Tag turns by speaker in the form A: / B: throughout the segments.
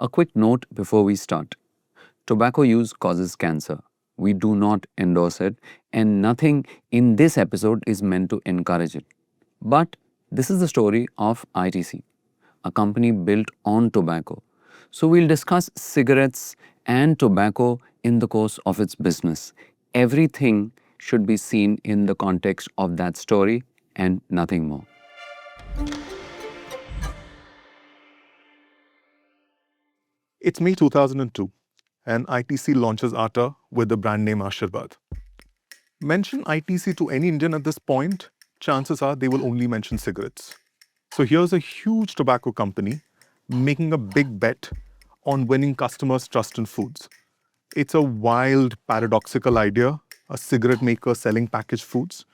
A: A quick note before we start. Tobacco use causes cancer. We do not endorse it, and nothing in this episode is meant to encourage it. But this is the story of ITC, a company built on tobacco. So we'll discuss cigarettes and tobacco in the course of its business. Everything should be seen in the context of that story and nothing more.
B: It's May 2002, and ITC launches Atta with the brand name Aashirvaad. Mention ITC to any Indian at this point, chances are they will only mention cigarettes. So here's a huge tobacco company making a big bet on winning customers' trust in foods. It's a wild, paradoxical idea, a cigarette maker selling packaged foods,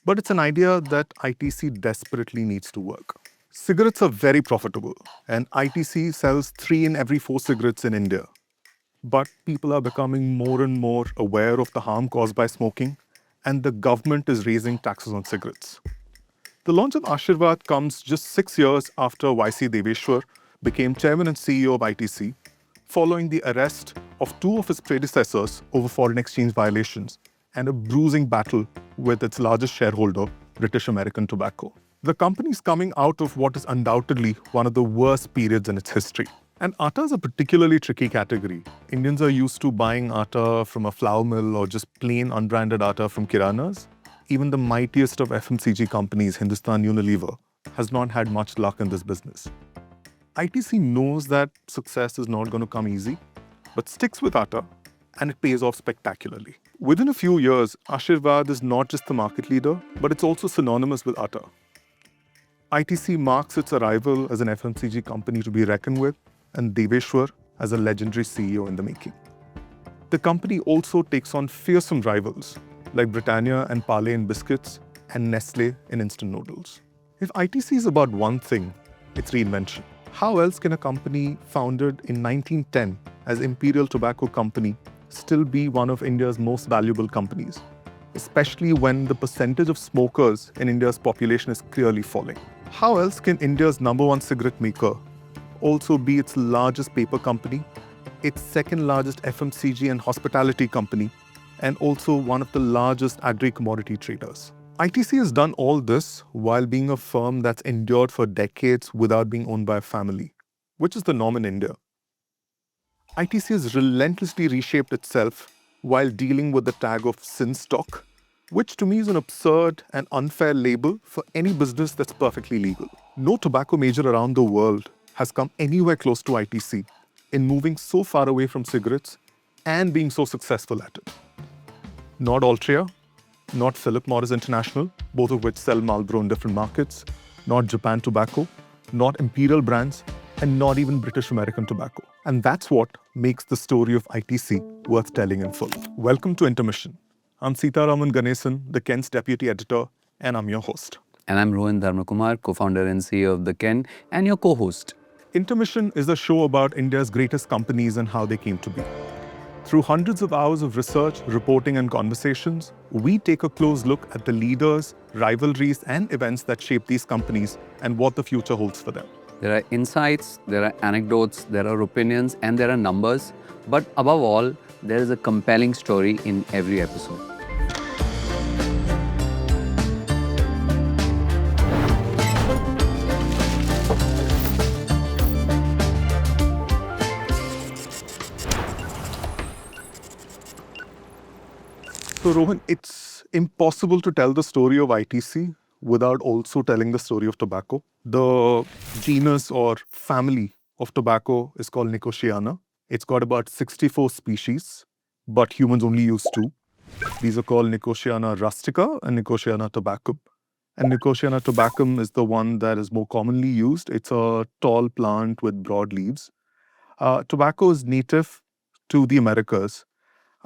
B: but it's an idea that ITC desperately needs to work. Cigarettes are very profitable, and ITC sells 3 in every 4 cigarettes in India. But people are becoming more and more aware of the harm caused by smoking, and the government is raising taxes on cigarettes. The launch of Aashirvaad comes just 6 years after YC Deveshwar became chairman and CEO of ITC, following the arrest of 2 of his predecessors over foreign exchange violations and a bruising battle with its largest shareholder, British American Tobacco. The company is coming out of what is undoubtedly one of the worst periods in its history. And Atta is a particularly tricky category. Indians are used to buying Atta from a flour mill or just plain unbranded Atta from kiranas. Even the mightiest of FMCG companies, Hindustan Unilever, has not had much luck in this business. ITC knows that success is not going to come easy, but sticks with Atta, and it pays off spectacularly. Within a few years, Aashirvaad is not just the market leader, but it's also synonymous with Atta. ITC marks its arrival as an FMCG company to be reckoned with, and Deveshwar as a legendary CEO in the making. The company also takes on fearsome rivals like Britannia and Parle in biscuits and Nestle in instant noodles. If ITC is about one thing, it's reinvention. How else can a company founded in 1910 as Imperial Tobacco Company still be one of India's most valuable companies, especially when the percentage of smokers in India's population is clearly falling? How else can India's #1 cigarette maker also be its largest paper company, its second largest FMCG and hospitality company, and also one of the largest agri-commodity traders? ITC has done all this while being a firm that's endured for decades without being owned by a family, which is the norm in India. ITC has relentlessly reshaped itself while dealing with the tag of sin stock, which to me is an absurd and unfair label for any business that's perfectly legal. No tobacco major around the world has come anywhere close to ITC in moving so far away from cigarettes and being so successful at it. Not Altria, not Philip Morris International, both of which sell Marlboro in different markets, not Japan Tobacco, not Imperial Brands, and not even British American Tobacco. And that's what makes the story of ITC worth telling in full. Welcome to Intermission. I'm Sitaraman Ganesan, the Ken's deputy editor, and I'm your host.
A: And I'm Rohan Dharmakumar, co-founder and CEO of The Ken, and your co-host.
B: Intermission is a show about India's greatest companies and how they came to be. Through hundreds of hours of research, reporting, and conversations, we take a close look at the leaders, rivalries, and events that shape these companies and what the future holds for them.
A: There are insights, there are anecdotes, there are opinions, and there are numbers. But above all, there is a compelling story in every episode.
B: So Rohan, it's impossible to tell the story of ITC without also telling the story of tobacco. The genus or family of tobacco is called Nicotiana. It's got about 64 species, but humans only use 2. These are called Nicotiana rustica and Nicotiana tabacum. And Nicotiana tabacum is the one that is more commonly used. It's a tall plant with broad leaves. Tobacco is native to the Americas.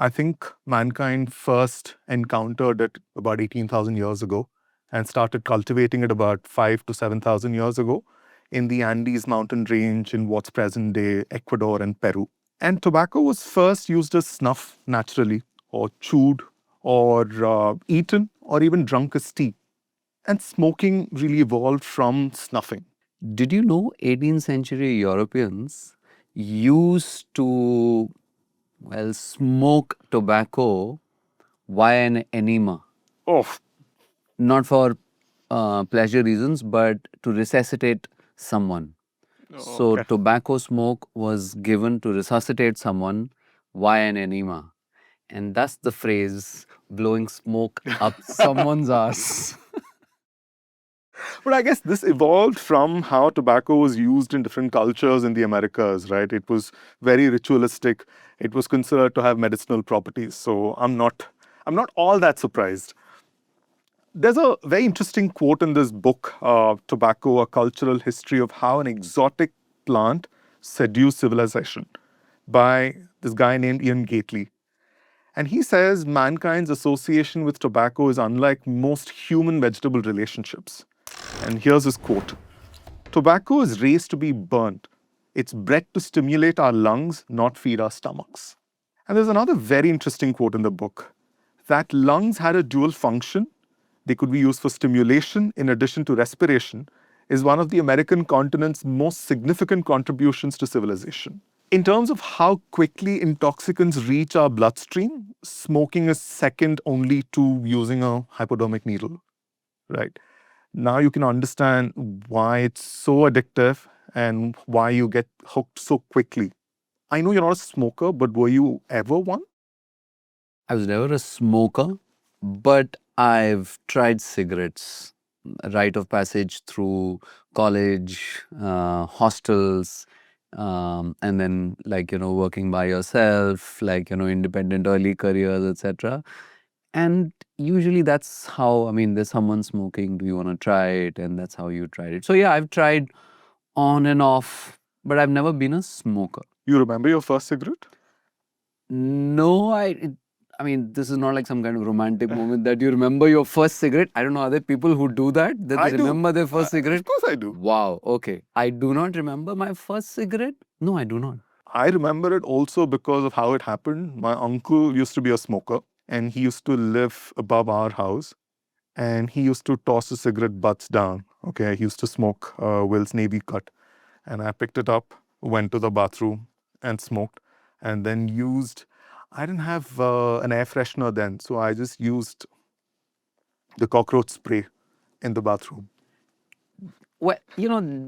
B: I think mankind first encountered it about 18,000 years ago and started cultivating it about 5,000 to 7,000 years ago in the Andes mountain range in what's present-day Ecuador and Peru. And tobacco was first used as snuff naturally, or chewed, or eaten, or even drunk as tea. And smoking really evolved from snuffing.
A: Did you know 18th century Europeans used to, well, smoke tobacco via an enema.
B: Oh,
A: Not for pleasure reasons, but to resuscitate someone. So,
B: okay.
A: tobacco smoke was given to resuscitate someone via an enema. And thus the phrase blowing smoke up someone's ass.
B: But I guess this evolved from how tobacco was used in different cultures in the Americas, right? It was very ritualistic. It was considered to have medicinal properties. So I'm not all that surprised. There's a very interesting quote in this book, Tobacco, A Cultural History of How an Exotic Plant Seduced Civilization, by this guy named Ian Gately. And he says mankind's association with tobacco is unlike most human vegetable relationships. And here's his quote: Tobacco is raised to be burnt. It's bred to stimulate our lungs, not feed our stomachs. And there's another very interesting quote in the book, that lungs had a dual function. They could be used for stimulation in addition to respiration, is one of the American continent's most significant contributions to civilization. In terms of how quickly intoxicants reach our bloodstream, smoking is second only to using a hypodermic needle, right? Now you can understand why it's so addictive and why you get hooked so quickly. I know you're not a smoker, but were you ever one?
A: I was never a smoker, but I've tried cigarettes. Rite of passage through college, hostels, and then working by yourself, independent early careers, etc. And usually that's how, I mean, there's someone smoking, do you want to try it? And that's how you tried it. So yeah, I've tried on and off, but I've never been a smoker.
B: You remember your first cigarette?
A: No, I mean, this is not like some kind of romantic moment that you remember your first cigarette. I don't know, are there people who do that? That
B: I
A: they
B: do.
A: remember their first cigarette?
B: Of course I do.
A: Wow, okay. I do not remember my first cigarette. No, I do not.
B: I remember it also because of how it happened. My uncle used to be a smoker and he used to live above our house and he used to toss the cigarette butts down. Okay, he used to smoke Will's Navy cut. And I picked it up, went to the bathroom and smoked, and then used. I didn't have an air freshener then, so I just used the cockroach spray in the bathroom.
A: Well,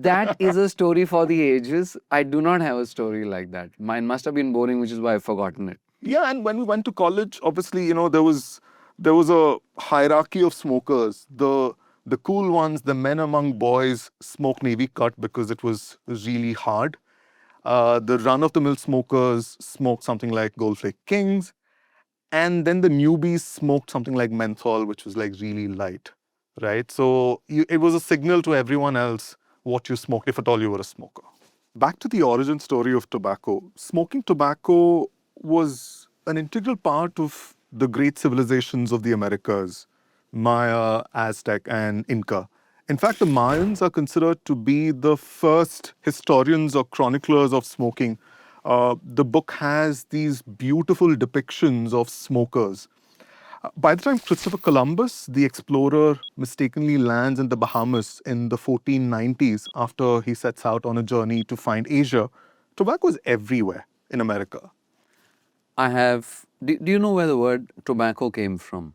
A: that is a story for the ages. I do not have a story like that. Mine must have been boring, which is why I've forgotten it.
B: Yeah, and when we went to college, obviously, there was a hierarchy of smokers. The cool ones, the men among boys, smoked Navy cut because it was really hard. The run-of-the-mill smokers smoked something like Goldflake Kings. And then the newbies smoked something like menthol, which was like really light, right? So it was a signal to everyone else what you smoked, if at all you were a smoker. Back to the origin story of tobacco. Smoking tobacco was an integral part of the great civilizations of the Americas, Maya, Aztec, and Inca. In fact, the Mayans are considered to be the first historians or chroniclers of smoking. The book has these beautiful depictions of smokers. By the time Christopher Columbus, the explorer, mistakenly lands in the Bahamas in the 1490s after he sets out on a journey to find Asia, tobacco is everywhere in America.
A: Do you know where the word tobacco came from?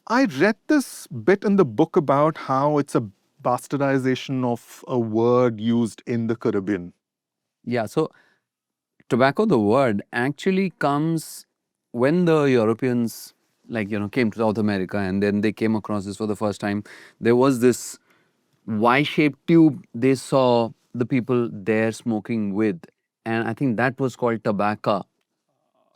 B: I read this bit in the book about how it's a bastardization of a word used in the Caribbean.
A: Yeah, so tobacco, the word, actually comes when the Europeans, came to South America and then they came across this for the first time. There was this Y-shaped tube they saw the people there smoking with. And I think that was called tobacco.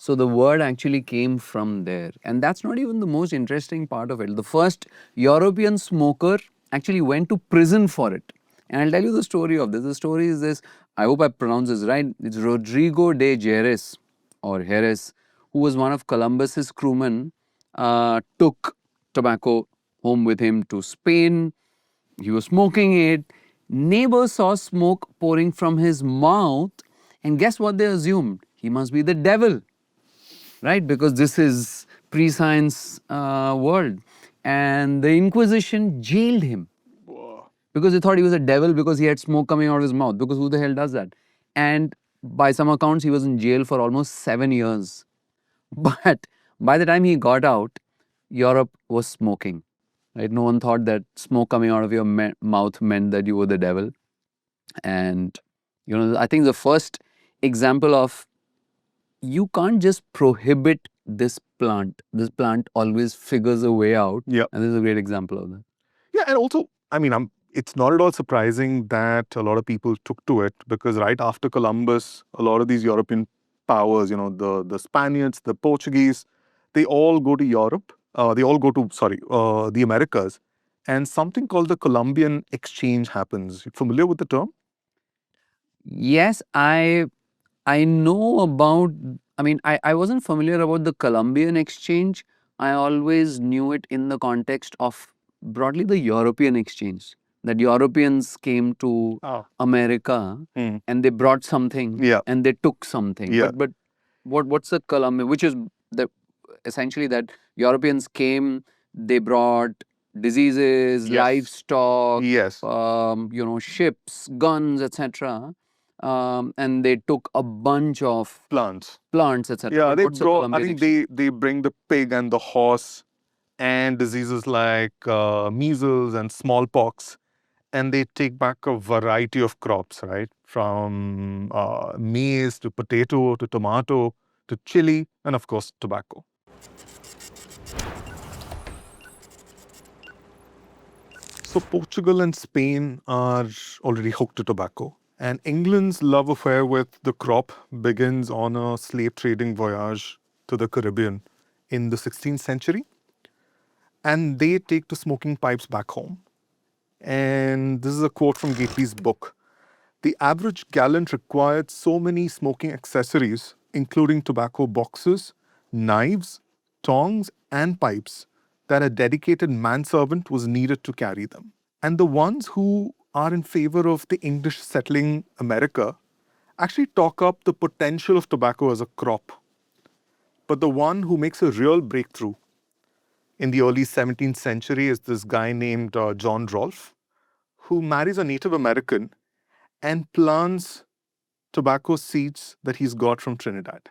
A: So the word actually came from there. And that's not even the most interesting part of it. The first European smoker actually went to prison for it. And I'll tell you the story of this. The story is this, I hope I pronounce this right. It's Rodrigo de Jerez or Jerez, who was one of Columbus's crewmen, took tobacco home with him to Spain. He was smoking it. Neighbors saw smoke pouring from his mouth. And guess what they assumed? He must be the devil, right? Because this is pre-science world. And the Inquisition jailed him because they thought he was a devil because he had smoke coming out of his mouth. Because who the hell does that? And by some accounts, he was in jail for almost 7 years. But by the time he got out, Europe was smoking. Right? No one thought that smoke coming out of your mouth meant that you were the devil. And I think the first example of you can't just prohibit this plant. This plant always figures a way out.
B: Yeah.
A: And this is a great example of that.
B: Yeah, and also, I mean, it's not at all surprising that a lot of people took to it, because right after Columbus, a lot of these European powers, the Spaniards, the Portuguese, they all go to Europe. They all go to, the Americas. And something called the Columbian Exchange happens. You familiar with the term?
A: Yes, I know about, I wasn't familiar about the Columbian exchange. I always knew it in the context of broadly the European exchange. That Europeans came to America and they brought something and they took something.
B: Yeah.
A: But what's the Columbian, which is the essentially that Europeans came, they brought diseases, livestock,
B: Yes.
A: Ships, guns, etc. And they took a bunch of
B: Plants,
A: etc.
B: Yeah,
A: But
B: they
A: what's the
B: brought, I
A: Columbian
B: think
A: exchange?
B: they bring the pig and the horse and diseases like measles and smallpox, and they take back a variety of crops, right? From maize to potato to tomato to chili and, of course, tobacco. So Portugal and Spain are already hooked to tobacco. And England's love affair with the crop begins on a slave trading voyage to the Caribbean in the 16th century. And they take to smoking pipes back home. And this is a quote from Gately's book. The average gallant required so many smoking accessories, including tobacco boxes, knives, tongs, and pipes, that a dedicated manservant was needed to carry them. And the ones who are in favor of the English settling America actually talk up the potential of tobacco as a crop. But the one who makes a real breakthrough in the early 17th century is this guy named John Rolfe, who marries a Native American and plants tobacco seeds that he's got from Trinidad.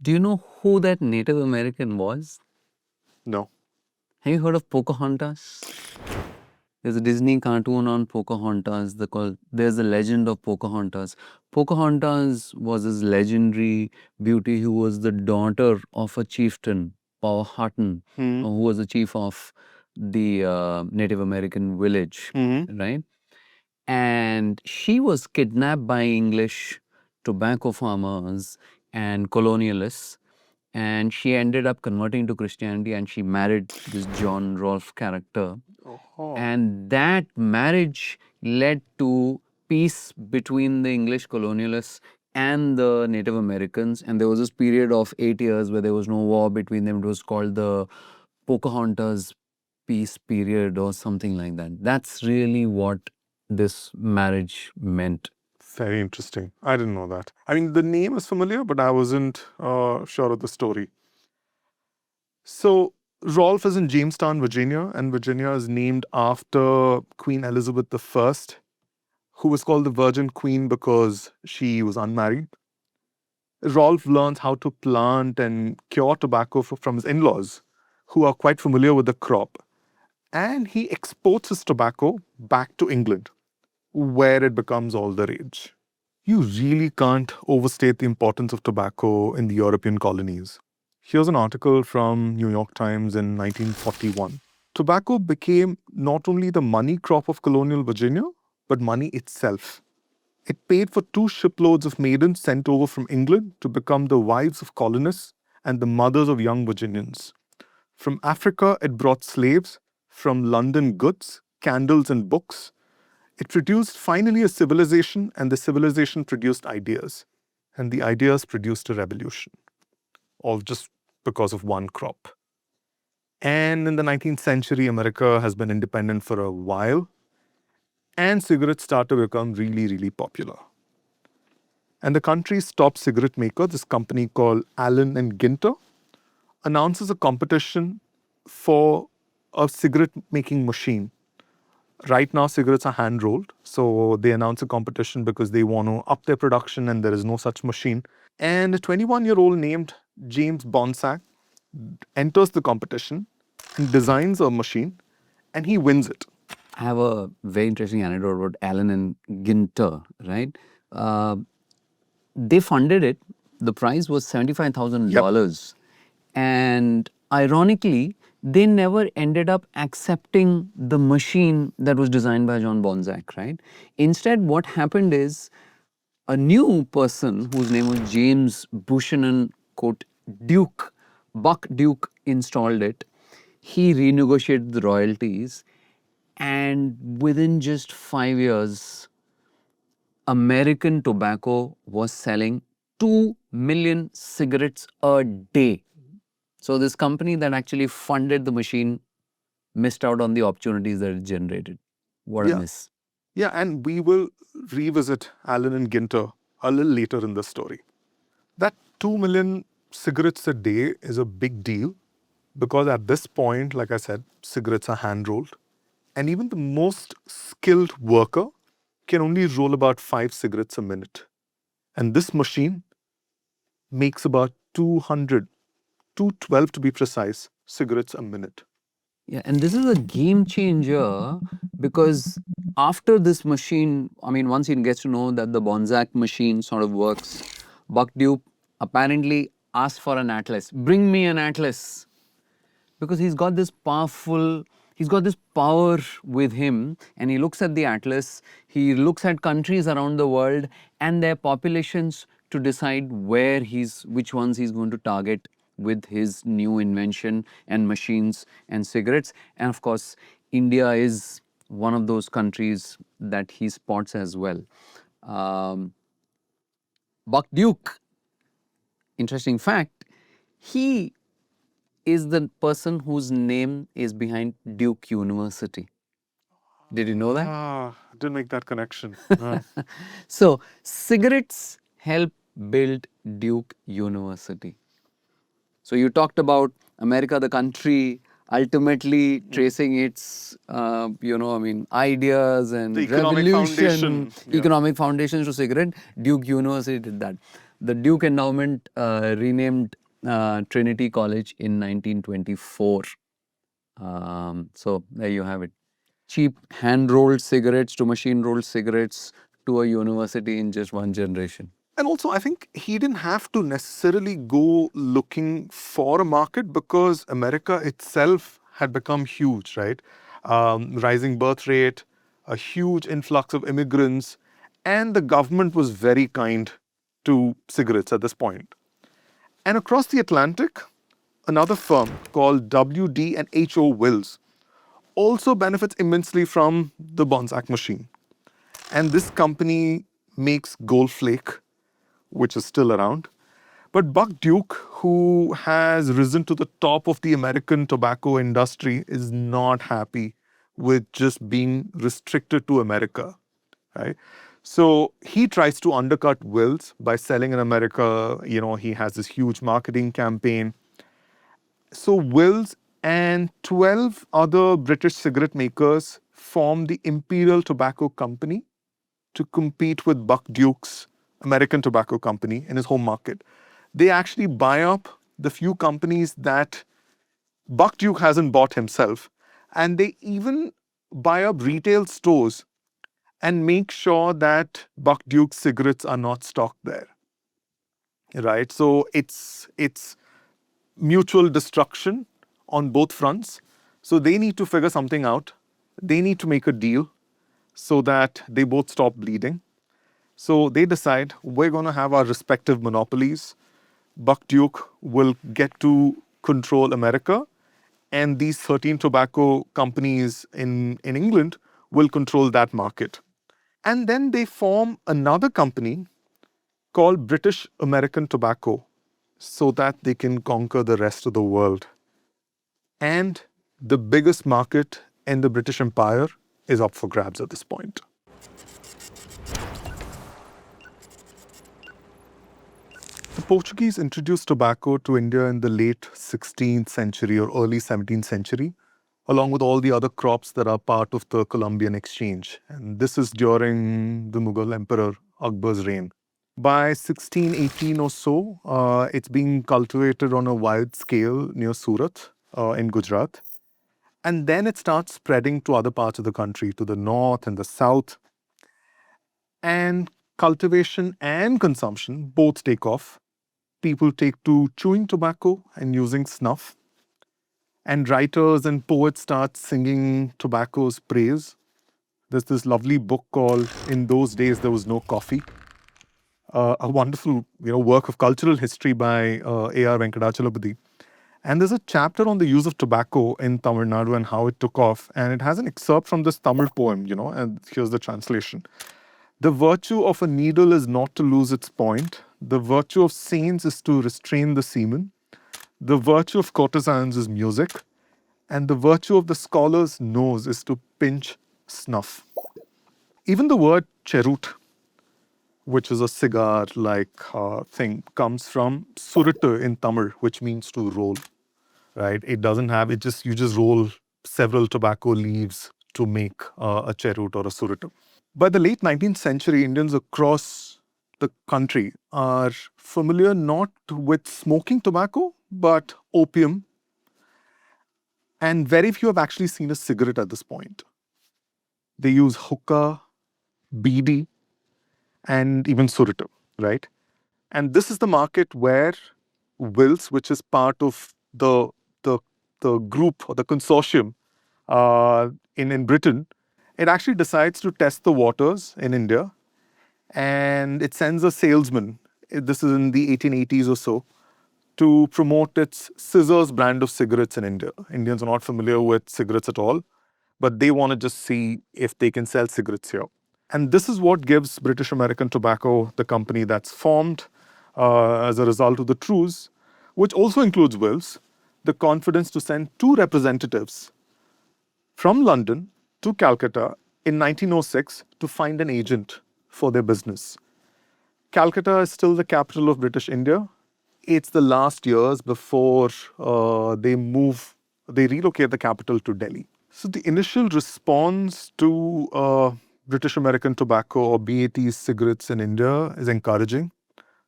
A: Do you know who that Native American was?
B: No.
A: Have you heard of Pocahontas? There's a Disney cartoon on Pocahontas. There's a legend of Pocahontas. Pocahontas was this legendary beauty who was the daughter of a chieftain, Powhatan, who was the chief of the Native American village, right? And she was kidnapped by English tobacco farmers and colonialists. And she ended up converting to Christianity and she married this John Rolfe character. And that marriage led to peace between the English colonialists and the Native Americans. And there was this period of 8 years where there was no war between them. It was called the Pocahontas peace period or something like that. That's really what this marriage meant.
B: Very interesting. I didn't know that. I mean, the name is familiar, but I wasn't sure of the story. So, Rolfe is in Jamestown, Virginia, and Virginia is named after Queen Elizabeth I, who was called the Virgin Queen because she was unmarried. Rolfe learns how to plant and cure tobacco from his in-laws, who are quite familiar with the crop. And he exports his tobacco back to England, where it becomes all the rage. You really can't overstate the importance of tobacco in the European colonies. Here's an article from New York Times in 1941. Tobacco became not only the money crop of colonial Virginia, but money itself. It paid for 2 shiploads of maidens sent over from England to become the wives of colonists and the mothers of young Virginians. From Africa, it brought slaves. From London, goods, candles, and books. It produced finally a civilization, and the civilization produced ideas. And the ideas produced a revolution, all just because of one crop. And in the 19th century, America has been independent for a while, and cigarettes start to become really, really popular. And the country's top cigarette maker, this company called Allen and Ginter, announces a competition for a cigarette making machine Right now, cigarettes are hand rolled. So they announce a competition because they want to up their production and there is no such machine. And a 21-year-old named James Bonsack enters the competition and designs a machine and he wins it.
A: I have a very interesting anecdote about Allen and Ginter, right? Uh, they funded it. The price was $75,000. And ironically, they never ended up accepting the machine that was designed by John Bonsack, right? Instead, what happened is a new person whose name was James Buchanan, quote, Duke, Buck Duke, installed it. He renegotiated the royalties, and within just 5 years, American Tobacco was selling 2 million cigarettes a day. So, this company that actually funded the machine missed out on the opportunities that it generated. What a
B: Yeah.
A: miss.
B: Yeah, and we will revisit Allen and Ginter a little later in the story. That 2 million cigarettes a day is a big deal because at this point, like I said, cigarettes are hand rolled. And even the most skilled worker can only roll about 5 cigarettes a minute. And this machine makes about 200, 212 to be precise, cigarettes a minute.
A: Yeah, and this is a game changer because after this machine, I mean, once he gets to know that the Bonsack machine sort of works, Buck Duke apparently asked for an atlas. Bring me an atlas. Because he's got this power with him, and he looks at the atlas, he looks at countries around the world and their populations to decide which ones he's going to target with his new invention and machines and cigarettes. And of course, India is one of those countries that he spots as well. Um, Buck Duke, interesting fact, he is the person whose name is behind Duke University. Did you know that?
B: Didn't make that connection.
A: So, cigarettes help build Duke University. So, you talked about America, the country, ultimately tracing its, ideas and
B: The economic
A: revolution,
B: foundation. Yeah.
A: economic foundations to cigarette. Duke University did that. The Duke Endowment renamed Trinity College in 1924. So there you have it. Cheap hand-rolled cigarettes to machine-rolled cigarettes to a university in just one generation.
B: And also, I think he didn't have to necessarily go looking for a market because America itself had become huge, right? Rising birth rate, a huge influx of immigrants, and the government was very kind to cigarettes at this point. And across the Atlantic, another firm called WD and H.O. Wills also benefits immensely from the Bonsack machine. And this company makes Gold Flake, which is still around. But Buck Duke, who has risen to the top of the American tobacco industry, is not happy with just being restricted to America, right? So he tries to undercut Wills by selling in America. He has this huge marketing campaign. So Wills and 12 other British cigarette makers form the Imperial Tobacco Company to compete with Buck Duke's American Tobacco Company in his home market. They actually buy up the few companies that Buck Duke hasn't bought himself, and they even buy up retail stores and make sure that Buck Duke cigarettes are not stocked there. Right? So it's mutual destruction on both fronts. So they need to figure something out. They need to make a deal so that they both stop bleeding. So they decide we're going to have our respective monopolies. Buck Duke will get to control America, and these 13 tobacco companies in England will control that market. And then they form another company called British American Tobacco so that they can conquer the rest of the world. And the biggest market in the British Empire is up for grabs at this point. The Portuguese introduced tobacco to India in the late 16th century or early 17th century. along with all the other crops that are part of the Columbian exchange. And this is during the Mughal Emperor Akbar's reign. By 1618 or so, it's being cultivated on a wide scale near Surat in Gujarat. And then it starts spreading to other parts of the country, to the north and the south. And cultivation and consumption both take off. People take to chewing tobacco and using snuff. And writers and poets start singing tobacco's praise. There's this lovely book called In Those Days There Was No Coffee, a wonderful work of cultural history by A.R. Venkatachalapati. And there's a chapter on the use of tobacco in Tamil Nadu and how it took off. And it has an excerpt from this Tamil poem, and here's the translation. The virtue of a needle is not to lose its point. The virtue of saints is to restrain the semen. The virtue of courtesans is music. And the virtue of the scholar's nose is to pinch snuff. Even the word cherut, which is a cigar-like thing, comes from surita in Tamil, which means to roll. Right? It doesn't have it. You just roll several tobacco leaves to make a cherut or a surita. By the late 19th century, Indians across the country are familiar not with smoking tobacco, but opium. And very few have actually seen a cigarette at this point. They use hookah, bidi, and even surita, right? And this is the market where Wills, which is part of the group or the consortium in Britain, it actually decides to test the waters in India, and it sends a salesman. This is in the 1880s or so, to promote its Scissors brand of cigarettes in India. Indians are not familiar with cigarettes at all, but they want to just see if they can sell cigarettes here. And this is what gives British American Tobacco, the company that's formed as a result of the truce, which also includes Wills, the confidence to send two representatives from London to Calcutta in 1906 to find an agent for their business. Calcutta is still the capital of British India. It's the last years before they relocate the capital to Delhi. So the initial response to British American Tobacco or BAT's cigarettes in India is encouraging.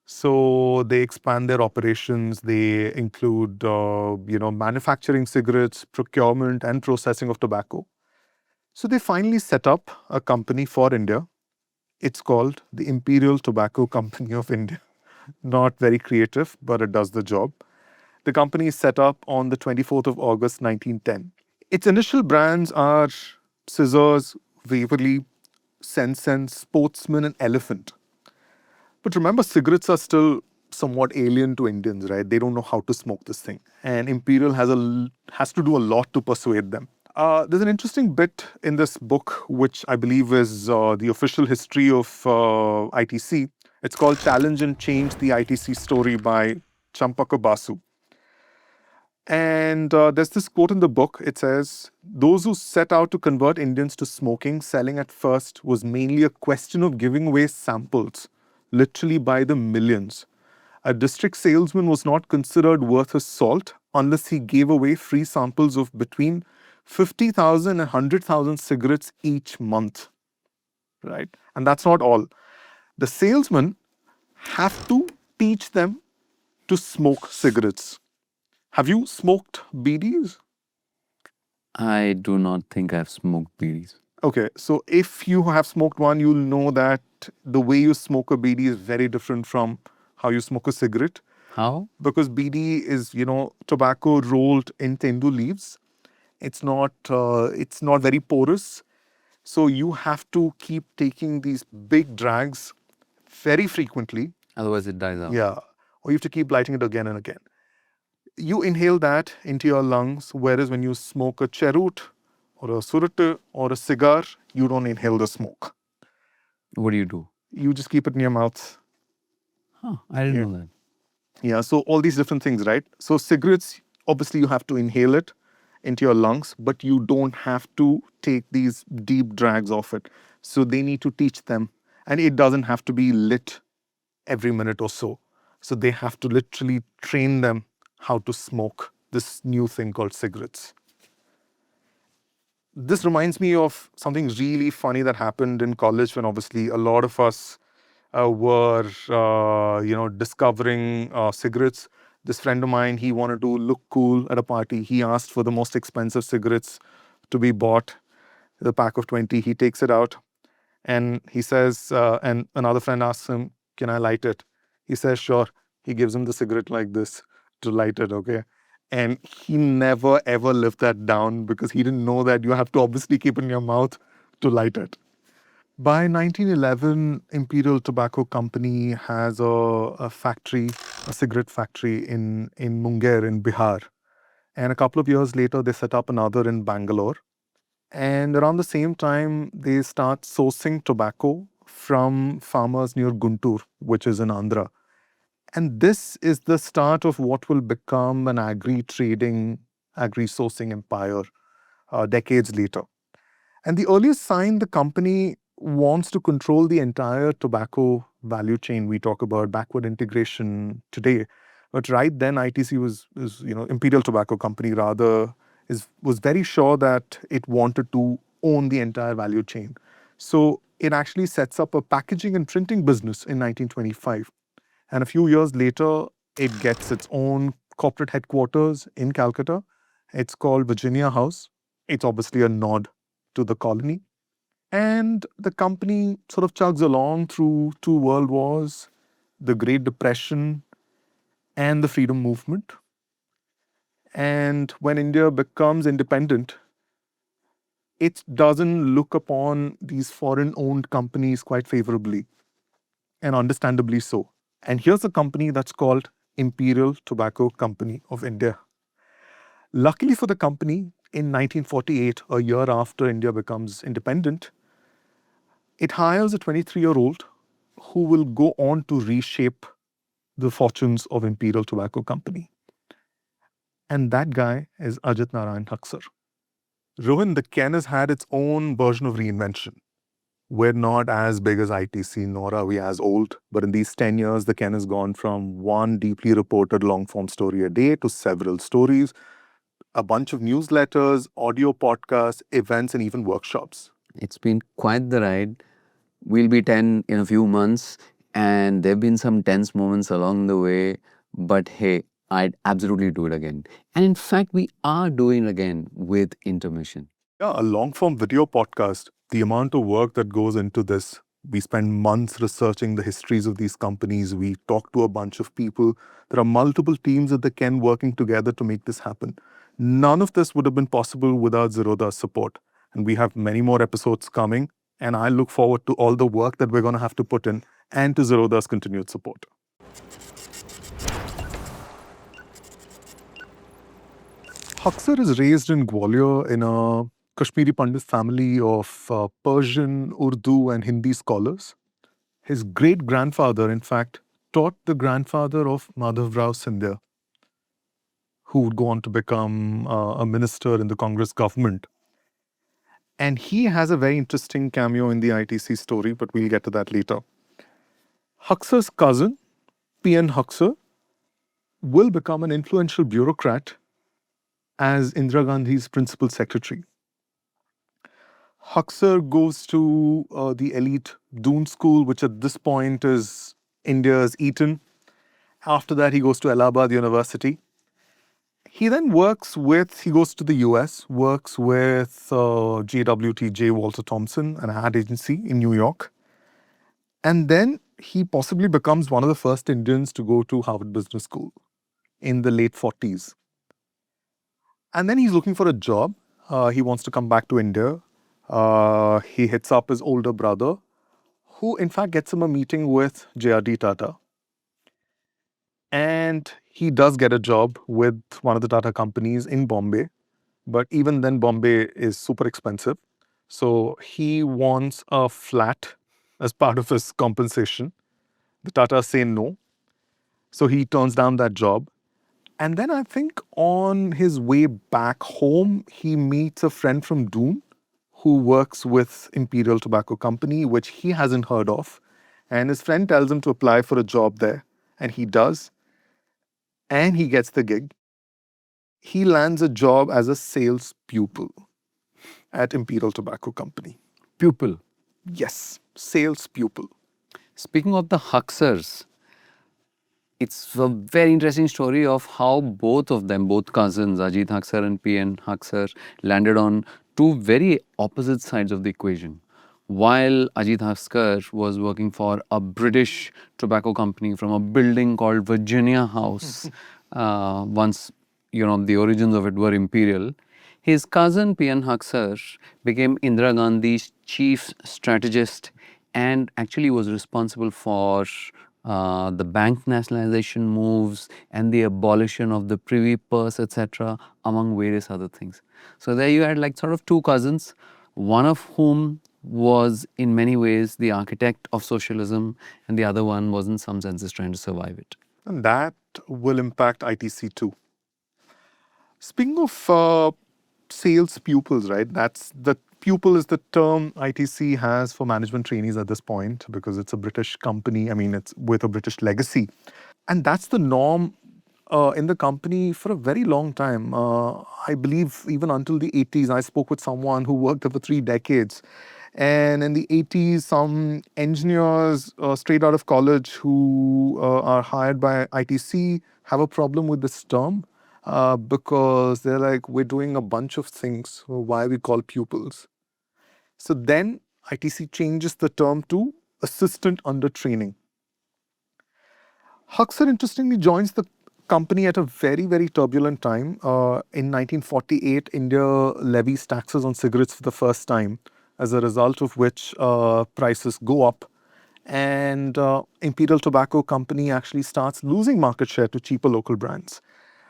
B: So they expand their operations. They include, manufacturing cigarettes, procurement and processing of tobacco. So they finally set up a company for India. It's called the Imperial Tobacco Company of India. Not very creative, but it does the job. The company is set up on the 24th of August, 1910. Its initial brands are Scissors, Waverley, Sense, Sportsman, and Elephant. But remember, cigarettes are still somewhat alien to Indians, right? They don't know how to smoke this thing. And Imperial has to do a lot to persuade them. There's an interesting bit in this book, which I believe is the official history of ITC. It's called Challenge and Change, the ITC Story by Champaka Basu. And there's this quote in the book. It says, those who set out to convert Indians to smoking, selling at first was mainly a question of giving away samples, literally by the millions. A district salesman was not considered worth his salt unless he gave away free samples of between 50,000 and 100,000 cigarettes each month. Right? And that's not all. The salesmen have to teach them to smoke cigarettes. Have you smoked BDs?
A: I do not think I've smoked bidis.
B: Okay, so if you have smoked one, you'll know that the way you smoke a BD is very different from how you smoke a cigarette.
A: How?
B: Because BD is, tobacco rolled in tendu leaves. It's not very porous. So you have to keep taking these big drags very frequently.
A: Otherwise, it dies out.
B: Yeah. Or you have to keep lighting it again and again. You inhale that into your lungs, whereas when you smoke a cherut or a surut or a cigar, you don't inhale the smoke.
A: What do you do?
B: You just keep it in your mouth.
A: Huh, I didn't know that.
B: Yeah, so all these different things, right? So cigarettes, obviously you have to inhale it into your lungs, but you don't have to take these deep drags of it. So they need to teach them. And it doesn't have to be lit every minute or so. So they have to literally train them how to smoke this new thing called cigarettes. This reminds me of something really funny that happened in college when obviously a lot of us were, discovering cigarettes. This friend of mine, he wanted to look cool at a party. He asked for the most expensive cigarettes to be bought, the pack of 20. He takes it out and he says, and another friend asks him, "Can I light it?" He says, "Sure." He gives him the cigarette like this to light it, okay? And he never ever lived that down because he didn't know that you have to obviously keep it in your mouth to light it. By 1911, Imperial Tobacco Company has a factory, a cigarette factory in Munger in Bihar. And a couple of years later, they set up another in Bangalore. And around the same time, they start sourcing tobacco from farmers near Guntur, which is in Andhra. And this is the start of what will become an agri-trading, agri-sourcing empire decades later. And the earliest sign the company wants to control the entire tobacco value chain. We talk about backward integration today, but right then ITC was Imperial Tobacco Company rather was very sure that it wanted to own the entire value chain. So it actually sets up a packaging and printing business in 1925. And a few years later, it gets its own corporate headquarters in Calcutta. It's called Virginia House. It's obviously a nod to the colony. And the company sort of chugs along through two world wars, the Great Depression, and the freedom movement. And when India becomes independent, it doesn't look upon these foreign owned companies quite favorably, and understandably so. And here's a company that's called Imperial Tobacco Company of India. Luckily for the company, in 1948, a year after India becomes independent, it hires a 23-year-old who will go on to reshape the fortunes of Imperial Tobacco Company. And that guy is Ajit Haksar. Rohan, the Ken has had its own version of reinvention. We're not as big as ITC, nor are we as old. But in these 10 years, the Ken has gone from one deeply reported long form story a day to several stories, a bunch of newsletters, audio podcasts, events, and even workshops.
A: It's been quite the ride. We'll be 10 in a few months, and there have been some tense moments along the way. But hey, I'd absolutely do it again. And in fact, we are doing it again with Intermission.
B: Yeah, a long form video podcast, the amount of work that goes into this. We spend months researching the histories of these companies. We talk to a bunch of people. There are multiple teams at the Ken working together to make this happen. None of this would have been possible without Zerodha's support. And we have many more episodes coming. And I look forward to all the work that we're going to have to put in and to Zerodha's continued support. Haksar is raised in Gwalior in a Kashmiri Pandit family of Persian, Urdu, and Hindi scholars. His great grandfather, in fact, taught the grandfather of Madhav Rao Sindhya, who would go on to become a minister in the Congress government. And he has a very interesting cameo in the ITC story, but we'll get to that later. Haksar's cousin, P.N. Haksar, will become an influential bureaucrat as Indira Gandhi's principal secretary. Haksar goes to the elite Doon School, which at this point is India's Eton. After that, he goes to Allahabad University. He then he goes to the US, works with JWT, J. Walter Thompson, an ad agency in New York. And then he possibly becomes one of the first Indians to go to Harvard Business School in the late 40s. And then he's looking for a job. He wants to come back to India. He hits up his older brother, who in fact gets him a meeting with J.R.D. Tata. And he does get a job with one of the Tata companies in Bombay. But even then, Bombay is super expensive. So he wants a flat as part of his compensation. The Tatas say no. So he turns down that job. And then I think on his way back home, he meets a friend from Doon who works with Imperial Tobacco Company, which he hasn't heard of. And his friend tells him to apply for a job there. And he does. And he gets the gig. He lands a job as a sales pupil. at Imperial Tobacco Company.
A: Pupil.
B: Yes, sales pupil.
A: Speaking of the Haksars, it's a very interesting story of how both of them, both cousins, Ajit Haksar and P.N. Haksar, landed on two very opposite sides of the equation. While Ajit Haksar was working for a British tobacco company from a building called Virginia House, once the origins of it were imperial, his cousin P.N. Haksar became Indira Gandhi's chief strategist and actually was responsible for the bank nationalization moves and the abolition of the privy purse, etc., among various other things. So there you had like sort of two cousins, one of whom was in many ways the architect of socialism, and the other one was in some senses trying to survive it.
B: And that will impact ITC too. Speaking of sales pupils, right? That's the pupil is the term ITC has for management trainees at this point because it's a British company. I mean, it's with a British legacy. And that's the norm in the company for a very long time. I believe even until the 80s, I spoke with someone who worked there for 3 decades. And in the 80s, some engineers straight out of college who are hired by ITC have a problem with this term because they're like, we're doing a bunch of things. Why are we called pupils? So then ITC changes the term to assistant under training. Haksar interestingly joins the company at a very, very turbulent time. In 1948, India levies taxes on cigarettes for the first time, as a result of which prices go up. And Imperial Tobacco Company actually starts losing market share to cheaper local brands.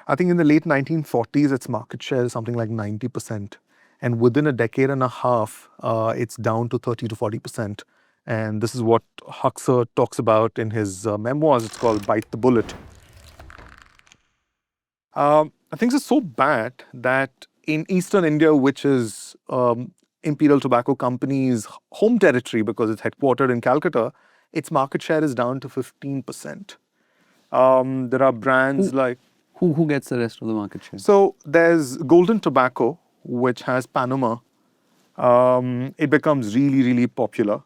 B: I think in the late 1940s, its market share is something like 90%. And within a decade and a half, it's down to 30 to 40%. And this is what Haksar talks about in his memoirs. It's called Bite the Bullet. Things are so bad that in eastern India, which is Imperial Tobacco Company's home territory because it's headquartered in Calcutta, its market share is down to 15%. There are brands like...
A: Who gets the rest of the market share?
B: So there's Golden Tobacco, which has Panama. It becomes really, really popular.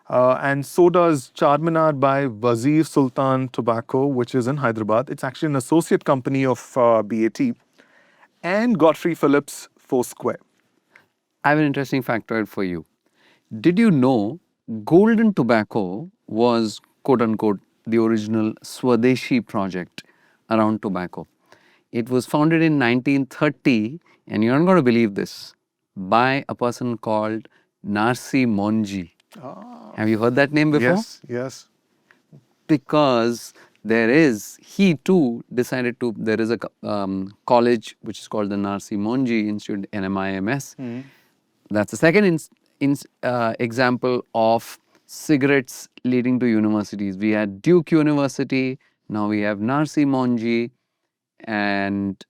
B: And so does Charminar by Wazir Sultan Tobacco, which is in Hyderabad. It's actually an associate company of BAT. And Godfrey Phillips Foursquare.
A: I have an interesting factoid for you. Did you know Golden Tobacco was, quote unquote, the original Swadeshi project around tobacco? It was founded in 1930, and you're not going to believe this, by a person called Narsi Monji. Have you heard that name before?
B: Yes, yes.
A: Because he too decided to, there is a college which is called the Narsi Monji Institute, NMIMS. That's the second example of cigarettes leading to universities. We had Duke University, now we have Narsi Monji, and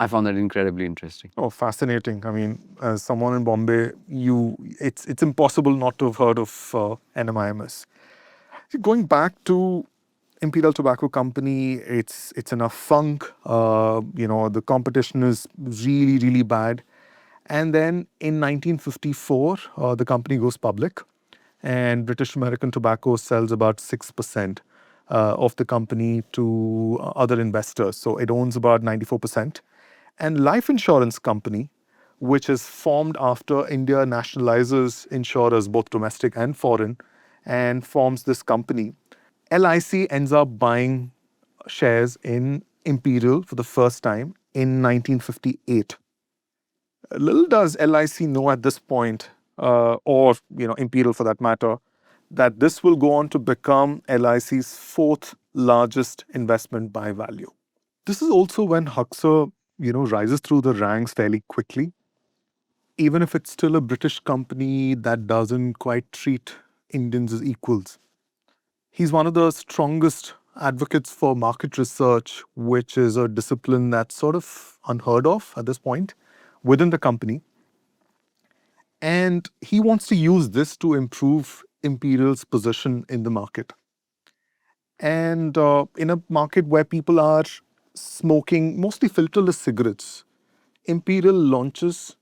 A: I found that incredibly interesting.
B: Oh, fascinating. I mean, as someone in Bombay, it's impossible not to have heard of NMIMS. Going back to Imperial Tobacco Company, it's in a funk. The competition is really, really bad. And then in 1954, the company goes public, and British American Tobacco sells about 6% of the company to other investors. So it owns about 94%. And life insurance company, which is formed after India nationalizes insurers, both domestic and foreign, and forms this company. LIC ends up buying shares in Imperial for the first time in 1958. Little does LIC know at this point, or Imperial for that matter, that this will go on to become LIC's fourth largest investment by value. This is also when Haksar, rises through the ranks fairly quickly. Even if it's still a British company that doesn't quite treat Indians as equals. He's one of the strongest advocates for market research, which is a discipline that's sort of unheard of at this point within the company. And he wants to use this to improve Imperial's position in the market. And in a market where people are smoking mostly filterless cigarettes, Imperial launches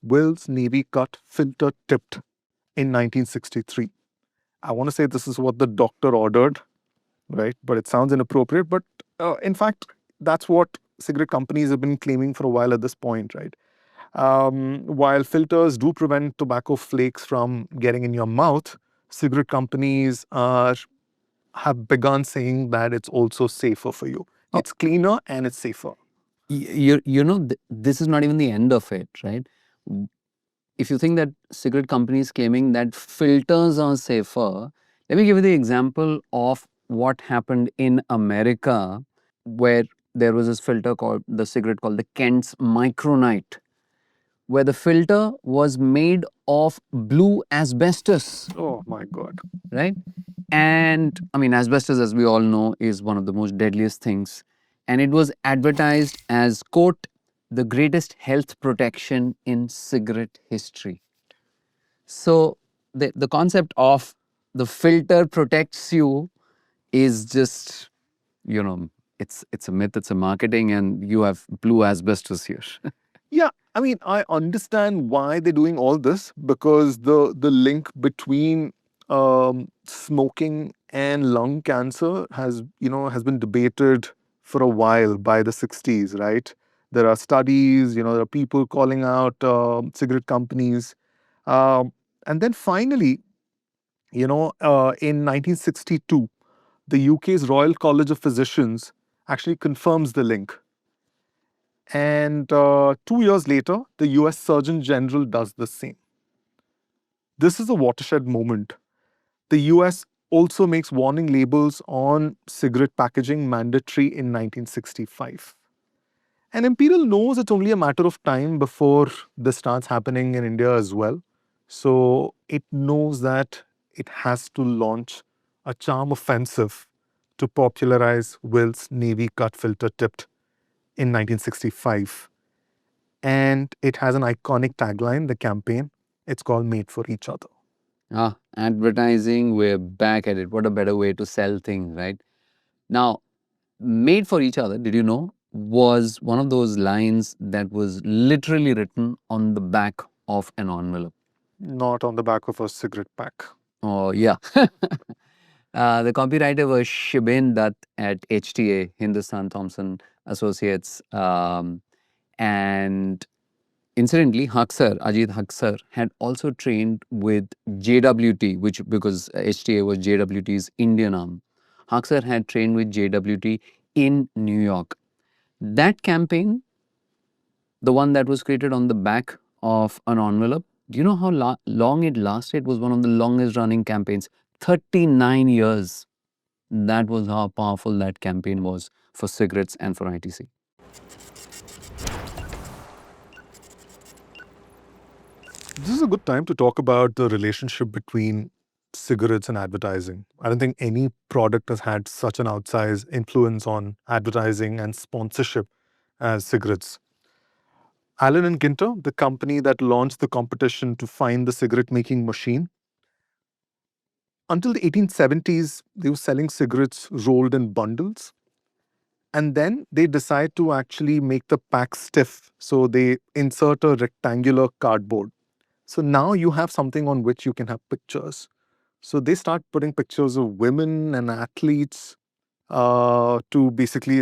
B: Will's Navy cut filter tipped in 1963. I want to say this is what the doctor ordered, right? But it sounds inappropriate. But in fact, that's what cigarette companies have been claiming for a while at this point, right? While filters do prevent tobacco flakes from getting in your mouth, cigarette companies have begun saying that it's also safer for you.
A: Oh.
B: It's cleaner and it's safer.
A: This is not even the end of it, right? If you think that cigarette companies claiming that filters are safer, let me give you the example of what happened in America, where there was this filter called the cigarette called the Kent's Micronite, where the filter was made of blue asbestos,
B: Oh my God.
A: right? And I mean, asbestos, as we all know, is one of the most deadliest things. And it was advertised as, quote, the greatest health protection in cigarette history. So the concept of the filter protects you is just, it's a myth, it's a marketing, and you have blue asbestos here.
B: Yeah, I mean, I understand why they're doing all this because the link between smoking and lung cancer has been debated for a while by the 60s, right? There are studies, there are people calling out cigarette companies. And then finally, in 1962, the UK's Royal College of Physicians actually confirms the link. And 2 years later, the US Surgeon General does the same. This is a watershed moment. The US also makes warning labels on cigarette packaging mandatory in 1965. And Imperial knows it's only a matter of time before this starts happening in India as well. So it knows that it has to launch a charm offensive to popularize Will's Navy cut filter tipped in 1965. And it has an iconic tagline, the campaign. It's called Made for Each Other.
A: Advertising, we're back at it. What a better way to sell things, right? Now, made for each other, did you know, was one of those lines that was literally written on the back of an envelope.
B: Not on the back of a cigarette pack.
A: Oh, yeah. The copywriter was Shibin Dutt at HTA, Hindustan Thompson Associates. And incidentally, Ajit Haksar, had also trained with JWT, which because HTA was JWT's Indian arm. Haksar had trained with JWT in New York. That campaign, the one that was created on the back of an envelope, do you know how long it lasted? It was one of the longest running campaigns, 39 years. That was how powerful that campaign was for cigarettes and for ITC.
B: This is a good time to talk about the relationship between cigarettes and advertising. I don't think any product has had such an outsized influence on advertising and sponsorship as cigarettes. Allen and Ginter, the company that launched the competition to find the cigarette making machine, until the 1870s, they were selling cigarettes rolled in bundles. And then they decide to actually make the pack stiff. So they insert a rectangular cardboard. So now you have something on which you can have pictures. So they start putting pictures of women and athletes to basically,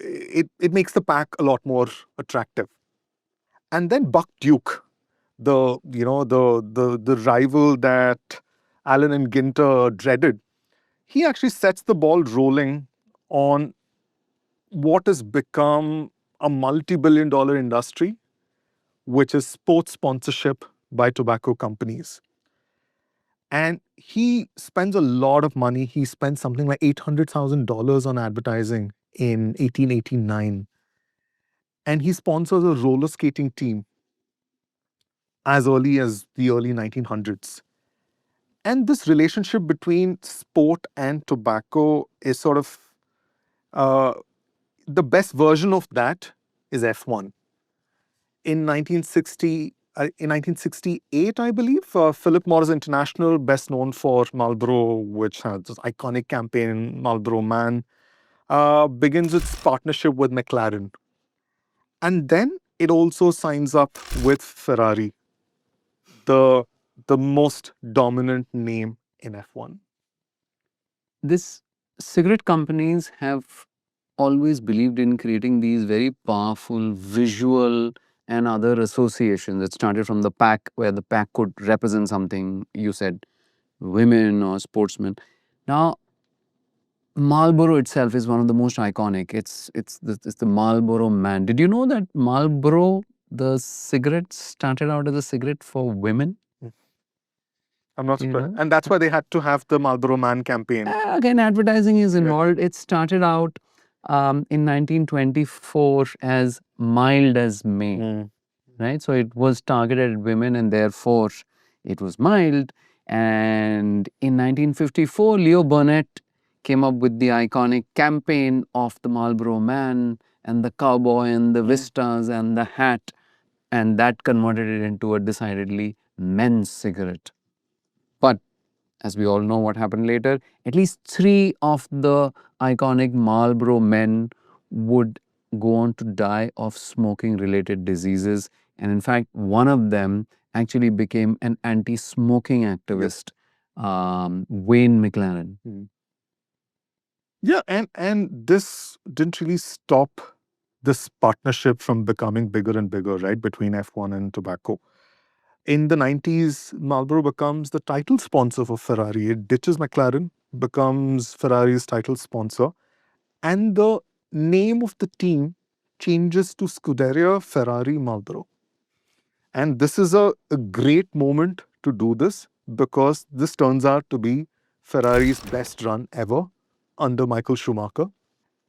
B: it makes the pack a lot more attractive. And then Buck Duke, the rival that Allen and Ginter dreaded, he actually sets the ball rolling on what has become a multi-billion-dollar industry, which is sports sponsorship by tobacco companies. And he spends a lot of money. He spends something like $800,000 on advertising in 1889. And he sponsors a roller skating team as early as the early 1900s. And this relationship between sport and tobacco is sort of the best version of that is F1. In 1968, I believe, Philip Morris International, best known for Marlboro, which has this iconic campaign, Marlboro Man, begins its partnership with McLaren. And then it also signs up with Ferrari. the most dominant name in F1.
A: This cigarette companies have always believed in creating these very powerful visual and other associations. It started from the pack, where the pack could represent something. You said women or sportsmen. Now, Marlboro itself is one of the most iconic. It's the Marlboro Man. Did you know that Marlboro, the cigarette, started out as a cigarette for women?
B: I'm not
A: You
B: surprised.
A: know?
B: And that's why they had to have the Marlboro Man campaign.
A: Again, advertising is involved. It started out in 1924 as mild as May, right? So it was targeted at women and therefore it was mild. And in 1954, Leo Burnett came up with the iconic campaign of the Marlboro Man and the cowboy and the vistas and the hat. And that converted it into a decidedly men's cigarette. But as we all know what happened later, at least 3 of the iconic Marlboro men would go on to die of smoking related diseases. And in fact, one of them actually became an anti-smoking activist, Wayne McLaren.
B: Yeah, and this didn't really stop this partnership from becoming bigger and bigger, right, between F1 and tobacco. In the 90s, Marlboro becomes the title sponsor for Ferrari. It ditches McLaren, becomes Ferrari's title sponsor, and the name of the team changes to Scuderia Ferrari Marlboro. And this is a great moment to do this because this turns out to be Ferrari's best run ever under Michael Schumacher.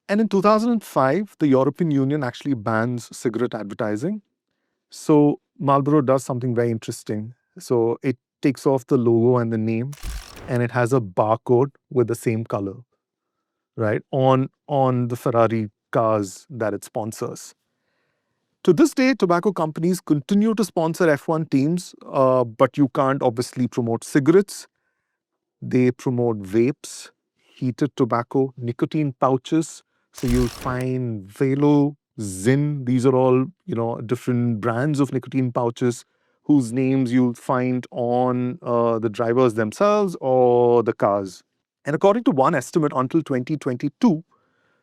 B: And in 2005, the European Union actually bans cigarette advertising. So Marlboro does something very interesting. So it takes off the logo and the name, and it has a barcode with the same color, right, on the Ferrari cars that it sponsors. To this day, tobacco companies continue to sponsor F1 teams, but you can't obviously promote cigarettes. They promote vapes, heated tobacco, nicotine pouches. So you'll find Velo, Zin. These are all different brands of nicotine pouches whose names you'll find on the drivers themselves or the cars. And according to one estimate, until 2022,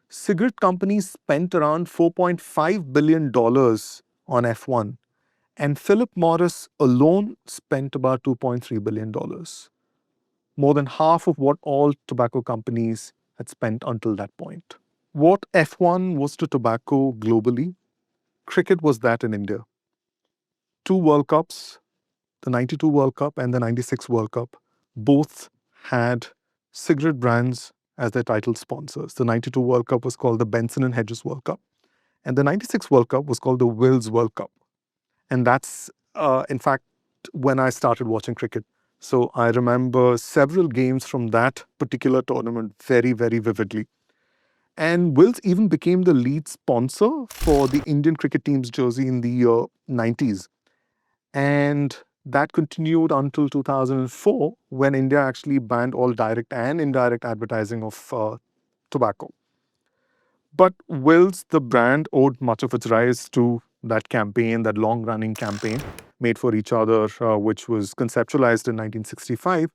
B: cigarette companies spent around $4.5 billion on F1. And Philip Morris alone spent about $2.3 billion, more than half of what all tobacco companies had spent until that point. What F1 was to tobacco globally, cricket was that in India. 2 World Cups, the 92 World Cup and the 96 World Cup, both had cigarette brands as their title sponsors. The 92 World Cup was called the Benson and Hedges World Cup, and the 96 World Cup was called the Wills World Cup. And that's, in fact, when I started watching cricket. So I remember several games from that particular tournament very, very vividly. And Wills even became the lead sponsor for the Indian cricket team's jersey in the 90s. And that continued until 2004, when India actually banned all direct and indirect advertising of tobacco. But Wills, the brand, owed much of its rise to that campaign, that long-running campaign, Made for Each Other, which was conceptualized in 1965.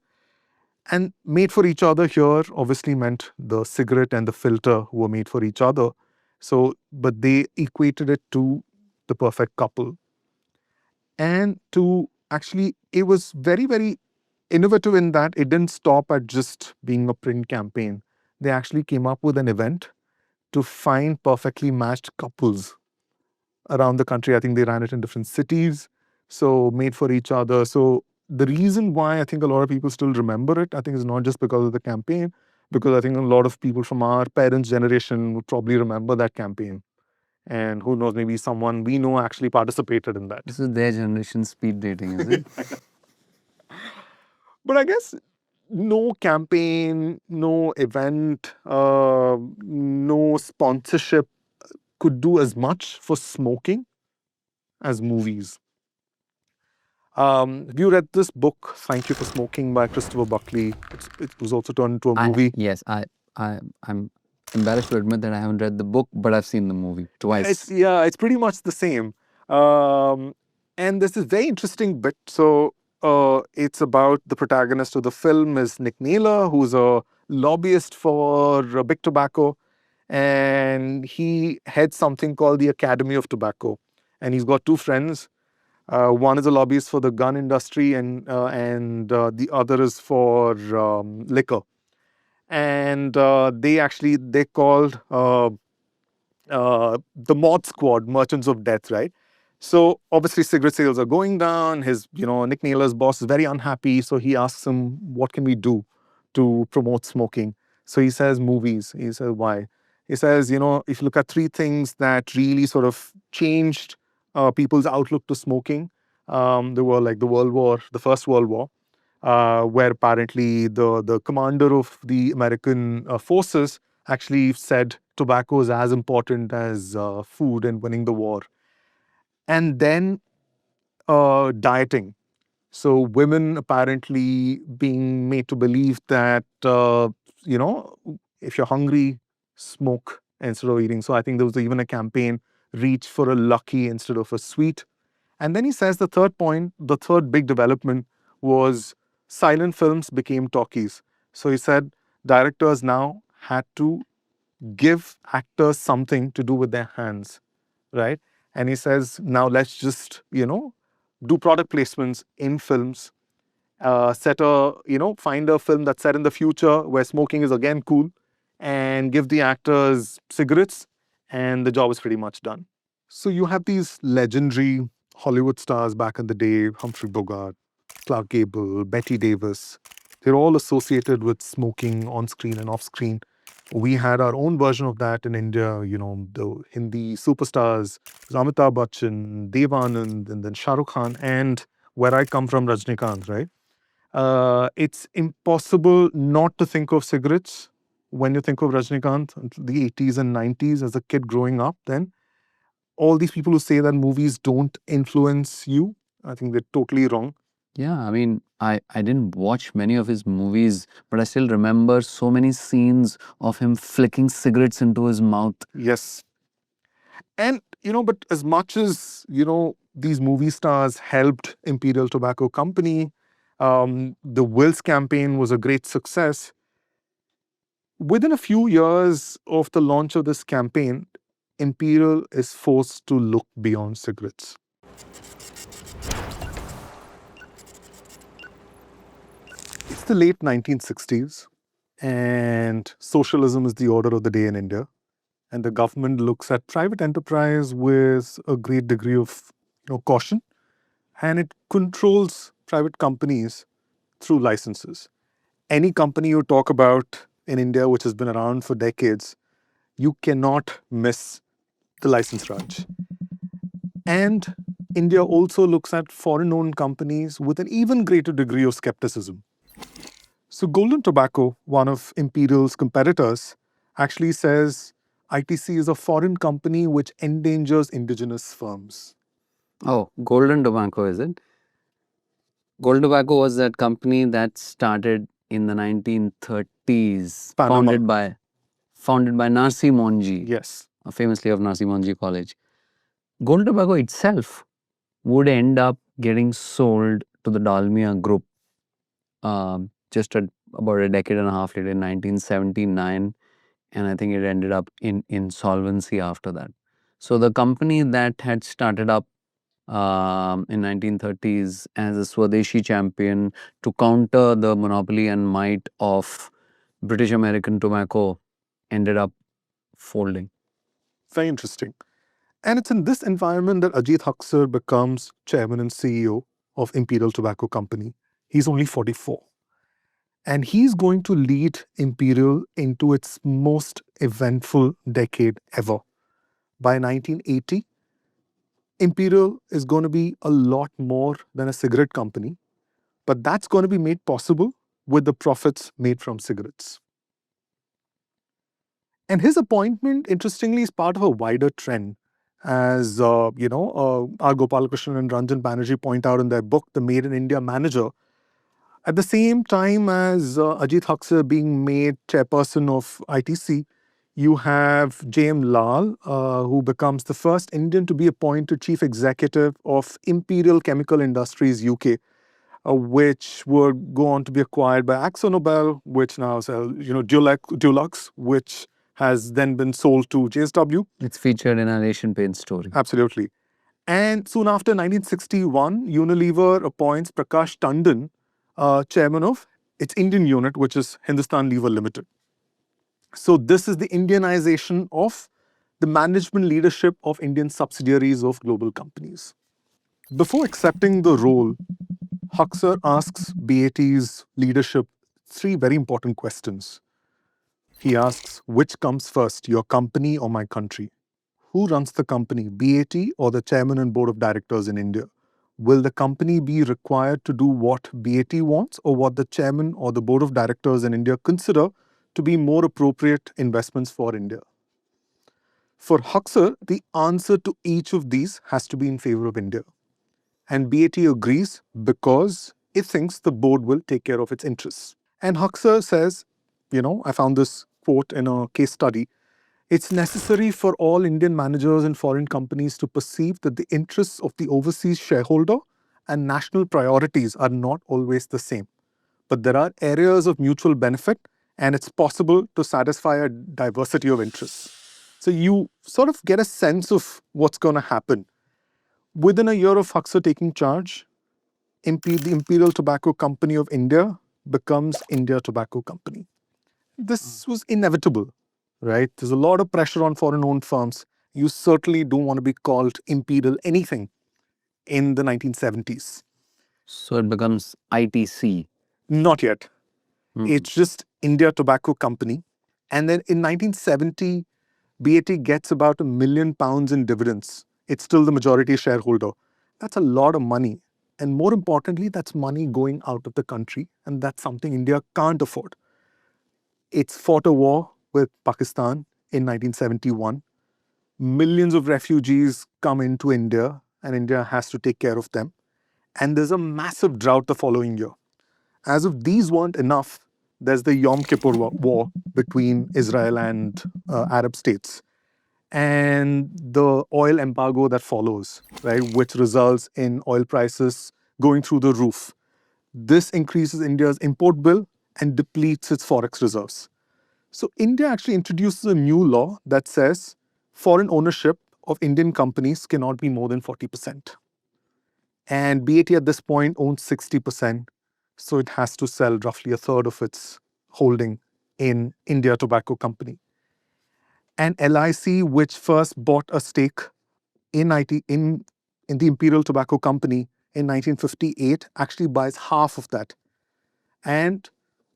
B: And made for each other here obviously meant the cigarette and the filter were made for each other. So, but they equated it to the perfect couple. And to actually, it was very, very innovative in that it didn't stop at just being a print campaign. They actually came up with an event to find perfectly matched couples around the country. I think they ran it in different cities, so made for each other. So the reason why I think a lot of people still remember it, I think is not just because of the campaign, because I think a lot of people from our parents' generation would probably remember that campaign. And who knows, maybe someone we know actually participated in that.
A: This is their generation speed dating, is it?
B: But I guess no campaign, no event, no sponsorship could do as much for smoking as movies. Have you read this book, Thank You for Smoking, by Christopher Buckley? It was also turned into a movie.
A: Yes, I'm embarrassed to admit that I haven't read the book, but I've seen the movie twice.
B: It's pretty much the same. And there's this very interesting bit. So it's about the protagonist of the film is Nick Naylor, who's a lobbyist for Big Tobacco, and he heads something called the Academy of Tobacco. And he's got two friends. One is a lobbyist for the gun industry, and the other is for liquor. And they called the mod squad, merchants of death, right? So obviously cigarette sales are going down. Nick Naylor's boss is very unhappy. So he asks him, what can we do to promote smoking? So he says, movies. He says, why? He says, if you look at three things that really sort of changed people's outlook to smoking, there were like the First World War, where apparently the commander of the American forces actually said tobacco is as important as food in winning the war. And then dieting. So women apparently being made to believe that, you know, if you're hungry, smoke instead of eating. So I think there was even a campaign, reach for a lucky instead of a sweet. And then he says the third point, the third big development was silent films became talkies. So he said directors now had to give actors something to do with their hands, right? And he says, now let's just, do product placements in films, find a film that's set in the future where smoking is again cool and give the actors cigarettes, and the job is pretty much done. So you have these legendary Hollywood stars back in the day, Humphrey Bogart, Clark Gable, Betty Davis. They're all associated with smoking on screen and off screen. We had our own version of that in India, the Hindi superstars, Amitabh Bachchan, Dev Anand, and then Shah Rukh Khan, and where I come from, Rajnikant, right? It's impossible not to think of cigarettes when you think of Rajnikant, the 80s and 90s as a kid growing up then. All these people who say that movies don't influence you, I think they're totally wrong.
A: Yeah, I mean, I didn't watch many of his movies, but I still remember so many scenes of him flicking cigarettes into his mouth.
B: Yes. And, but as much as, these movie stars helped Imperial Tobacco Company, the Wills campaign was a great success. Within a few years of the launch of this campaign, Imperial is forced to look beyond cigarettes. It's the late 1960s, and socialism is the order of the day in India. And the government looks at private enterprise with a great degree of caution, and it controls private companies through licenses. Any company you talk about in India, which has been around for decades, you cannot miss the license Raj. And India also looks at foreign-owned companies with an even greater degree of skepticism. So Golden Tobacco, one of Imperial's competitors, actually says ITC is a foreign company which endangers indigenous firms.
A: Oh, Golden Tobacco, is it? Golden Tobacco was that company that started in the 1930s,
B: Panama.
A: founded by Narsi Monji,
B: Yes.
A: Famously of Narsi Monji College. Golden Tobacco itself would end up getting sold to the Dalmia Group about a decade and a half later, in 1979, and I think it ended up in insolvency after that. So the company that had started up in 1930s as a Swadeshi champion to counter the monopoly and might of British American tobacco ended up folding.
B: Very interesting. And it's in this environment that Ajit Haksar becomes chairman and CEO of Imperial Tobacco Company. He's only 44. And he's going to lead Imperial into its most eventful decade ever. By 1980, Imperial is going to be a lot more than a cigarette company, but that's going to be made possible with the profits made from cigarettes. And his appointment, interestingly, is part of a wider trend. As R. Gopalakrishnan and Ranjan Banerjee point out in their book, The Made in India Manager, at the same time as Ajit Haksar being made chairperson of ITC, you have J.M. Lal, who becomes the first Indian to be appointed chief executive of Imperial Chemical Industries UK. which would go on to be acquired by AkzoNobel, which now sells, Dulux, which has then been sold to JSW.
A: It's featured in our Asian Paint story.
B: Absolutely. And soon after 1961, Unilever appoints Prakash Tandon chairman of its Indian unit, which is Hindustan Lever Limited. So this is the Indianization of the management leadership of Indian subsidiaries of global companies. Before accepting the role, Haksar asks BAT's leadership three very important questions. He asks, which comes first, your company or my country? Who runs the company, BAT or the chairman and board of directors in India? Will the company be required to do what BAT wants or what the chairman or the board of directors in India consider to be more appropriate investments for India? For Haksar, the answer to each of these has to be in favor of India. And BAT agrees because it thinks the board will take care of its interests. And Haksar says, I found this quote in a case study. It's necessary for all Indian managers and foreign companies to perceive that the interests of the overseas shareholder and national priorities are not always the same. But there are areas of mutual benefit, and it's possible to satisfy a diversity of interests. So you sort of get a sense of what's going to happen. Within a year of Haksar taking charge, the Imperial Tobacco Company of India becomes India Tobacco Company. This was inevitable, right? There's a lot of pressure on foreign-owned firms. You certainly don't want to be called Imperial anything in the 1970s.
A: So it becomes ITC.
B: Not yet. It's just India Tobacco Company. And then in 1970, BAT gets about £1 million in dividends. It's still the majority shareholder. That's a lot of money. And more importantly, that's money going out of the country. And that's something India can't afford. It's fought a war with Pakistan in 1971. Millions of refugees come into India, and India has to take care of them. And there's a massive drought the following year. As if these weren't enough, there's the Yom Kippur War between Israel and Arab states, and the oil embargo that follows, right, which results in oil prices going through the roof. This increases India's import bill and depletes its forex reserves. So India actually introduces a new law that says foreign ownership of Indian companies cannot be more than 40%. And BAT at this point owns 60%, so it has to sell roughly a third of its holding in India Tobacco Company. And LIC, which first bought a stake in the Imperial Tobacco Company in 1958, actually buys half of that. And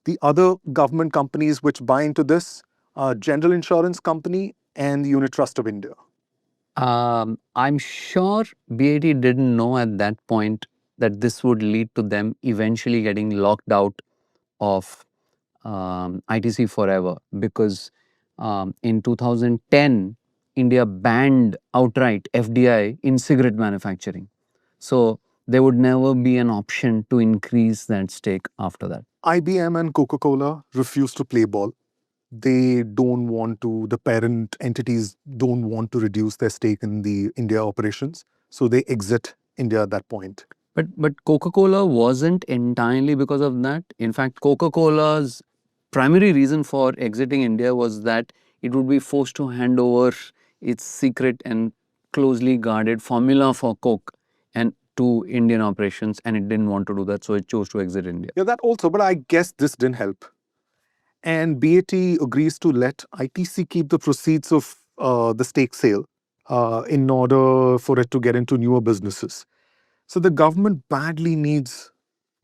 B: the other government companies which buy into this are General Insurance Company and the Unit Trust of India.
A: I'm sure BAT didn't know at that point that this would lead to them eventually getting locked out of ITC forever, because in 2010, India banned outright FDI in cigarette manufacturing. So there would never be an option to increase that stake after that.
B: IBM and Coca-Cola refuse to play ball. They don't want to, the parent entities don't want to reduce their stake in the India operations. So they exit India at that point.
A: But Coca-Cola wasn't entirely because of that. In fact, Coca-Cola's primary reason for exiting India was that it would be forced to hand over its secret and closely guarded formula for Coke and to Indian operations, and it didn't want to do that, so it chose to exit India.
B: Yeah, that also, but I guess this didn't help. And BAT agrees to let ITC keep the proceeds of the stake sale in order for it to get into newer businesses. So the government badly needs,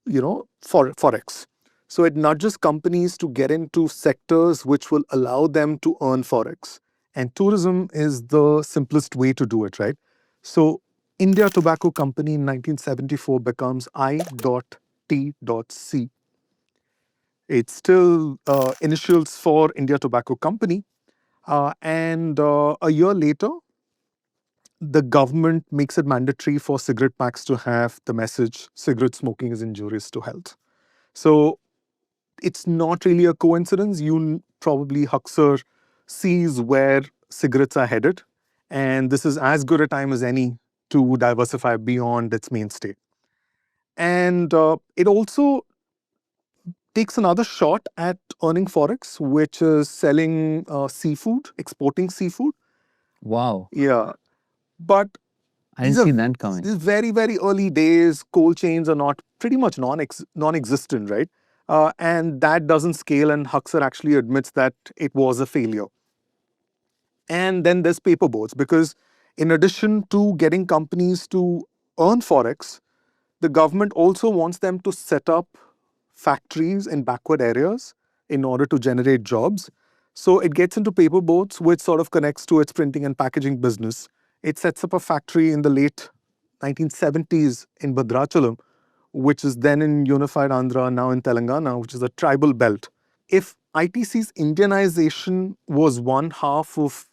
B: forex. So it nudges companies to get into sectors which will allow them to earn forex. And tourism is the simplest way to do it, right? So India Tobacco Company in 1974 becomes I.T.C. It's still initials for India Tobacco Company. And a year later, the government makes it mandatory for cigarette packs to have the message, cigarette smoking is injurious to health. So it's not really a coincidence. Probably Haksar sees where cigarettes are headed. And this is as good a time as any to diversify beyond its mainstay. And it also takes another shot at earning forex, which is selling seafood, exporting seafood.
A: Wow.
B: Yeah. But
A: I didn't see that coming.
B: these very, very early days, cold chains are not pretty much non-existent, right? And that doesn't scale, and Haksar actually admits that it was a failure. And then there's paper boats, because in addition to getting companies to earn forex, the government also wants them to set up factories in backward areas in order to generate jobs. So it gets into paper boats, which sort of connects to its printing and packaging business. It sets up a factory in the late 1970s in Bhadrachalam, which is then in unified Andhra, now in Telangana, which is a tribal belt. If ITC's Indianization was one half of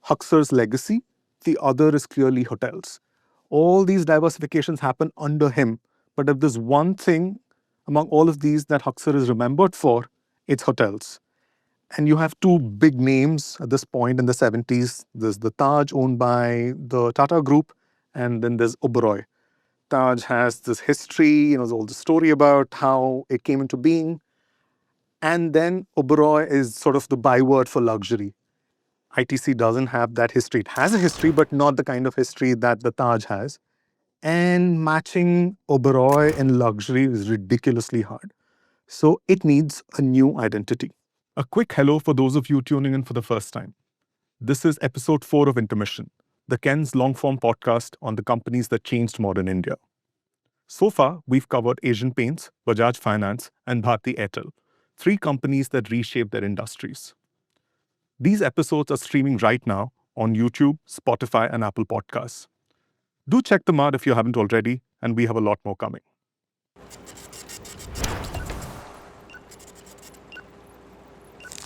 B: Haksar's legacy, the other is clearly hotels. All these diversifications happen under him. But if there's one thing among all of these that Haksar is remembered for, it's hotels. And you have two big names at this point in the 70s. There's the Taj, owned by the Tata Group, and then there's Oberoi. Taj has this history, there's all the story about how it came into being. And then Oberoi is sort of the byword for luxury. ITC doesn't have that history. It has a history, but not the kind of history that the Taj has. And matching Oberoi in luxury is ridiculously hard. So it needs a new identity. A quick hello for those of you tuning in for the first time. This is episode 4 of Intermission, the Ken's long-form podcast on the companies that changed modern India. So far, we've covered Asian Paints, Bajaj Finance, and Bharti Airtel, 3 companies that reshaped their industries. These episodes are streaming right now on YouTube, Spotify, and Apple Podcasts. Do check them out if you haven't already, and we have a lot more coming.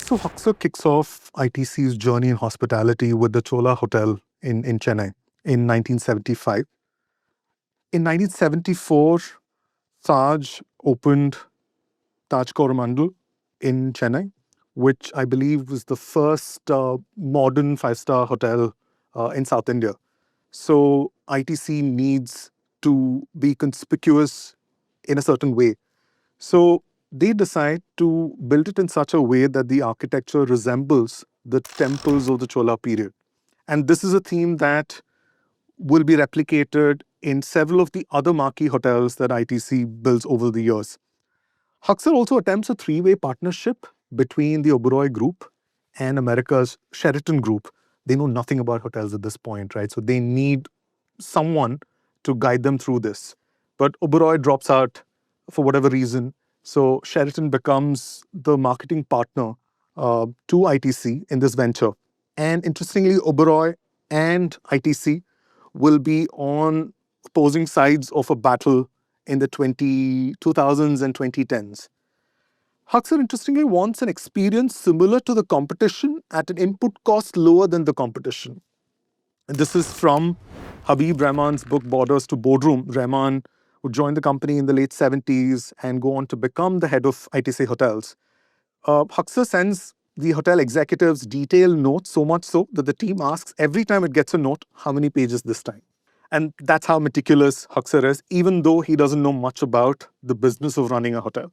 B: So Haksar kicks off ITC's journey in hospitality with the Chola Hotel in Chennai in 1975. In 1974, Taj opened Taj Coromandel in Chennai, which I believe was the first modern five-star hotel in South India. So ITC needs to be conspicuous in a certain way. So they decide to build it in such a way that the architecture resembles the temples of the Chola period. And this is a theme that will be replicated in several of the other marquee hotels that ITC builds over the years. Haksar also attempts a three-way partnership between the Oberoi Group and America's Sheraton Group. They know nothing about hotels at this point, right? So they need someone to guide them through this. But Oberoi drops out for whatever reason. So Sheraton becomes the marketing partner to ITC in this venture. And interestingly, Oberoi and ITC will be on opposing sides of a battle in the 2000s and 2010s. Haksar interestingly wants an experience similar to the competition at an input cost lower than the competition. And this is from Habib Rahman's book Borders to Boardroom. Rahman would join the company in the late 70s and go on to become the head of ITC Hotels. Haksar sends the hotel executives detailed notes, so much so that the team asks every time it gets a note, how many pages this time? And that's how meticulous Haksar is, even though he doesn't know much about the business of running a hotel.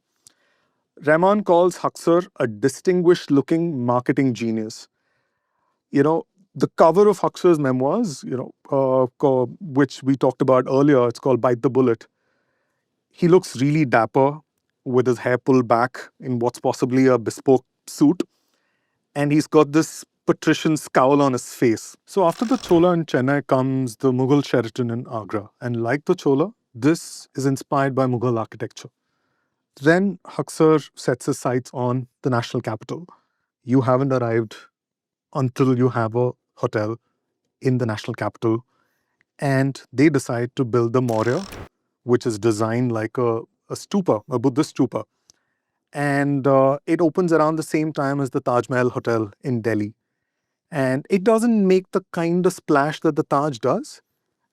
B: Rahman calls Haksar a distinguished looking marketing genius. The cover of Haksar's memoirs, which we talked about earlier, it's called Bite the Bullet. He looks really dapper with his hair pulled back in what's possibly a bespoke suit. And he's got this patrician scowl on his face. So after the Chola in Chennai comes the Mughal Sheraton in Agra. And like the Chola, this is inspired by Mughal architecture. Then Haksar sets his sights on the national capital. You haven't arrived until you have a hotel in the national capital. And they decide to build the Maurya, which is designed like a stupa, a Buddhist stupa. And it opens around the same time as the Taj Mahal Hotel in Delhi. And it doesn't make the kind of splash that the Taj does.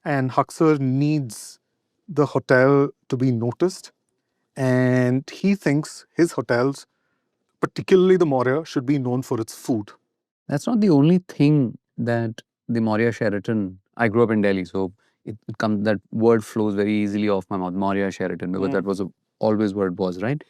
B: And Haksar needs the hotel to be noticed. And he thinks his hotels, particularly the Maurya, should be known for its food.
A: That's not the only thing that the Maurya Sheraton, I grew up in Delhi, so it comes, that word flows very easily off my mouth, Maurya Sheraton, because that was always what it was, right?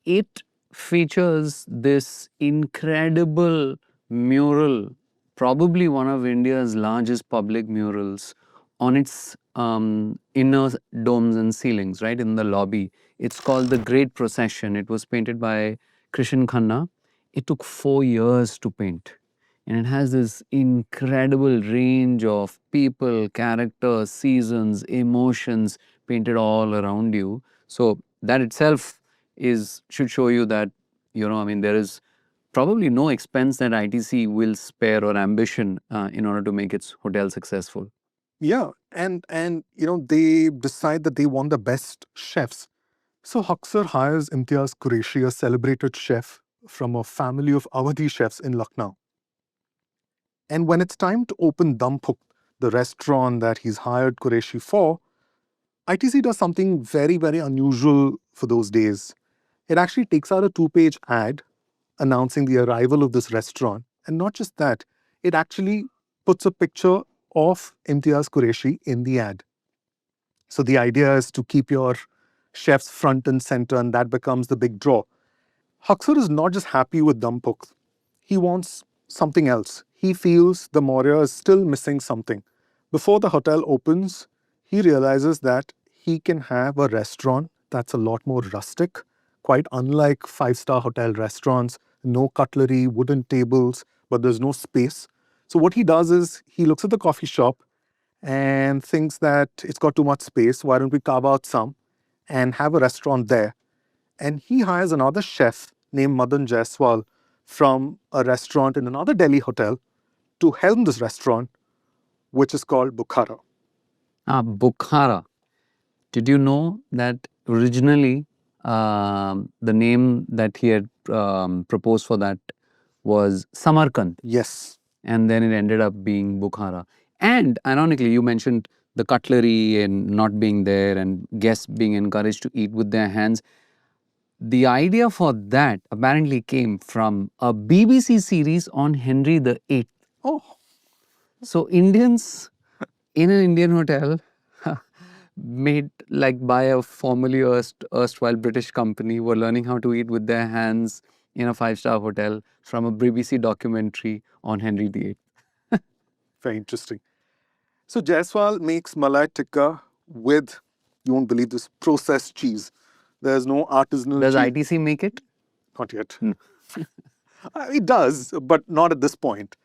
A: It features this incredible mural, probably one of India's largest public murals, on its inner domes and ceilings, right in the lobby. It's called The Great Procession. It was painted by Krishan Khanna. It took 4 years to paint. And it has this incredible range of people, characters, seasons, emotions painted all around you. So that itself is should show you that, I mean, there is probably no expense that ITC will spare or ambition in order to make its hotel successful.
B: Yeah, and they decide that they want the best chefs. So Haksar hires Imtiaz Qureshi, a celebrated chef from a family of Awadhi chefs in Lucknow. And when it's time to open Dampuk, the restaurant that he's hired Qureshi for, ITC does something very, very unusual for those days. It actually takes out a 2-page ad announcing the arrival of this restaurant. And not just that, it actually puts a picture of Imtiaz Qureshi in the ad. So the idea is to keep your chefs front and center, and that becomes the big draw. Haksar is not just happy with Dampuk. He wants something else. He feels the Maurya is still missing something. Before the hotel opens, he realizes that he can have a restaurant that's a lot more rustic, quite unlike five-star hotel restaurants. No cutlery, wooden tables, but there's no space. So what he does is he looks at the coffee shop and thinks that it's got too much space. Why don't we carve out some and have a restaurant there? And he hires another chef named Madan Jaiswal from a restaurant in another Delhi hotel to helm this restaurant, which is called Bukhara.
A: Bukhara. Did you know that originally the name that he had proposed for that was Samarkand?
B: Yes.
A: And then it ended up being Bukhara. And ironically, you mentioned the cutlery and not being there and guests being encouraged to eat with their hands. The idea for that apparently came from a BBC series on Henry VIII.
B: Oh,
A: So Indians in an Indian hotel made like by a formerly erstwhile British company were learning how to eat with their hands in a five-star hotel from a BBC documentary on Henry VIII.
B: very interesting. So Jaiswal makes malai tikka with, you won't believe this, processed cheese. There's no artisanal
A: Does
B: cheese.
A: ITC make it?
B: Not yet. It does, but not at this point.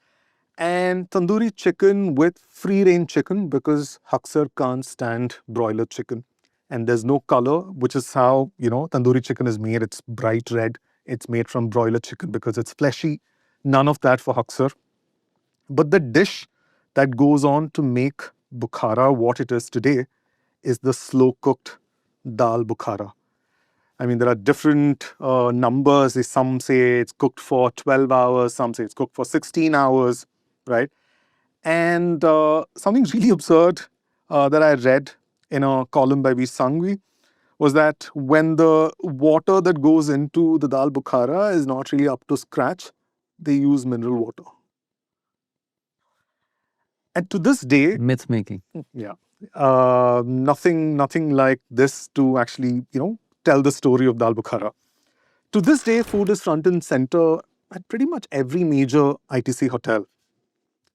B: And tandoori chicken with free-range chicken because Haksar can't stand broiler chicken. And there's no color, which is how, tandoori chicken is made. It's bright red. It's made from broiler chicken because it's fleshy. None of that for Haksar. But the dish that goes on to make Bukhara what it is today is the slow-cooked dal Bukhara. I mean, there are different numbers. Some say it's cooked for 12 hours. Some say it's cooked for 16 hours, right? And something really absurd that I read in a column by V. Sangvi was that when the water that goes into the dal bukhara is not really up to scratch, they use mineral water. And to this day,
A: Myth making.
B: yeah, nothing like this to actually, tell the story of dal bukhara. To this day, food is front and center at pretty much every major ITC hotel.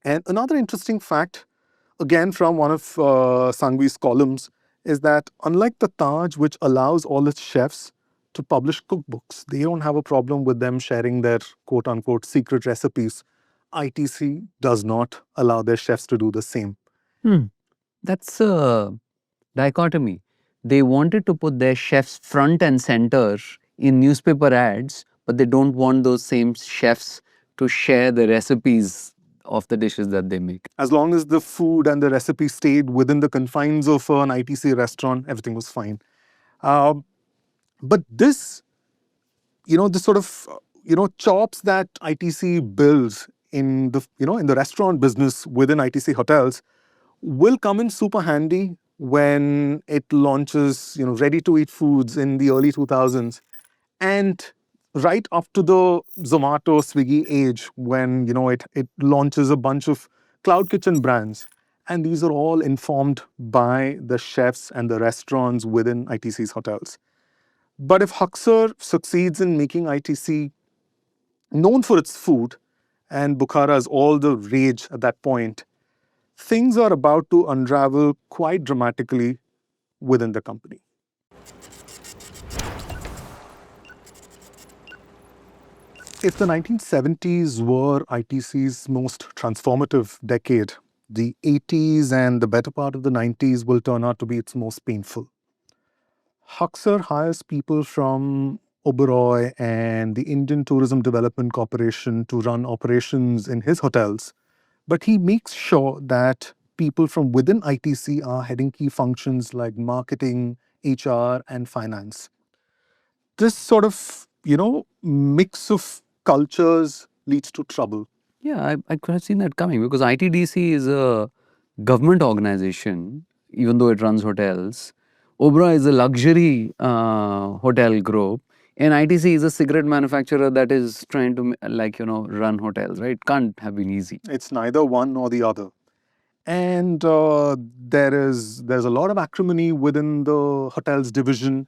B: And another interesting fact, again from one of Sangvi's columns, is that unlike the Taj, which allows all its chefs to publish cookbooks, they don't have a problem with them sharing their quote-unquote secret recipes. ITC does not allow their chefs to do the same.
A: That's a dichotomy. They wanted to put their chefs front and center in newspaper ads, but they don't want those same chefs to share the recipes of the dishes that they make.
B: As long as the food and the recipe stayed within the confines of an ITC restaurant, everything was fine. But this, this sort of, chops that ITC builds in the, in the restaurant business within ITC hotels will come in super handy when it launches, ready-to-eat foods in the early 2000s. And right up to the Zomato, Swiggy age when, it launches a bunch of cloud kitchen brands. And these are all informed by the chefs and the restaurants within ITC's hotels. But if Haksar succeeds in making ITC known for its food, and Bukhara is all the rage at that point, things are about to unravel quite dramatically within the company. If the 1970s were ITC's most transformative decade, the 80s and the better part of the 90s will turn out to be its most painful. Haksar hires people from Oberoi and the Indian Tourism Development Corporation to run operations in his hotels, but he makes sure that people from within ITC are heading key functions like marketing, HR, and finance. This sort of, mix of cultures leads to trouble.
A: Yeah, I could have seen that coming because ITDC is a government organization, even though it runs hotels. Oberoi is a luxury hotel group, and ITC is a cigarette manufacturer that is trying to, run hotels, right? It can't have been easy.
B: It's neither one nor the other. And there's a lot of acrimony within the hotels division,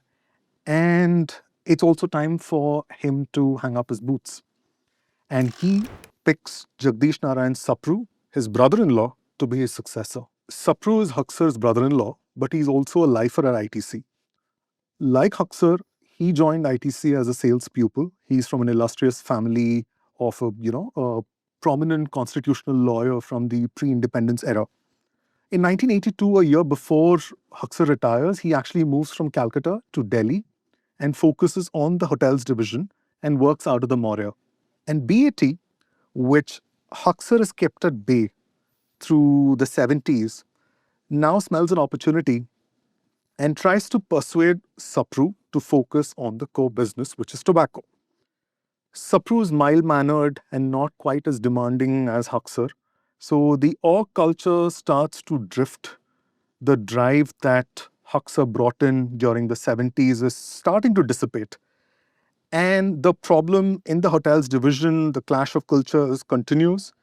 B: and it's also time for him to hang up his boots. And he picks Jagdish Narayan Sapru, his brother-in-law, to be his successor. Sapru is Haksar's brother-in-law, but he's also a lifer at ITC. Like Haksar, he joined ITC as a sales pupil. He's from an illustrious family of a prominent constitutional lawyer from the pre-independence era. In 1982, a year before Haksar retires, he actually moves from Calcutta to Delhi and focuses on the hotels division and works out of the Maurya. And BAT, which Haksar has kept at bay through the 70s, now smells an opportunity and tries to persuade Sapru to focus on the core business, which is tobacco. Sapru is mild-mannered and not quite as demanding as Haksar, so the org culture starts to drift. The drive that Haksar brought in during the 70s is starting to dissipate. And the problem in the hotels division, the clash of cultures continues.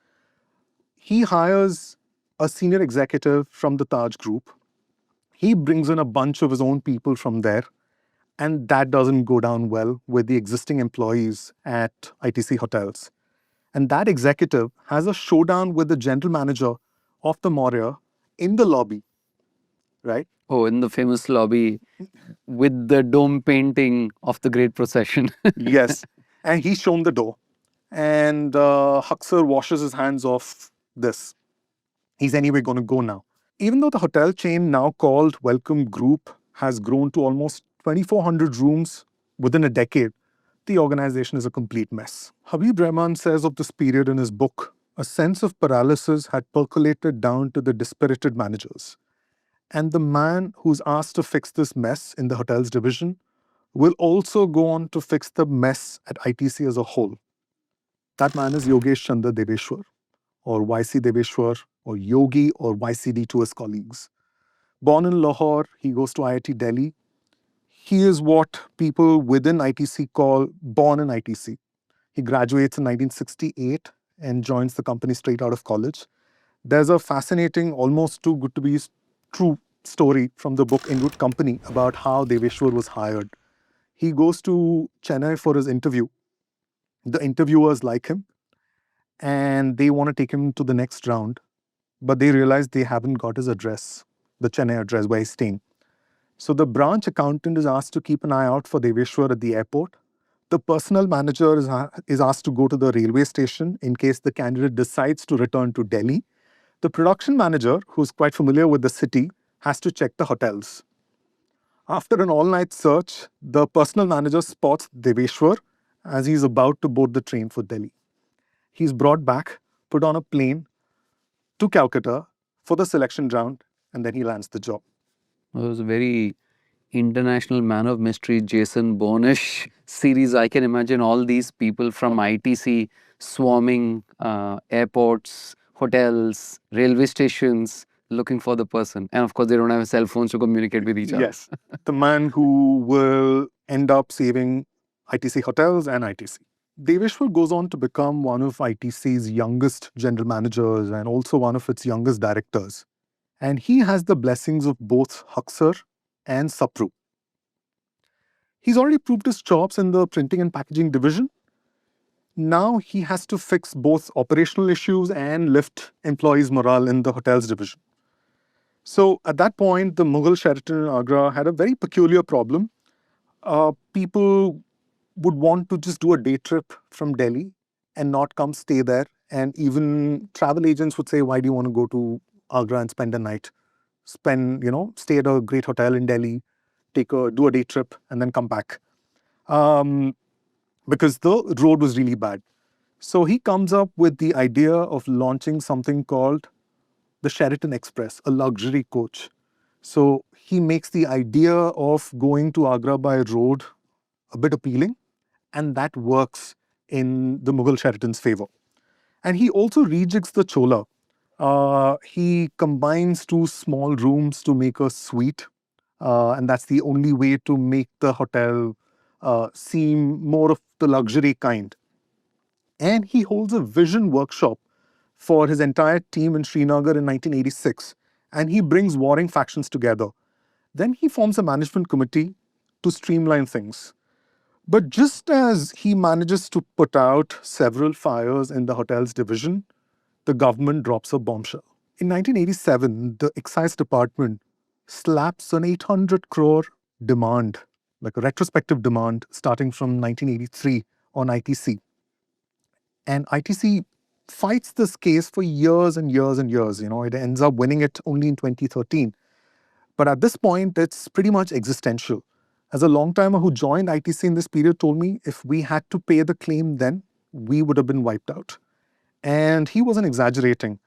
B: He hires a senior executive from the Taj Group. He brings in a bunch of his own people from there, and that doesn't go down well with the existing employees at ITC Hotels. And that executive has a showdown with the general manager of the Maurya in the lobby, right?
A: Oh, in the famous lobby with the dome painting of the Great Procession.
B: Yes. And he's shown the door. And Haksar washes his hands off this. He's anyway going to go now. Even though the hotel chain, now called Welcome Group, has grown to almost 2,400 rooms within a decade, the organization is a complete mess. Habib Rahman says of this period in his book, a sense of paralysis had percolated down to the dispirited managers. And the man who's asked to fix this mess in the hotels division will also go on to fix the mess at ITC as a whole. That man is Yogesh Chandra Deveshwar, or YC Deveshwar, or Yogi, or YCD to his colleagues. Born in Lahore, he goes to IIT Delhi. He is what people within ITC call born in ITC. He graduates in 1968 and joins the company straight out of college. There's a fascinating, almost too good to be true story from the book In Good Company about how Deveshwar was hired. He goes to Chennai for his interview. The interviewers like him and they want to take him to the next round, but they realize they haven't got his address, the Chennai address where he's staying. So the branch accountant is asked to keep an eye out for Deveshwar at the airport. The personnel manager is asked to go to the railway station in case the candidate decides to return to Delhi. The production manager, who's quite familiar with the city, has to check the hotels. After an all-night search, the personnel manager spots Deveshwar as he's about to board the train for Delhi. He's brought back, put on a plane to Calcutta for the selection round, and then he lands the job.
A: It was a very international man of mystery, Jason Bourne-ish series. I can imagine all these people from ITC swarming airports, hotels, railway stations, looking for the person. And of course, they don't have cell phones to communicate with each other.
B: Yes, the man who will end up saving ITC Hotels and ITC. Deveshwar goes on to become one of ITC's youngest general managers and also one of its youngest directors. And he has the blessings of both Haksar and Sapru. He's already proved his chops in the printing and packaging division. Now he has to fix both operational issues and lift employees' morale in the hotels division. So at that point, the Mughal Sheraton in Agra had a very peculiar problem. People would want to just do a day trip from Delhi and not come stay there. And even travel agents would say, why do you want to go to Agra and spend a night? Stay at a great hotel in Delhi, do a day trip, and then come back. Because the road was really bad. So he comes up with the idea of launching something called the Sheraton Express, a luxury coach. So he makes the idea of going to Agra by road a bit appealing, and that works in the Mughal Sheraton's favor. And he also rejigs the Chola. He combines two small rooms to make a suite, and that's the only way to make the hotel seem more of the luxury kind. And he holds a vision workshop for his entire team in Srinagar in 1986, and he brings warring factions together. Then he forms a management committee to streamline things. But just as he manages to put out several fires in the hotels division, the government drops a bombshell. In 1987, the excise department slaps an 800 crore demand, like a retrospective demand starting from 1983 on ITC. And ITC fights this case for years and years and years. It ends up winning it only in 2013. But at this point, it's pretty much existential. As a long timer who joined ITC in this period told me, if we had to pay the claim then, we would have been wiped out. And he wasn't exaggerating.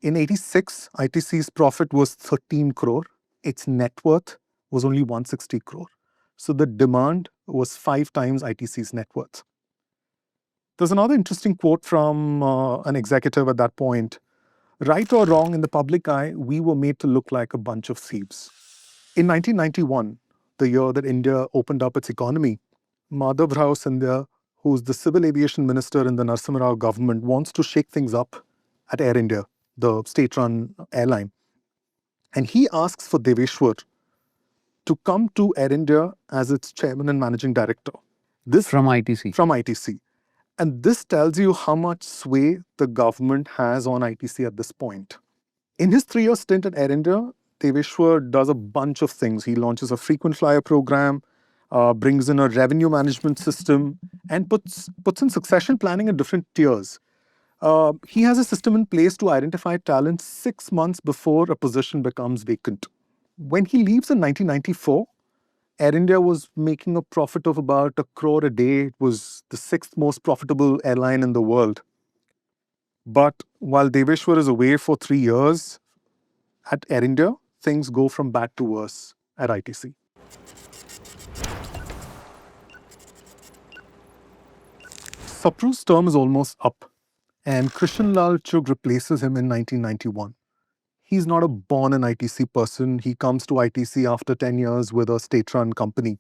B: In 86, ITC's profit was 13 crore. Its net worth was only 160 crore. So the demand was 5 times ITC's net worth. There's another interesting quote from an executive at that point. Right or wrong, in the public eye, we were made to look like a bunch of thieves. In 1991, the year that India opened up its economy, Madhav Rao Sindhya, who's the civil aviation minister in the Narasimha Rao government, wants to shake things up at Air India, the state-run airline. And he asks for Deveshwar to come to Air India as its chairman and managing director. This
A: From ITC.
B: From ITC. And this tells you how much sway the government has on ITC at this point. In his 3-year stint at Air India, Deveshwar does a bunch of things. He launches a frequent flyer program, brings in a revenue management system, and puts in succession planning at different tiers. He has a system in place to identify talent 6 months before a position becomes vacant. When he leaves in 1994, Air India was making a profit of about 1 crore a day. It was the 6th most profitable airline in the world. But while Deveshwar is away for 3 years at Air India, things go from bad to worse at ITC. Sapru's term is almost up, and Krishan Lal Chugh replaces him in 1991. He's not a born an ITC person. He comes to ITC after 10 years with a state-run company.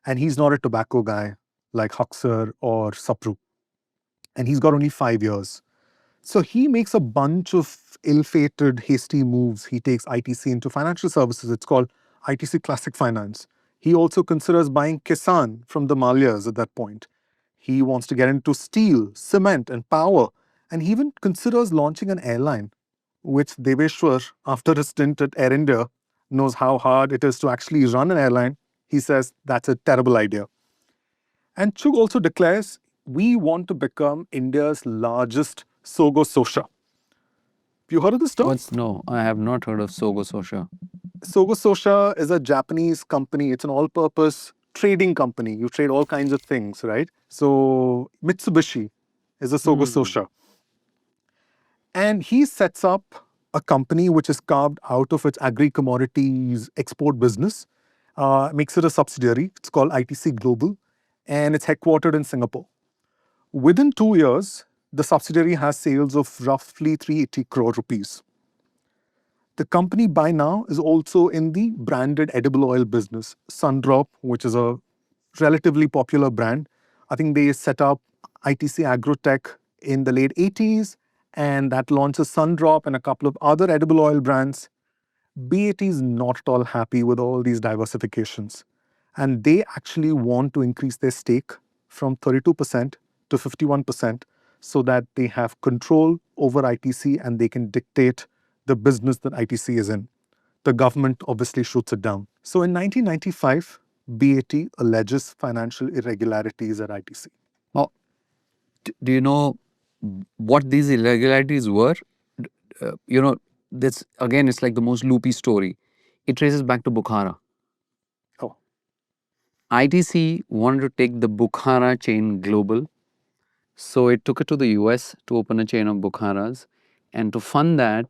B: And he's not a tobacco guy like Haksar or Sapru. And he's got only 5 years. So he makes a bunch of ill-fated, hasty moves. He takes ITC into financial services. It's called ITC Classic Finance. He also considers buying Kisan from the Malyas at that point. He wants to get into steel, cement, and power. And he even considers launching an airline, which Deveshwar, after his stint at Air India, knows how hard it is to actually run an airline. He says that's a terrible idea. And Chugh also declares, we want to become India's largest Sogo Sosha. You heard of this term?
A: No, I have not heard of Sogo Sosha.
B: Sogo Sosha is a Japanese company. It's an all-purpose trading company. You trade all kinds of things, right? So Mitsubishi is a Sogo Sosha. And he sets up a company which is carved out of its agri-commodities export business, makes it a subsidiary. It's called ITC Global, and it's headquartered in Singapore. Within 2 years, the subsidiary has sales of roughly 380 crore rupees. The company by now is also in the branded edible oil business. Sundrop, which is a relatively popular brand. I think they set up ITC Agrotech in the late 80s, and that launches Sundrop and a couple of other edible oil brands. BAT is not at all happy with all these diversifications. And they actually want to increase their stake from 32% to 51% so that they have control over ITC and they can dictate the business that ITC is in. The government obviously shoots it down. So in 1995, BAT alleges financial irregularities at ITC.
A: Now, do you know what these irregularities were? This again, it's like the most loopy story. It traces back to Bukhara.
B: Oh,
A: ITC wanted to take the Bukhara chain global. So it took it to the US to open a chain of Bukharas. And to fund that,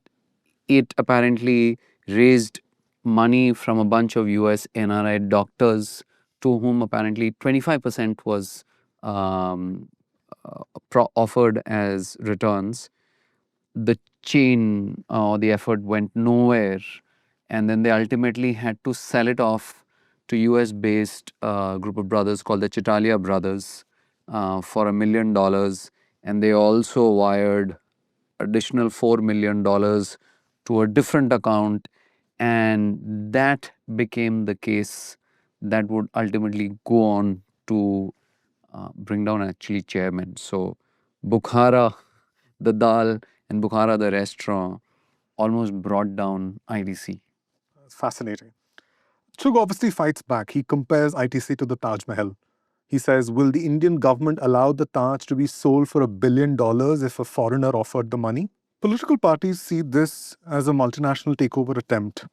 A: it apparently raised money from a bunch of US NRI doctors to whom apparently 25% was offered as returns. The chain or the effort went nowhere. And then they ultimately had to sell it off to US based group of brothers called the Chitalia brothers for $1 million. And they also wired additional $4 million to a different account. And that became the case that would ultimately go on to bring down actually chairmen. So Bukhara, the dal, and Bukhara, the restaurant, almost brought down ITC.
B: fascinating. Chugh obviously fights back. He compares ITC to the Taj Mahal. He says, will the Indian government allow the Taj to be sold for $1 billion if a foreigner offered the money? Political parties see this as a multinational takeover attempt.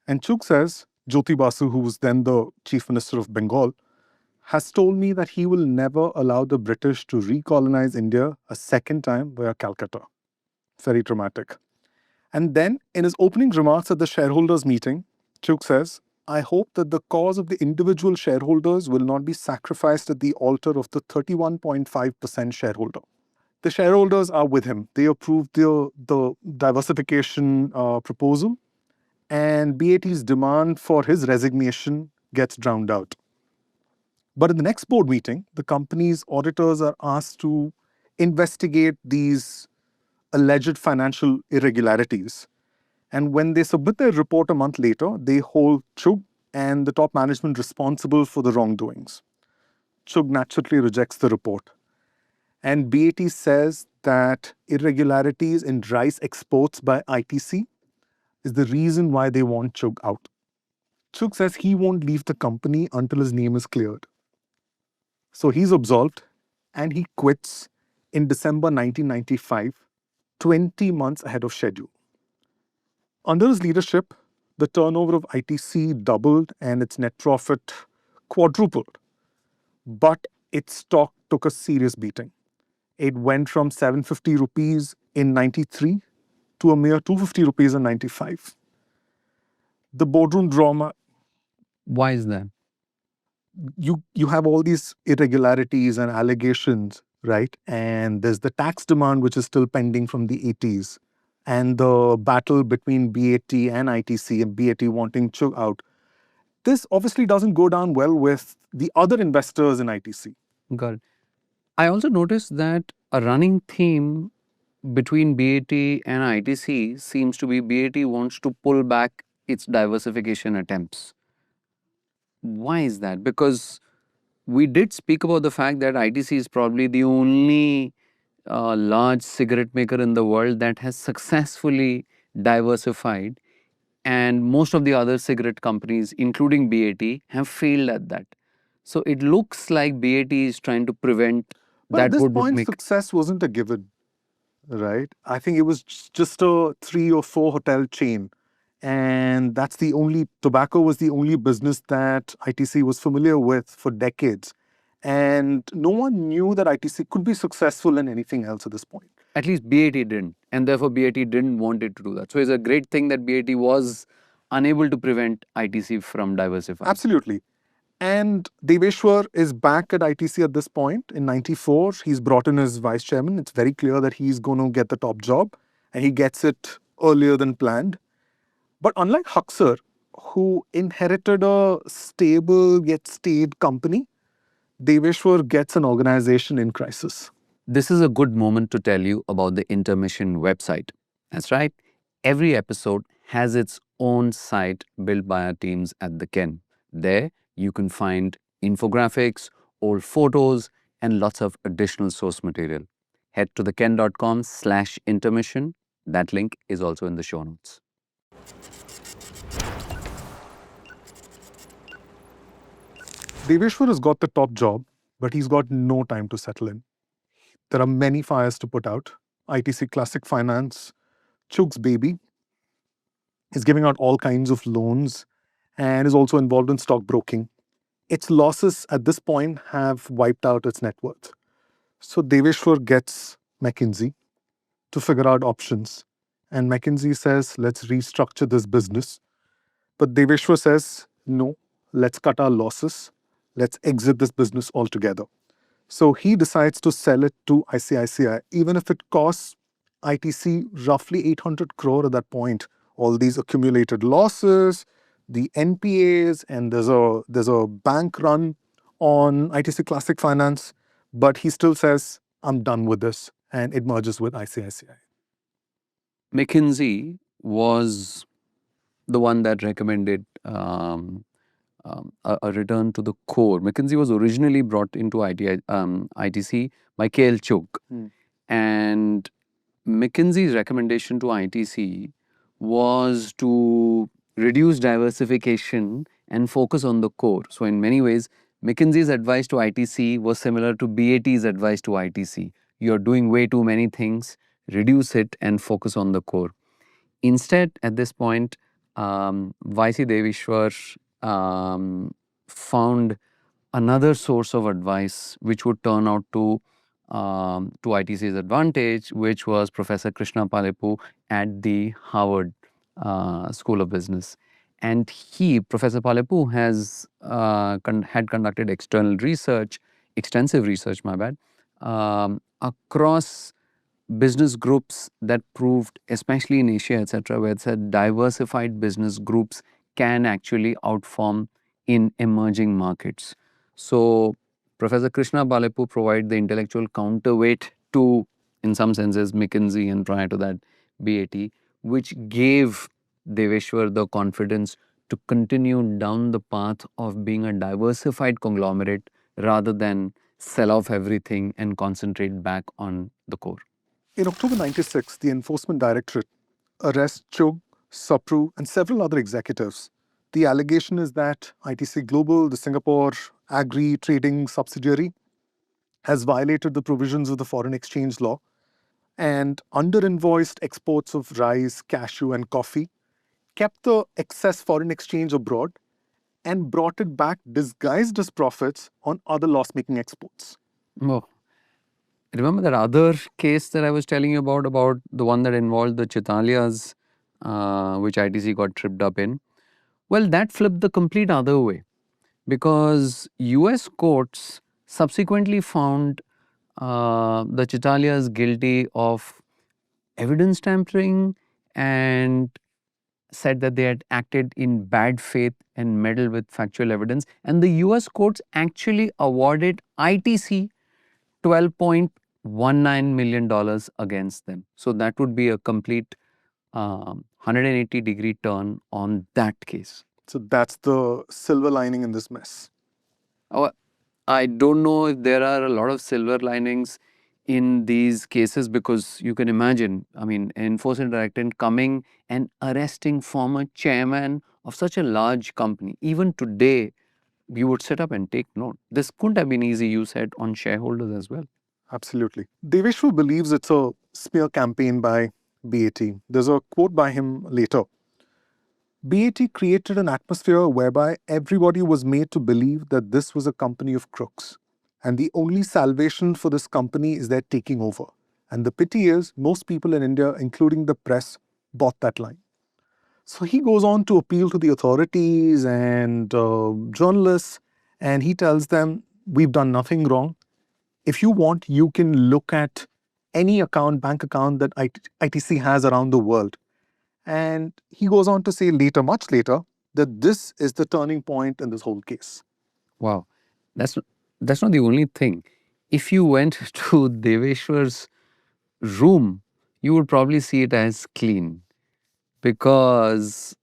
B: And Chugh says, Jyoti Basu, who was then the Chief Minister of Bengal, has told me that he will never allow the British to recolonize India a second time via Calcutta. Very dramatic. And then, in his opening remarks at the shareholders' meeting, Chugh says, I hope that the cause of the individual shareholders will not be sacrificed at the altar of the 31.5% shareholder. The shareholders are with him. They approved the diversification proposal, and BAT's demand for his resignation gets drowned out. But in the next board meeting, the company's auditors are asked to investigate these alleged financial irregularities. And when they submit their report a month later, they hold Chugh and the top management responsible for the wrongdoings. Chugh naturally rejects the report. And BAT says that irregularities in rice exports by ITC is the reason why they want Chugh out. Chugh says he won't leave the company until his name is cleared. So he's absolved and he quits in December 1995, 20 months ahead of schedule. Under his leadership, the turnover of ITC doubled and its net profit quadrupled. But its stock took a serious beating. It went from 750 rupees in 93 to a mere 250 rupees in 95. The boardroom drama,
A: Why is that?
B: you have all these irregularities and allegations, right? And there's the tax demand, which is still pending from the 80s. And the battle between BAT and ITC and BAT wanting Chugh out. This obviously doesn't go down well with the other investors in ITC.
A: Got it. I also noticed that a running theme between BAT and ITC seems to be BAT wants to pull back its diversification attempts. Why is that? Because we did speak about the fact that ITC is probably the only large cigarette maker in the world that has successfully diversified, and most of the other cigarette companies, including BAT, have failed at that. So it looks like BAT is trying to prevent
B: But at
A: that
B: this
A: would
B: point,
A: make.
B: success wasn't a given, right? I think it was just a 3 or 4 hotel chain. And that's the only, tobacco was the only business that ITC was familiar with for decades. And no one knew that ITC could be successful in anything else at this point.
A: At least BAT didn't, and therefore BAT didn't want it to do that. So it's a great thing that BAT was unable to prevent ITC from diversifying.
B: Absolutely. And Deveshwar is back at ITC at this point in 94. He's brought in as vice chairman. It's very clear that he's going to get the top job, and he gets it earlier than planned. But unlike Haksar, who inherited a stable yet staid company, Deveshwar gets an organization in crisis.
A: This is a good moment to tell you about the Intermission website. That's right. Every episode has its own site built by our teams at the Ken. There, you can find infographics, old photos, and lots of additional source material. Head to theken.com/intermission. That link is also in the show notes.
B: Deveshwar has got the top job, but he's got no time to settle in. There are many fires to put out. ITC Classic Finance, Chug's baby, is giving out all kinds of loans and is also involved in stockbroking. Its losses at this point have wiped out its net worth. So Deveshwar gets McKinsey to figure out options. And McKinsey says, let's restructure this business. But Deveshwar says, no, let's cut our losses. Let's exit this business altogether. So he decides to sell it to ICICI, even if it costs ITC roughly 800 crore at that point. All these accumulated losses, the NPAs, and there's a bank run on ITC Classic Finance. But he still says, I'm done with this, and it merges with ICICI.
A: McKinsey was the one that recommended a return to the core. McKinsey was originally brought into ITC by KL Chugh. And McKinsey's recommendation to ITC was to reduce diversification and focus on the core. So, in many ways, McKinsey's advice to ITC was similar to BAT's advice to ITC. You're doing way too many things, reduce it and focus on the core. Instead, at this point, YC Deveshwar found another source of advice which would turn out to ITC's advantage, which was Professor Krishna Palepu at the Harvard School of Business. And Professor Palepu, had conducted extensive research, my bad, across business groups that proved, especially in Asia, etc., where it said diversified business groups can actually outperform in emerging markets. So, Professor Krishna Palepu provided the intellectual counterweight to, in some senses, McKinsey and prior to that, BAT, which gave Deveshwar the confidence to continue down the path of being a diversified conglomerate rather than sell off everything and concentrate back on the core.
B: In October 96, the Enforcement Directorate arrests Chugh, Sapru, and several other executives. The allegation is that ITC Global, the Singapore agri trading subsidiary, has violated the provisions of the foreign exchange law and under-invoiced exports of rice, cashew, and coffee, kept the excess foreign exchange abroad, and brought it back disguised as profits on other loss-making exports.
A: Oh. Remember that other case that I was telling you about the one that involved the Chitalias, which ITC got tripped up in? Well, that flipped the complete other way because US courts subsequently found the Chitalias guilty of evidence tampering and said that they had acted in bad faith and meddled with factual evidence. And the US courts actually awarded ITC $12.19 million against them. So that would be a complete 180-degree turn on that case.
B: So that's the silver lining in this mess.
A: I don't know if there are a lot of silver linings in these cases because you can imagine, I mean, an enforcement directorate coming and arresting former chairman of such a large company. Even today, you would sit up and take note. This couldn't have been easy, you said, on shareholders as well.
B: Absolutely. Deveshwar believes it's a smear campaign by BAT. There's a quote by him later. BAT created an atmosphere whereby everybody was made to believe that this was a company of crooks. And the only salvation for this company is their taking over. And the pity is, most people in India, including the press, bought that line. So he goes on to appeal to the authorities and journalists, and he tells them, we've done nothing wrong. If you want, you can look at any bank account that ITC has around the world. And he goes on to say later, much later, that this is the turning point in this whole case.
A: Wow. That's not the only thing. If you went to Deveshwar's room, you would probably see it as clean. because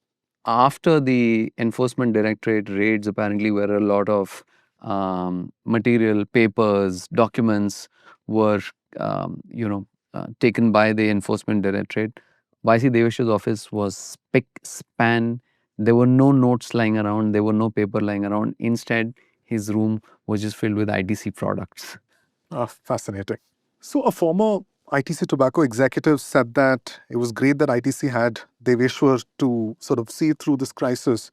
A: after the enforcement directorate raids, apparently where a lot of material, papers, documents were, taken by the enforcement directorate, YC Deveshwar's office was spick span. There were no notes lying around. There were no paper lying around. Instead, his room was just filled with ITC products.
B: Fascinating. So, a former ITC tobacco executive said that it was great that ITC had Deveshwar to sort of see through this crisis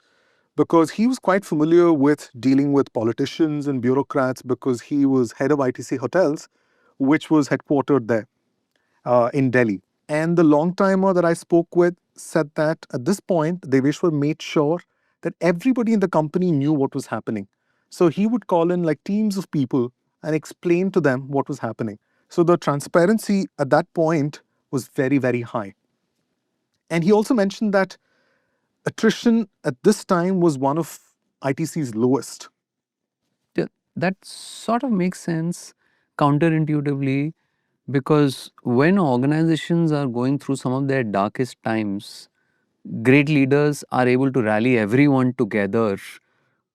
B: because he was quite familiar with dealing with politicians and bureaucrats because he was head of ITC Hotels, which was headquartered there in Delhi. And the long timer that I spoke with said that at this point, Deveshwar made sure that everybody in the company knew what was happening. So he would call in like teams of people and explain to them what was happening. So the transparency at that point was very, very high. And he also mentioned that attrition at this time was one of ITC's lowest.
A: That sort of makes sense counterintuitively, because when organizations are going through some of their darkest times, great leaders are able to rally everyone together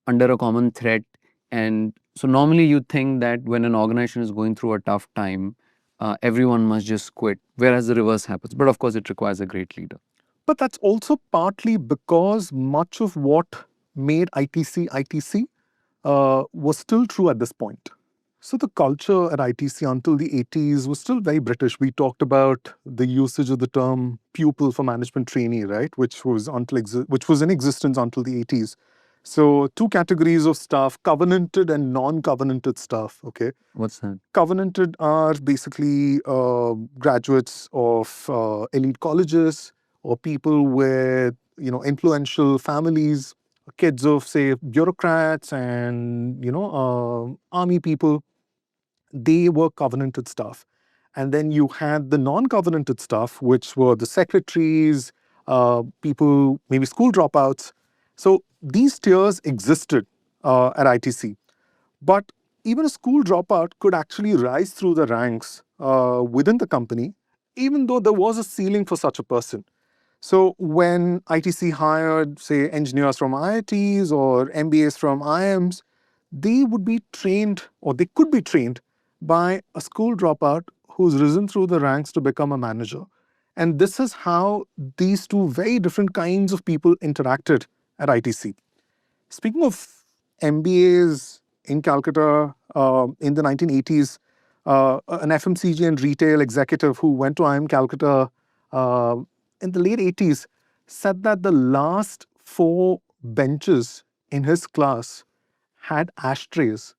A: under a common threat. And so, normally, you think that when an organization is going through a tough time, everyone must just quit, whereas the reverse happens. But of course, it requires a great leader.
B: But that's also partly because much of what made ITC ITC was still true at this point. So the culture at ITC until the 80s was still very British. We talked about the usage of the term pupil for management trainee, right, which was which was in existence until the 80s. So two categories of staff, covenanted and non-covenanted staff. Okay,
A: What's that?
B: covenanted are basically graduates of elite colleges or people with influential families, kids of say bureaucrats and army people. They were covenanted staff. And then you had the non-covenanted staff, which were the secretaries, people, maybe school dropouts. So these tiers existed at ITC. But even a school dropout could actually rise through the ranks within the company, even though there was a ceiling for such a person. So when ITC hired, say, engineers from IITs or MBAs from IIMs, they would be trained or they could be trained by a school dropout who's risen through the ranks to become a manager. And this is how these two very different kinds of people interacted at ITC. Speaking of MBAs in Calcutta in the 1980s, an FMCG and retail executive who went to IIM Calcutta uh, in the late 80s said that the last four benches in his class had ashtrays,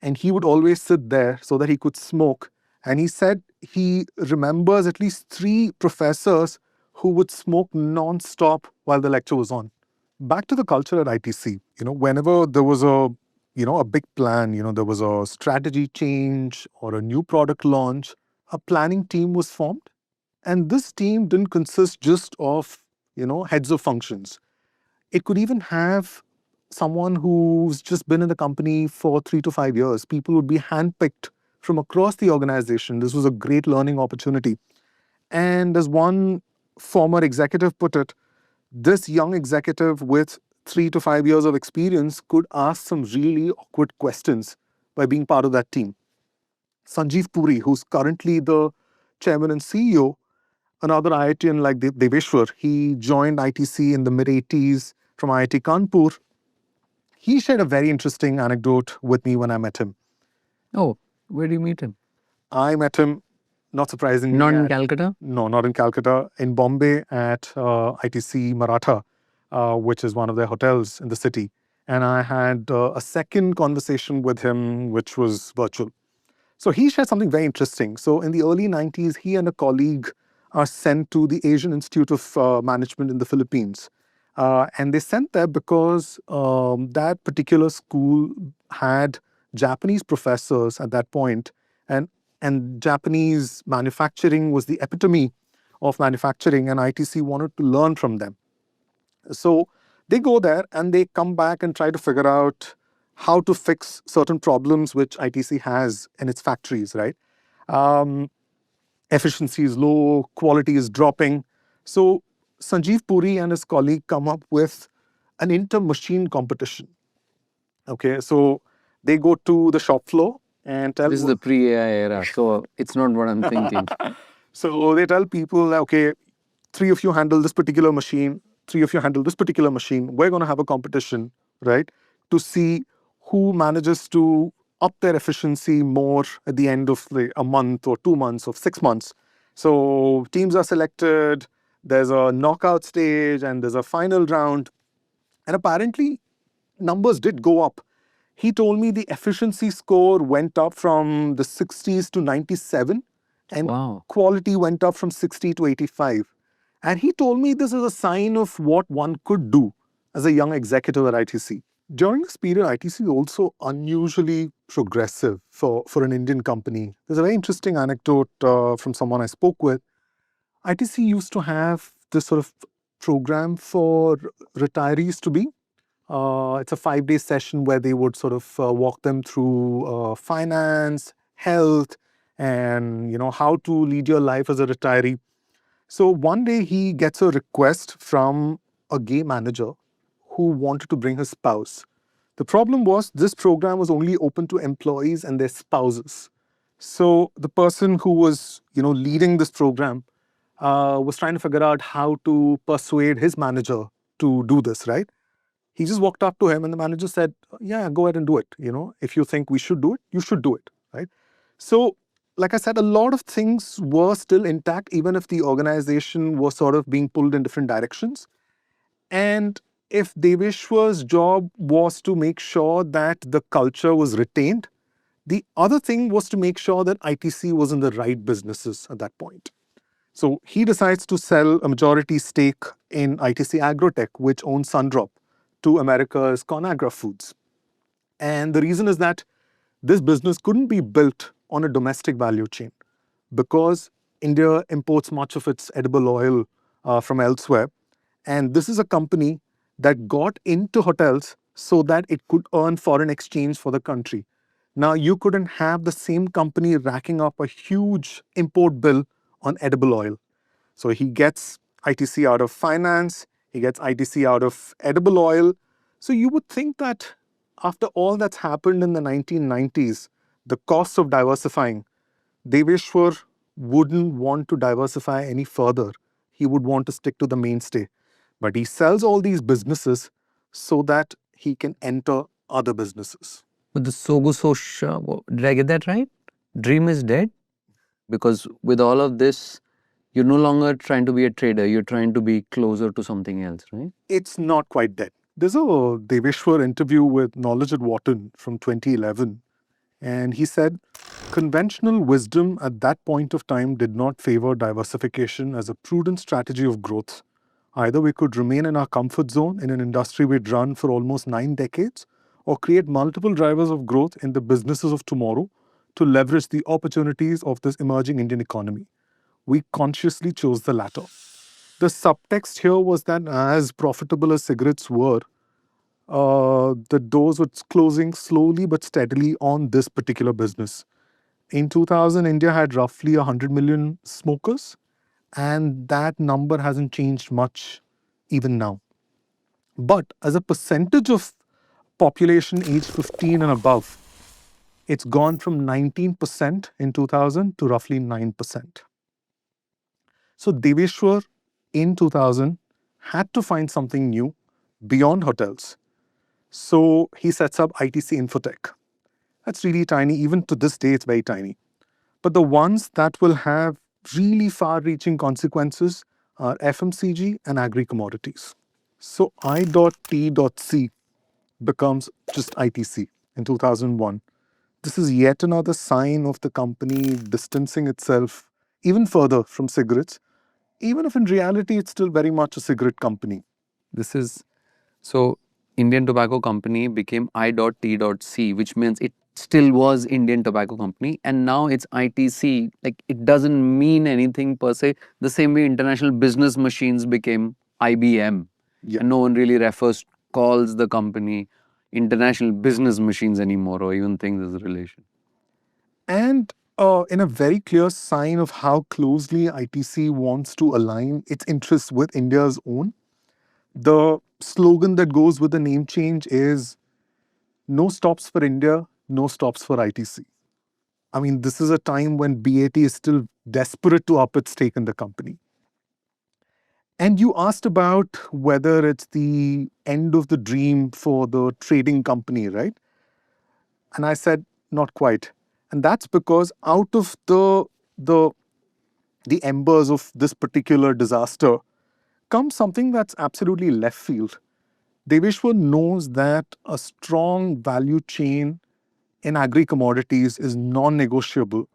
B: and he would always sit there so that he could smoke. And he said he remembers at least three professors who would smoke non-stop while the lecture was on. Back to the culture at ITC, whenever there was a big plan, there was a strategy change or a new product launch, a planning team was formed. And this team didn't consist just of, heads of functions. It could even have someone who's just been in the company for 3 to 5 years. People would be handpicked from across the organization. This was a great learning opportunity. And as one former executive put it, this young executive with 3 to 5 years of experience could ask some really awkward questions by being part of that team. Sanjeev Puri, who's currently the chairman and CEO, another IITian like Deveshwar, he joined ITC in the mid 80s from IIT Kanpur. He shared a very interesting anecdote with me when I met him.
A: Oh, where do you meet him?
B: I met him, not surprisingly.
A: Not in Calcutta?
B: No, not in Calcutta. In Bombay at ITC Maratha, which is one of their hotels in the city. And I had a second conversation with him, which was virtual. So he shared something very interesting. So in the early 90s, he and a colleague are sent to the Asian Institute of Management in the Philippines. And they sent there because that particular school had Japanese professors at that point, and Japanese manufacturing was the epitome of manufacturing, and ITC wanted to learn from them. So they go there and they come back and try to figure out how to fix certain problems which ITC has in its factories, right? Um, Efficiency is low, quality is dropping. So Sanjeev Puri and his colleague come up with an inter-machine competition. Okay, so they go to the shop floor and tell.
A: This is the pre-AI era, so it's not what I'm thinking.
B: So they tell people, okay, three of you handle this particular machine, three of you handle this particular machine. We're going to have a competition, right, to see who manages to up their efficiency more at the end of a month or 2 months or 6 months. So teams are selected, there's a knockout stage, and there's a final round. And apparently, numbers did go up. He told me the efficiency score went up from the 60s to 97, and
A: Wow.
B: quality went up from 60 to 85. And he told me this is a sign of what one could do as a young executive at ITC. During this period, ITC is also unusually progressive for an Indian company. There's a very interesting anecdote from someone I spoke with. ITC used to have this sort of program for retirees to be. It's a 5-day session where they would sort of walk them through finance, health, and how to lead your life as a retiree. So one day he gets a request from a gay manager who wanted to bring his spouse. The problem was this program was only open to employees and their spouses. So the person who was leading this program was trying to figure out how to persuade his manager to do this, right? He just walked up to him and the manager said, yeah, go ahead and do it. If you think we should do it, you should do it, right? So, like I said, a lot of things were still intact, even if the organization was sort of being pulled in different directions. And if Deveshwar's job was to make sure that the culture was retained, the other thing was to make sure that ITC was in the right businesses at that point. So he decides to sell a majority stake in ITC Agrotech, which owns Sundrop, to America's Conagra Foods. And the reason is that this business couldn't be built on a domestic value chain because India imports much of its edible oil from elsewhere. And this is a company that got into hotels so that it could earn foreign exchange for the country. Now, you couldn't have the same company racking up a huge import bill on edible oil. So he gets ITC out of finance, he gets ITC out of edible oil. So you would think that after all that's happened in the 1990s, the cost of diversifying, Deveshwar wouldn't want to diversify any further. He would want to stick to the mainstay. But he sells all these businesses so that he can enter other businesses.
A: But the Sogu Sosha, did I get that right? Dream is dead? Because with all of this, you're no longer trying to be a trader, you're trying to be closer to something else, right?
B: It's not quite dead. There's a Deveshwar interview with Knowledge at Wharton from 2011, and he said, conventional wisdom at that point of time did not favor diversification as a prudent strategy of growth. Either we could remain in our comfort zone in an industry we'd run for almost 9 decades, or create multiple drivers of growth in the businesses of tomorrow to leverage the opportunities of this emerging Indian economy. We consciously chose the latter. The subtext here was that as profitable as cigarettes were, the doors were closing slowly but steadily on this particular business. In 2000, India had roughly 100 million smokers, and that number hasn't changed much even now. But as a percentage of population aged 15 and above, it's gone from 19% in 2000 to roughly 9%. So Deveshwar in 2000 had to find something new beyond hotels. So he sets up ITC Infotech. That's really tiny. Even to this day, it's very tiny. But the ones that will have really far-reaching consequences are FMCG and agri-commodities. So I.T.C becomes just ITC in 2001. This is yet another sign of the company distancing itself even further from cigarettes, even if in reality it's still very much a cigarette company.
A: This is so Indian Tobacco Company became I.T.C, which means it still was Indian Tobacco Company, and now it's ITC. Like, it doesn't mean anything per se. The same way International Business Machines became IBM, and no one really calls the company International Business Machines anymore, or even thinks there's a relation.
B: And in a very clear sign of how closely ITC wants to align its interests with India's own. The slogan that goes with the name change is no stops for India, no stops for ITC. I mean, this is a time when BAT is still desperate to up its stake in the company. And you asked about whether it's the end of the dream for the trading company, right? And I said, not quite. And that's because out of the the embers of this particular disaster comes something that's absolutely left field. Deveshwar knows that a strong value chain in agri commodities is non-negotiable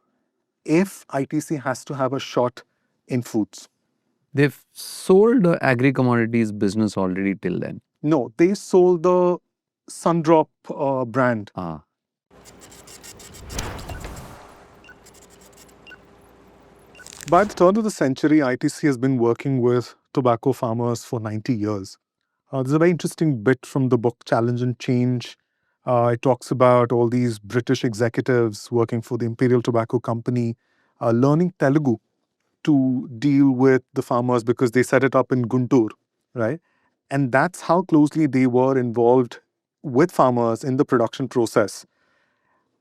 B: if ITC has to have a shot in foods.
A: They've sold the agri commodities business already till then.
B: No, they sold the Sundrop brand.
A: Ah.
B: By the turn of the century, ITC has been working with tobacco farmers for 90 years. There's a very interesting bit from the book Challenge and Change. It talks about all these British executives working for the Imperial Tobacco Company, learning Telugu to deal with the farmers because they set it up in Guntur, right? And that's how closely they were involved with farmers in the production process.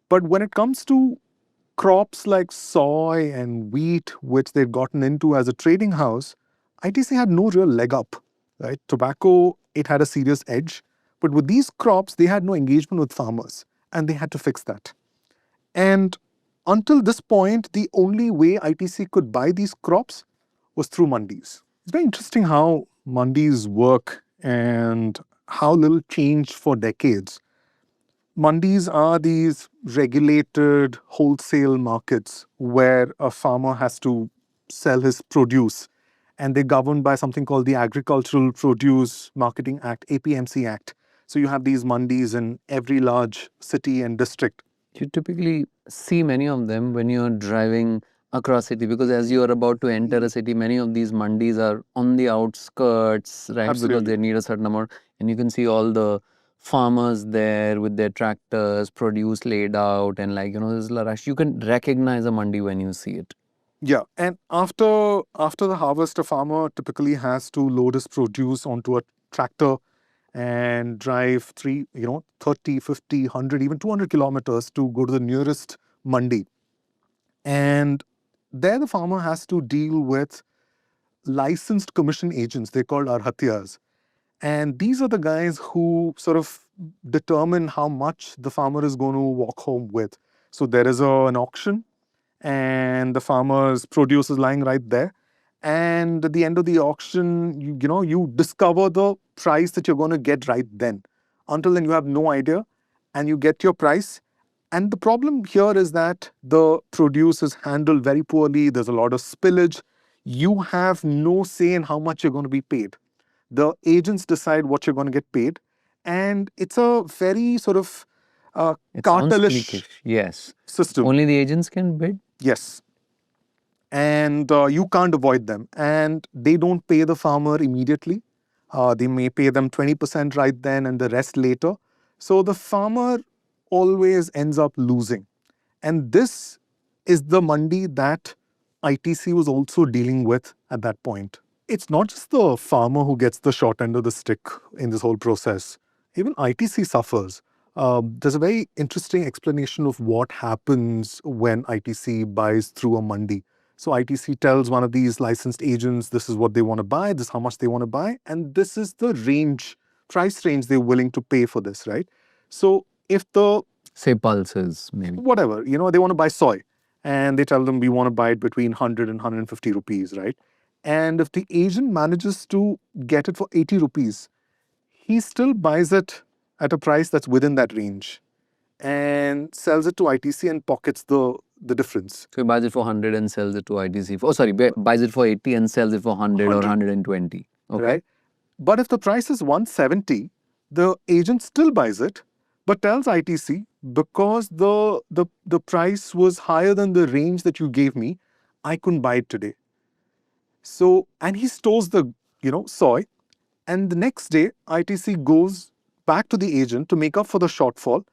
B: But when it comes to crops like soy and wheat, which they'd gotten into as a trading house, ITC had no real leg up, right? Tobacco, it had a serious edge. But with these crops, they had no engagement with farmers, and they had to fix that. And until this point, the only way ITC could buy these crops was through mandis. It's very interesting how mandis work and how little changed for decades. Mandis are these regulated wholesale markets where a farmer has to sell his produce, and they're governed by something called the Agricultural Produce Marketing Act, APMC Act. So you have these mandis in every large city and district.
A: You typically see many of them when you're driving across city, because as you are about to enter a city, many of these mandis are on the outskirts, right? Because
B: Absolutely.
A: they need a certain amount, and you can see all the farmers there with their tractors, produce laid out, and there's a rush. You can recognize a mandi when you see it.
B: Yeah, and after the harvest, a farmer typically has to load his produce onto a tractor and drive 30, 50, 100, even 200 kilometers to go to the nearest mandi. And there the farmer has to deal with licensed commission agents. They're called arhatiyas. And these are the guys who sort of determine how much the farmer is going to walk home with. So there is an auction, and the farmer's produce is lying right there. And at the end of the auction, you discover the price that you're going to get right then. Until then, you have no idea, and you get your price. And the problem here is that the produce is handled very poorly. There's a lot of spillage. You have no say in how much you're going to be paid. The agents decide what you're going to get paid. And it's a very sort of
A: It sounds
B: cartelish
A: cliquish. Yes.
B: system.
A: Only the agents can bid.
B: Yes. And you can't avoid them. And they don't pay the farmer immediately. They may pay them 20% right then and the rest later. So the farmer always ends up losing. And this is the mandi that ITC was also dealing with at that point. It's not just the farmer who gets the short end of the stick in this whole process. Even ITC suffers. There's a very interesting explanation of what happens when ITC buys through a mandi. So ITC tells one of these licensed agents, this is what they want to buy, this is how much they want to buy, and this is the price range they're willing to pay for this, right? So if the,
A: Say pulses, maybe.
B: whatever, they want to buy soy, and they tell them we want to buy it between 100 and 150 rupees, right? And if the agent manages to get it for 80 rupees, he still buys it at a price that's within that range and sells it to ITC and pockets the difference.
A: So he buys it for 100 and sells it to ITC for, buys it for 80 and sells it for 100 or 120. Okay.
B: Right? But if the price is 170, the agent still buys it, but tells ITC, because the price was higher than the range that you gave me, I couldn't buy it today. So, and he stores the, soy, and the next day, ITC goes back to the agent to make up for the shortfall,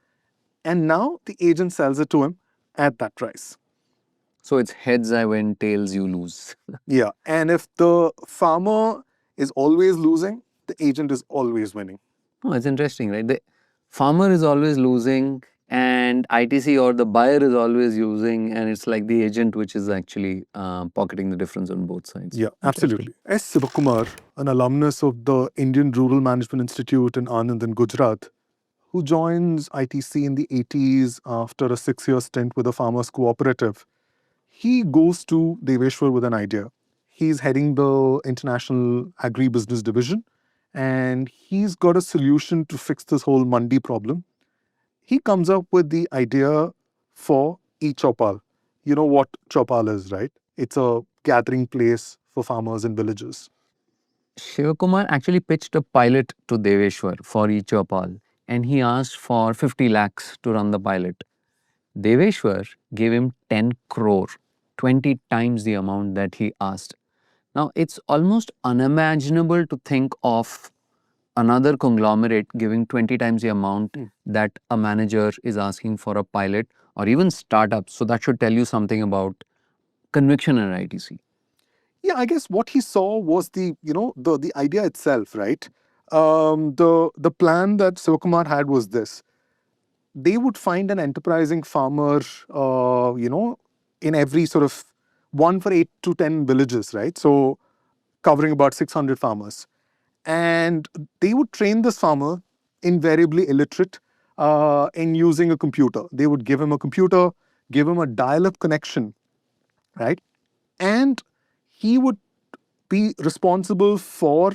B: and now the agent sells it to him at that price.
A: So it's heads I win, tails you lose.
B: Yeah. And if the farmer is always losing, the agent is always winning.
A: Oh, it's interesting, right? The farmer is always losing and ITC or the buyer is always using, and it's like the agent which is actually pocketing the difference on both sides.
B: Yeah,
A: Interesting.
B: absolutely. S. Sivakumar, an alumnus of the Indian Rural Management Institute in Anand in Gujarat, who joins ITC in the 80s after a 6-year stint with a farmers cooperative, he goes to Deveshwar with an idea. He's heading the International Agribusiness Division, and he's got a solution to fix this whole mandi problem. He comes up with the idea for e-Choupal. You know what Choupal is, right? It's a gathering place for farmers in villages.
A: Shivakumar actually pitched a pilot to Deveshwar for e-Choupal, and he asked for 50 lakhs to run the pilot. Deveshwar gave him 10 crore, 20 times the amount that he asked. Now, it's almost unimaginable to think of another conglomerate giving 20 times the amount that a manager is asking for a pilot, or even startups. So that should tell you something about conviction in ITC.
B: Yeah, I guess what he saw was the idea itself, right? The plan that Sivakumar had was this: they would find an enterprising farmer, in every sort of one for 8 to 10 villages, right? So covering about 600 farmers, and they would train this farmer, invariably illiterate, in using a computer. They would give him a computer, give him a dial-up connection, right? And he would be responsible for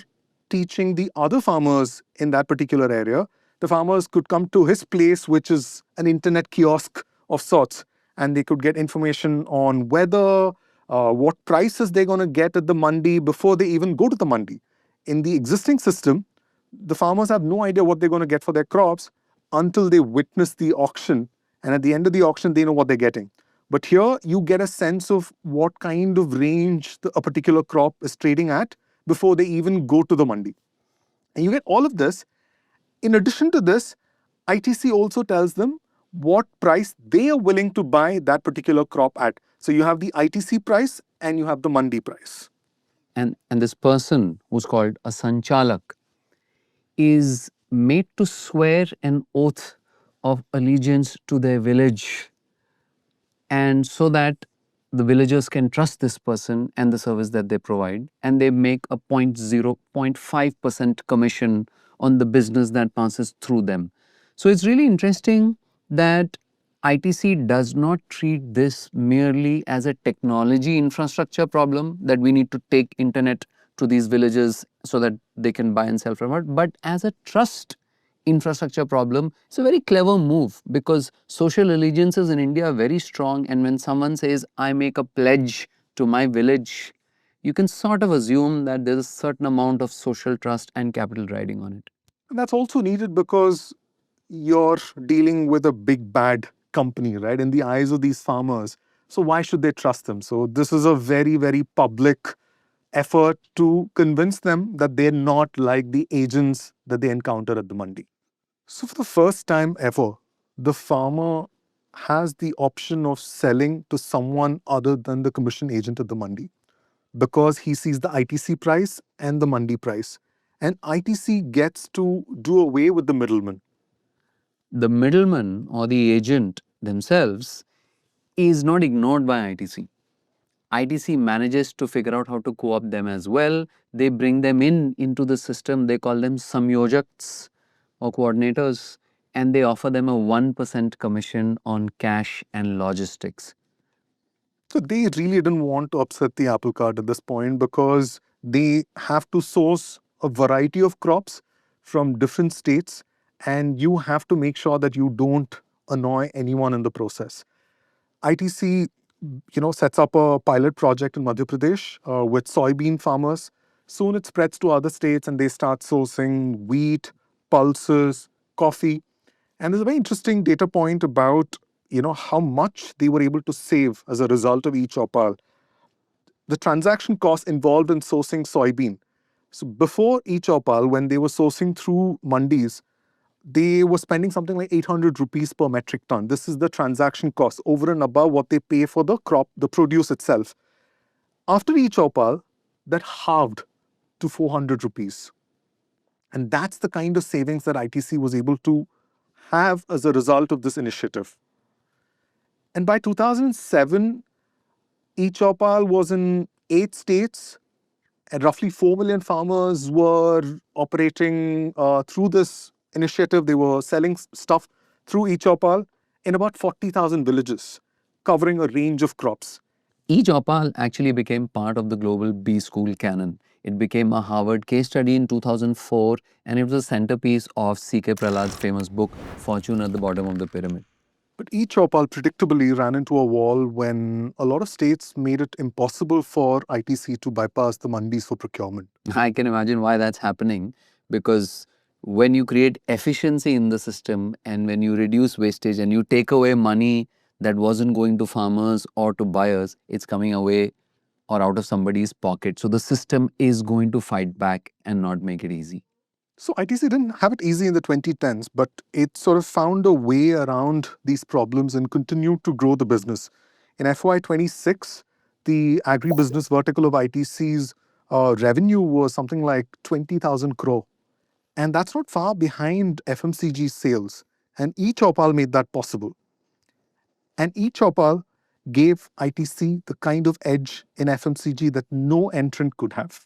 B: teaching the other farmers in that particular area. The farmers could come to his place, which is an internet kiosk of sorts, and they could get information on weather, what prices they're going to get at the mandi before they even go to the mandi. In the existing system, the farmers have no idea what they're going to get for their crops until they witness the auction. And at the end of the auction, they know what they're getting. But here, you get a sense of what kind of range a particular crop is trading at before they even go to the mandi. And you get all of this. In addition to this, ITC also tells them what price they are willing to buy that particular crop at. So you have the ITC price and you have the mandi price.
A: And this person, who's called a Sanchalak, is made to swear an oath of allegiance to their village, and so that the villagers can trust this person and the service that they provide, and they make a 0.5% commission on the business that passes through them. So it's really interesting that ITC does not treat this merely as a technology infrastructure problem that we need to take internet to these villages so that they can buy and sell from it, but as a trust infrastructure problem. It's a very clever move because social allegiances in India are very strong, and when someone says, I make a pledge to my village, you can sort of assume that there's a certain amount of social trust and capital riding on it.
B: And that's also needed because you're dealing with a big bad company, right? In the eyes of these farmers. So why should they trust them? So this is a very, very public effort to convince them that they're not like the agents that they encounter at the mandi. So for the first time ever, the farmer has the option of selling to someone other than the commission agent at the mandi because he sees the ITC price and the mandi price. And ITC gets to do away with the middleman.
A: The middleman or the agent themselves is not ignored by ITC. ITC manages to figure out how to co-opt them as well. They bring them into the system. They call them samyojaks or coordinators, and they offer them a 1% commission on cash and logistics.
B: So they really didn't want to upset the apple cart at this point because they have to source a variety of crops from different states, and you have to make sure that you don't annoy anyone in the process. ITC, sets up a pilot project in Madhya Pradesh with soybean farmers. Soon it spreads to other states, and they start sourcing wheat, pulses, coffee. And there's a very interesting data point about how much they were able to save as a result of each opal. The transaction costs involved in sourcing soybean. So before each opal, when they were sourcing through mandis, they were spending something like 800 rupees per metric ton. This is the transaction cost over and above what they pay for the crop, the produce itself. After e-Choupal, that halved to 400 rupees. And that's the kind of savings that ITC was able to have as a result of this initiative. And by 2007, e-Choupal was in 8 states, and roughly 4 million farmers were operating through this initiative. They were selling stuff through e-Choupal in about 40,000 villages, covering a range of crops.
A: E-Choupal actually became part of the global B school canon. It became a Harvard case study in 2004 and it was a centerpiece of C.K. Prahlad's famous book, Fortune at the Bottom of the Pyramid.
B: But e-Choupal predictably ran into a wall when a lot of states made it impossible for ITC to bypass the mandis for procurement.
A: I can imagine why that's happening because when you create efficiency in the system and when you reduce wastage and you take away money that wasn't going to farmers or to buyers, it's coming away or out of somebody's pocket. So the system is going to fight back and not make it easy.
B: So ITC didn't have it easy in the 2010s, but it sort of found a way around these problems and continued to grow the business. In FY26, the agribusiness vertical of ITC's revenue was something like 20,000 crore. And that's not far behind FMCG sales. And e-Choupal made that possible. And e-Choupal gave ITC the kind of edge in FMCG that no entrant could have.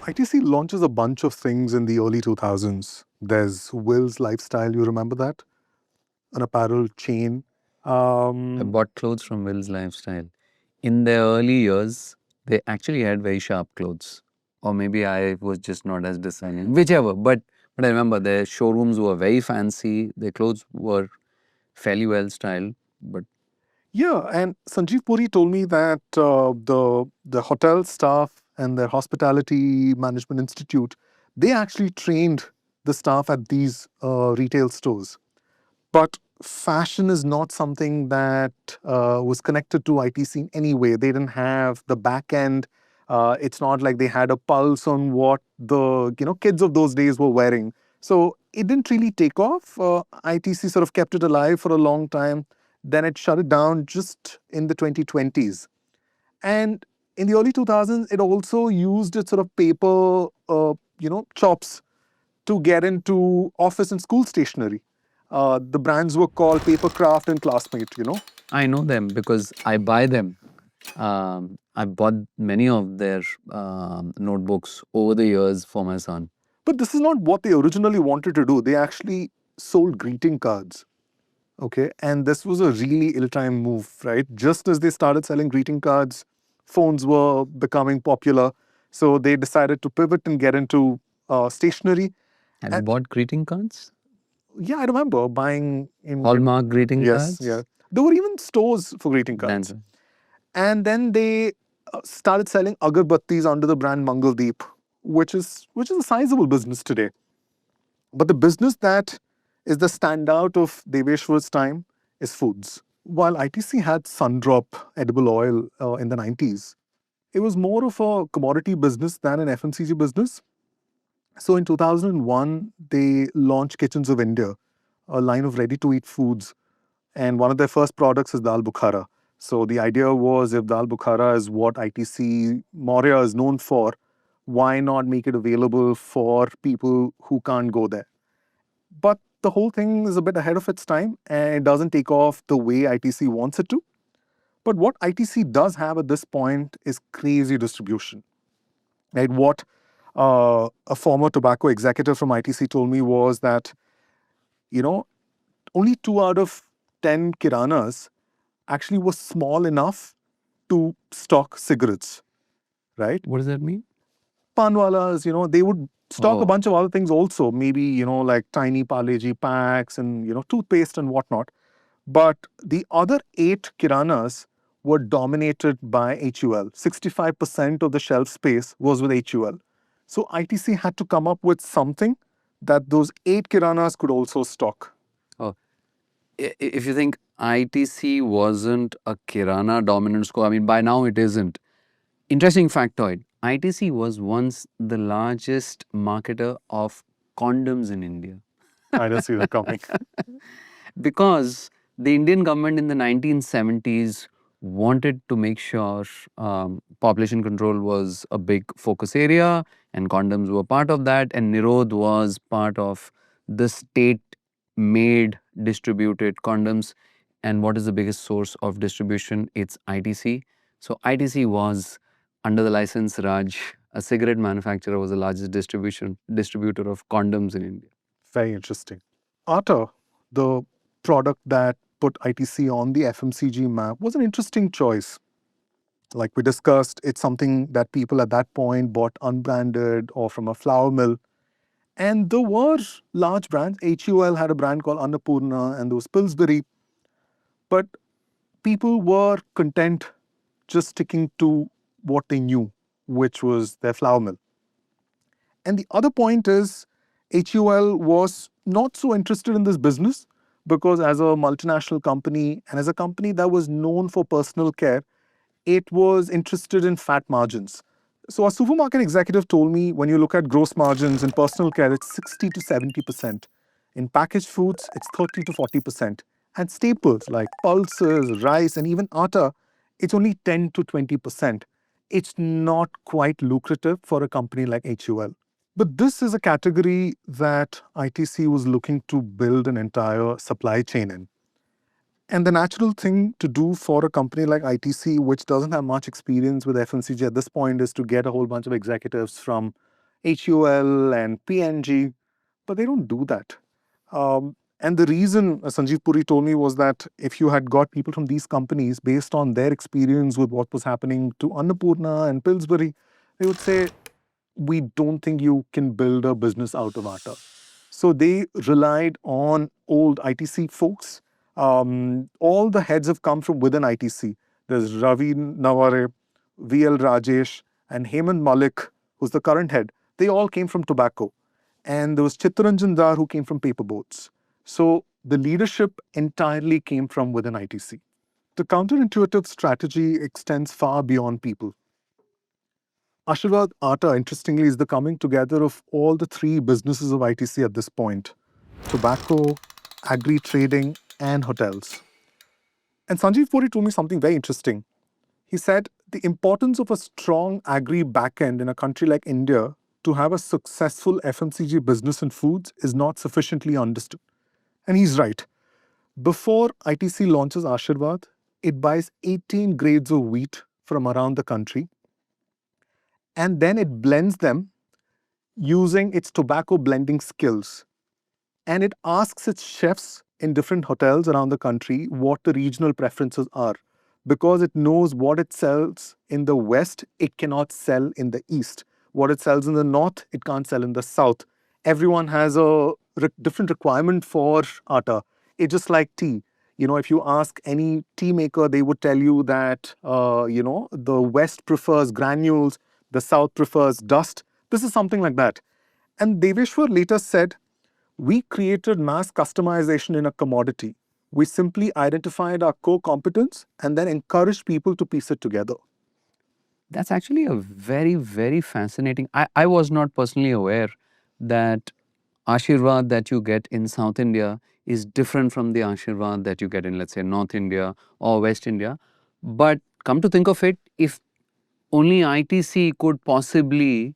B: ITC launches a bunch of things in the early 2000s. There's Will's Lifestyle, you remember that? An apparel chain.
A: I bought clothes from Will's Lifestyle. In their early years, they actually had very sharp clothes. Or maybe I was just not as discerning. Whichever. But I remember their showrooms were very fancy. Their clothes were fairly well styled. But
B: Yeah, and Sanjeev Puri told me that the hotel staff and their hospitality management institute, they actually trained the staff at these retail stores. But fashion is not something that was connected to ITC in any way. They didn't have the back end. It's not like they had a pulse on what the kids of those days were wearing. So it didn't really take off. ITC sort of kept it alive for a long time. Then it shut it down just in the 2020s. And in the early 2000s, it also used its sort of paper, chops to get into office and school stationery. The brands were called Papercraft and Classmate.
A: I know them because I buy them. I bought many of their notebooks over the years for my son.
B: But this is not what they originally wanted to do. They actually sold greeting cards. Okay. And this was a really ill-timed move, right? Just as they started selling greeting cards, phones were becoming popular. So they decided to pivot and get into stationery.
A: Have you bought greeting cards?
B: Yeah, I remember buying in
A: Hallmark greeting
B: yes,
A: cards?
B: yeah. There were even stores for greeting cards.
A: That's-
B: And then they started selling agarbattis under the brand Mangaldeep, which is a sizable business today. But the business that is the standout of Deveshwar's time is foods. While ITC had Sundrop edible oil in the 90s, it was more of a commodity business than an FMCG business. So in 2001, they launched Kitchens of India, a line of ready-to-eat foods. And one of their first products is Dal Bukhara. So the idea was if Dal Bukhara is what ITC Maurya is known for, why not make it available for people who can't go there? But the whole thing is a bit ahead of its time and it doesn't take off the way ITC wants it to. But what ITC does have at this point is crazy distribution. Right? What a former tobacco executive from ITC told me was that, only 2 out of 10 kiranas actually was small enough to stock cigarettes, right?
A: What does that mean?
B: Panwalas, they would stock a
A: Oh.
B: bunch of other things also, maybe, like tiny Parle-G packs and, toothpaste and whatnot. But the other 8 kiranas were dominated by HUL. 65% of the shelf space was with HUL. So ITC had to come up with something that those 8 kiranas could also stock.
A: Oh. If you think ITC wasn't a Kirana dominant score, I mean, by now it isn't. Interesting factoid. ITC was once the largest marketer of condoms in India.
B: I didn't see that coming.
A: Because the Indian government in the 1970s wanted to make sure population control was a big focus area and condoms were part of that, and Nirod was part of the state made distributed condoms. And what is the biggest source of distribution? It's ITC. So ITC was under the license Raj, a cigarette manufacturer, was the largest distributor of condoms in India.
B: Very interesting. Atta, the product that put ITC on the FMCG map, was an interesting choice. Like we discussed, it's something that people at that point bought unbranded or from a flour mill. And there were large brands. HUL had a brand called Annapurna, and there was Pillsbury. But people were content just sticking to what they knew, which was their flour mill. And the other point is, HUL was not so interested in this business because, as a multinational company and as a company that was known for personal care, it was interested in fat margins. So, a supermarket executive told me when you look at gross margins in personal care, it's 60 to 70%. In packaged foods, it's 30 to 40%. And staples like pulses, rice, and even atta, it's only 10 to 20%. It's not quite lucrative for a company like HUL. But this is a category that ITC was looking to build an entire supply chain in. And the natural thing to do for a company like ITC, which doesn't have much experience with FMCG at this point, is to get a whole bunch of executives from HUL and PNG, but they don't do that. And the reason Sanjeev Puri told me was that if you had got people from these companies based on their experience with what was happening to Annapurna and Pillsbury, they would say, we don't think you can build a business out of Atta. So they relied on old ITC folks. All the heads have come from within ITC. There's Ravi Naware, VL Rajesh, and Hemant Malik, who's the current head. They all came from tobacco. And there was Chittaranjan Dar, who came from paperboards. So the leadership entirely came from within ITC. The counterintuitive strategy extends far beyond people. Aashirvaad Atta, interestingly, is the coming together of all the three businesses of ITC at this point: tobacco, agri trading, and hotels. And Sanjeev Puri told me something very interesting. He said the importance of a strong agri backend in a country like India to have a successful FMCG business in foods is not sufficiently understood. And he's right. Before ITC launches Aashirvaad, it buys 18 grades of wheat from around the country, and then it blends them using its tobacco blending skills. And it asks its chefs in different hotels around the country what the regional preferences are. Because it knows what it sells in the West, it cannot sell in the East. What it sells in the North, it can't sell in the South. Everyone has a different requirement for atta. It's just like tea. If you ask any tea maker, they would tell you that, the West prefers granules, the South prefers dust. This is something like that. And Deveshwar later said, we created mass customization in a commodity. We simply identified our core competence and then encouraged people to piece it together.
A: That's actually a very, very fascinating. I was not personally aware that Aashirvaad that you get in South India is different from the Aashirvaad that you get in, let's say, North India or West India. But come to think of it, if only ITC could possibly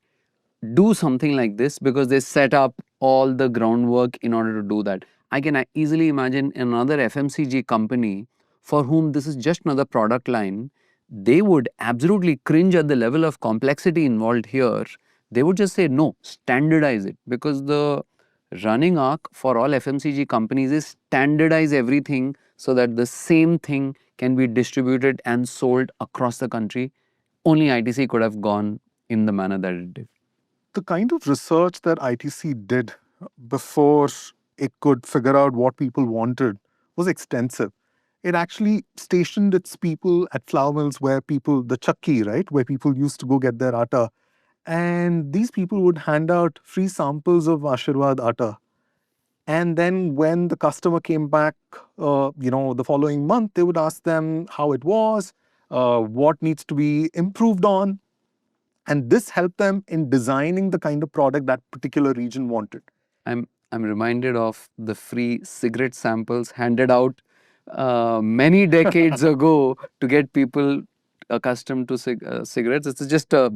A: do something like this because they set up all the groundwork in order to do that. I can easily imagine another FMCG company for whom this is just another product line, they would absolutely cringe at the level of complexity involved here. They would just say, no, standardize it, because the running arc for all FMCG companies is standardize everything so that the same thing can be distributed and sold across the country. Only ITC could have gone in the manner that it did.
B: The kind of research that ITC did before it could figure out what people wanted was extensive. It actually stationed its people at flour mills where people, the chakki, right, where people used to go get their atta. And these people would hand out free samples of Aashirvaad atta. And then when the customer came back, the following month, they would ask them how it was, what needs to be improved on. And this helped them in designing the kind of product that particular region wanted.
A: I'm reminded of the free cigarette samples handed out many decades ago to get people accustomed to cigarettes. It's just a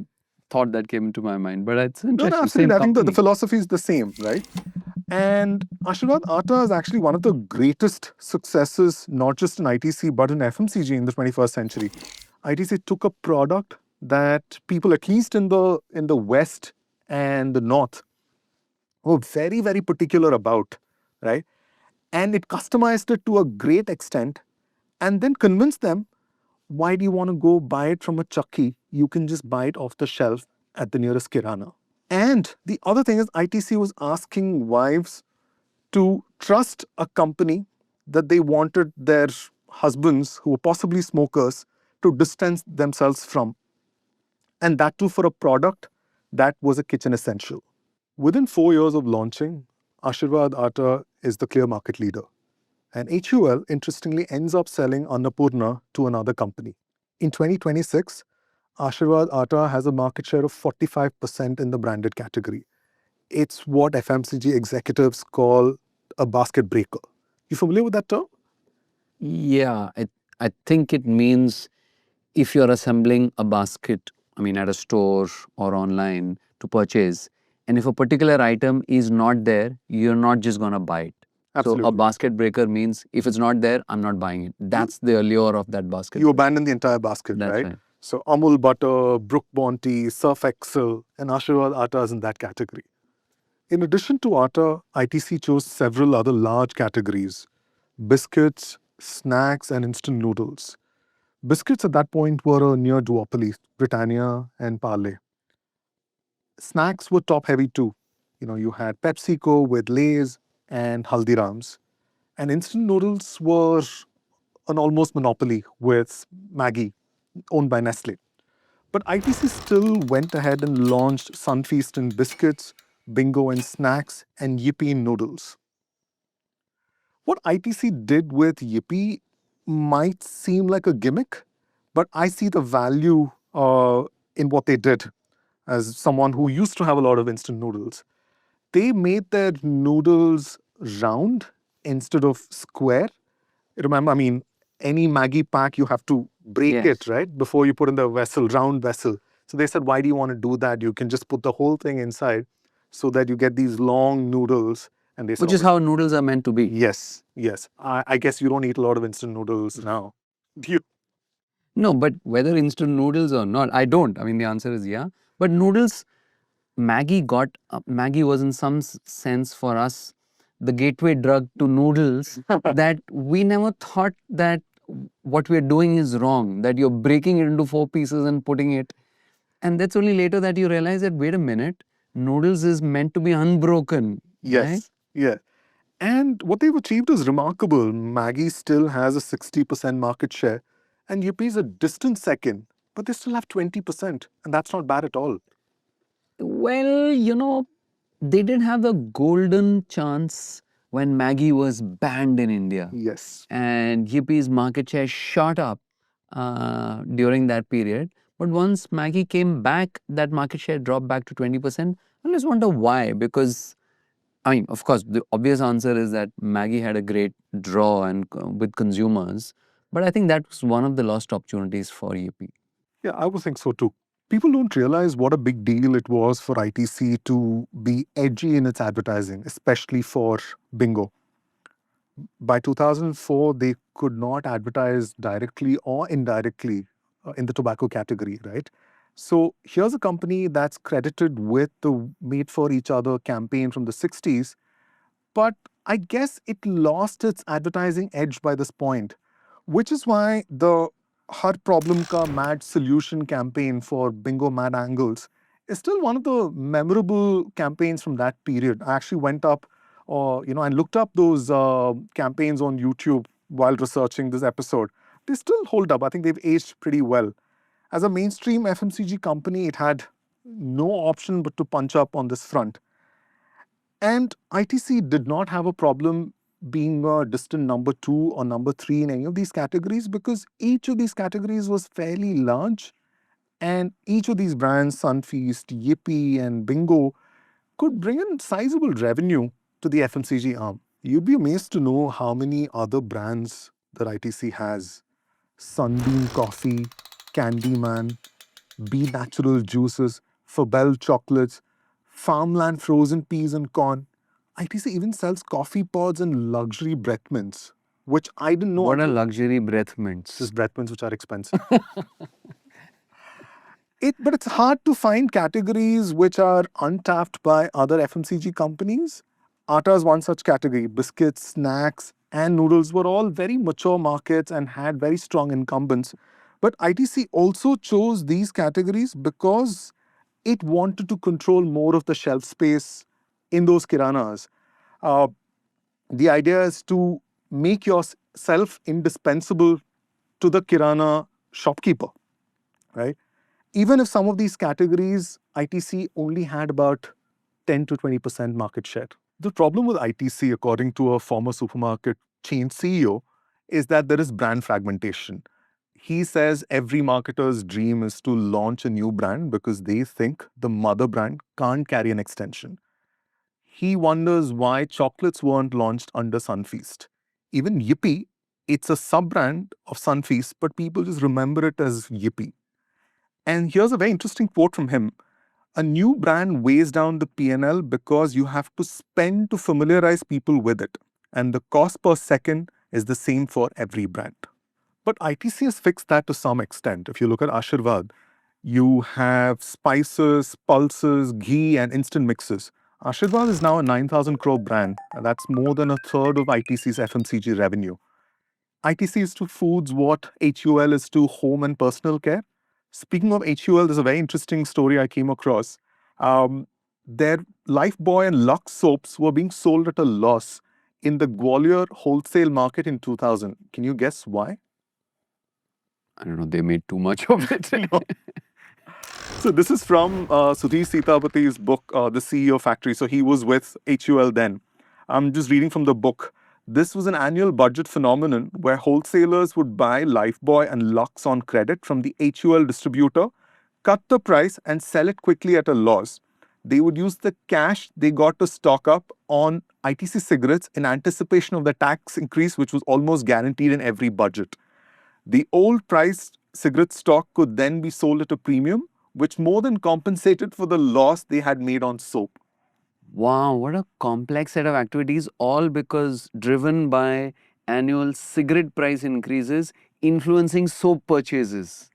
A: thought that came into my mind, but it's
B: No,
A: interesting.
B: absolutely.
A: Same
B: I think the
A: company.
B: philosophy is the same, right? And Aashirvaad Atta is actually one of the greatest successes, not just in ITC, but in FMCG in the 21st century. ITC took a product that people, at least in the West and the North, were very, very particular about, right? And it customized it to a great extent and then convinced them, why do you want to go buy it from a chucky? You can just buy it off the shelf at the nearest kirana. And the other thing is, ITC was asking wives to trust a company that they wanted their husbands, who were possibly smokers, to distance themselves from. And that too for a product that was a kitchen essential. Within 4 years of launching, Aashirvaad Atta is the clear market leader. And HUL, interestingly, ends up selling Annapurna to another company. In 2026, Aashirvaad Atta has a market share of 45% in the branded category. It's what FMCG executives call a basket breaker. You familiar with that term?
A: Yeah, I think it means if you're assembling a basket, I mean, at a store or online to purchase, and if a particular item is not there, you're not just going to buy it. So a
B: Absolutely.
A: basket breaker means if it's not there, I'm not buying it. That's the allure of that basket.
B: You
A: breaker.
B: abandon the entire basket,
A: That's
B: right?
A: right.
B: So Amul Butter, Brook Bonti, Surf Excel, and Aashirvaad Atta is in that category. In addition to Atta, ITC chose several other large categories: biscuits, snacks, and instant noodles. Biscuits at that point were a near duopoly, Britannia and Parle. Snacks were top heavy too. You had PepsiCo with Lay's and Haldiram's. And instant noodles were an almost monopoly with Maggi, owned by Nestle. But ITC still went ahead and launched Sunfeast in biscuits, Bingo in snacks, and Yippee in noodles. What ITC did with Yippee might seem like a gimmick, but I see the value in what they did as someone who used to have a lot of instant noodles. They made their noodles round instead of square. Remember, I mean, any Maggie pack, you have to break it, right? Before you put in the vessel, round vessel. So they said, why do you want to do that? You can just put the whole thing inside so that you get these long noodles. And they said,
A: Which is how noodles are meant to be.
B: yes, yes. I guess you don't eat a lot of instant noodles now. Do you?
A: No, but whether instant noodles or not, I don't. I mean, the answer is yeah. But noodles, Maggie was in some sense for us the gateway drug to noodles that we never thought that what we're doing is wrong, that you're breaking it into 4 pieces and putting it. And that's only later that you realize that, wait a minute, noodles is meant to be unbroken.
B: Yes,
A: Right?
B: yeah. And what they've achieved is remarkable. Maggie still has a 60% market share, and Yippee is a distant second, but they still have 20%, and that's not bad at all.
A: Well, they didn't have the golden chance when Maggie was banned in India.
B: Yes.
A: And Yippie's market share shot up during that period. But once Maggie came back, that market share dropped back to 20%. I just wonder why. Because, I mean, of course, the obvious answer is that Maggie had a great draw and with consumers. But I think that was one of the lost opportunities for Yippie.
B: Yeah, I would think so too. People don't realize what a big deal it was for ITC to be edgy in its advertising, especially for Bingo. By 2004, they could not advertise directly or indirectly in the tobacco category, right? So here's a company that's credited with the Made for Each Other campaign from the 60s, but I guess it lost its advertising edge by this point, which is why the Har Problem Ka Mad Solution campaign for Bingo Mad Angles is still one of the memorable campaigns from that period. I actually went up, and looked up those campaigns on YouTube while researching this episode. They still hold up. I think they've aged pretty well. As a mainstream FMCG company, it had no option but to punch up on this front. And ITC did not have a problem being a distant number 2 or number 3 in any of these categories, because each of these categories was fairly large And each of these brands, Sunfeast, Yippee, and Bingo, could bring in sizable revenue to the FMCG arm. You'd be amazed to know how many other brands that ITC has. Sunbeam Coffee, Candyman, Be Natural Juices, Fabel Chocolates, Farmland Frozen Peas and Corn. ITC even sells coffee pods and luxury breath mints, which I didn't know.
A: What are luxury breath mints?
B: Just breath mints which are expensive. But it's hard to find categories which are untapped by other FMCG companies. Atta is one such category. Biscuits, snacks, and noodles were all very mature markets and had very strong incumbents. But ITC also chose these categories because it wanted to control more of the shelf space in those kiranas. Uh, the idea is to make yourself indispensable to the kirana shopkeeper, right? Even if some of these categories, ITC only had about 10 to 20% market share. The problem with ITC, according to a former supermarket chain CEO, is that there is brand fragmentation. He says every marketer's dream is to launch a new brand because they think the mother brand can't carry an extension. He wonders why chocolates weren't launched under Sunfeast. Even Yippee, it's a sub-brand of Sunfeast, but people just remember it as Yippee. And here's a very interesting quote from him. A new brand weighs down the P&L because you have to spend to familiarize people with it. And the cost per second is the same for every brand. But ITC has fixed that to some extent. If you look at Aashirvaad, you have spices, pulses, ghee, and instant mixes. Aashirvaad is now a 9,000 crore brand, and that's more than a third of ITC's FMCG revenue. ITC is to foods what HUL is to home and personal care. Speaking of HUL, there's a very interesting story I came across. Their Lifebuoy and Lux soaps were being sold at a loss in the Gwalior wholesale market in 2000. Can you guess why?
A: I don't know, they made too much of it.
B: No. So this is from Sudhir Sitapathi's book, The CEO Factory. So he was with HUL then. I'm just reading from the book. This was an annual budget phenomenon where wholesalers would buy Lifebuoy and Lux on credit from the HUL distributor, cut the price and sell it quickly at a loss. They would use the cash they got to stock up on ITC cigarettes in anticipation of the tax increase, which was almost guaranteed in every budget. The old priced cigarette stock could then be sold at a premium, which more than compensated for the loss they had made on soap.
A: Wow, what a complex set of activities, all because driven by annual cigarette price increases influencing soap purchases.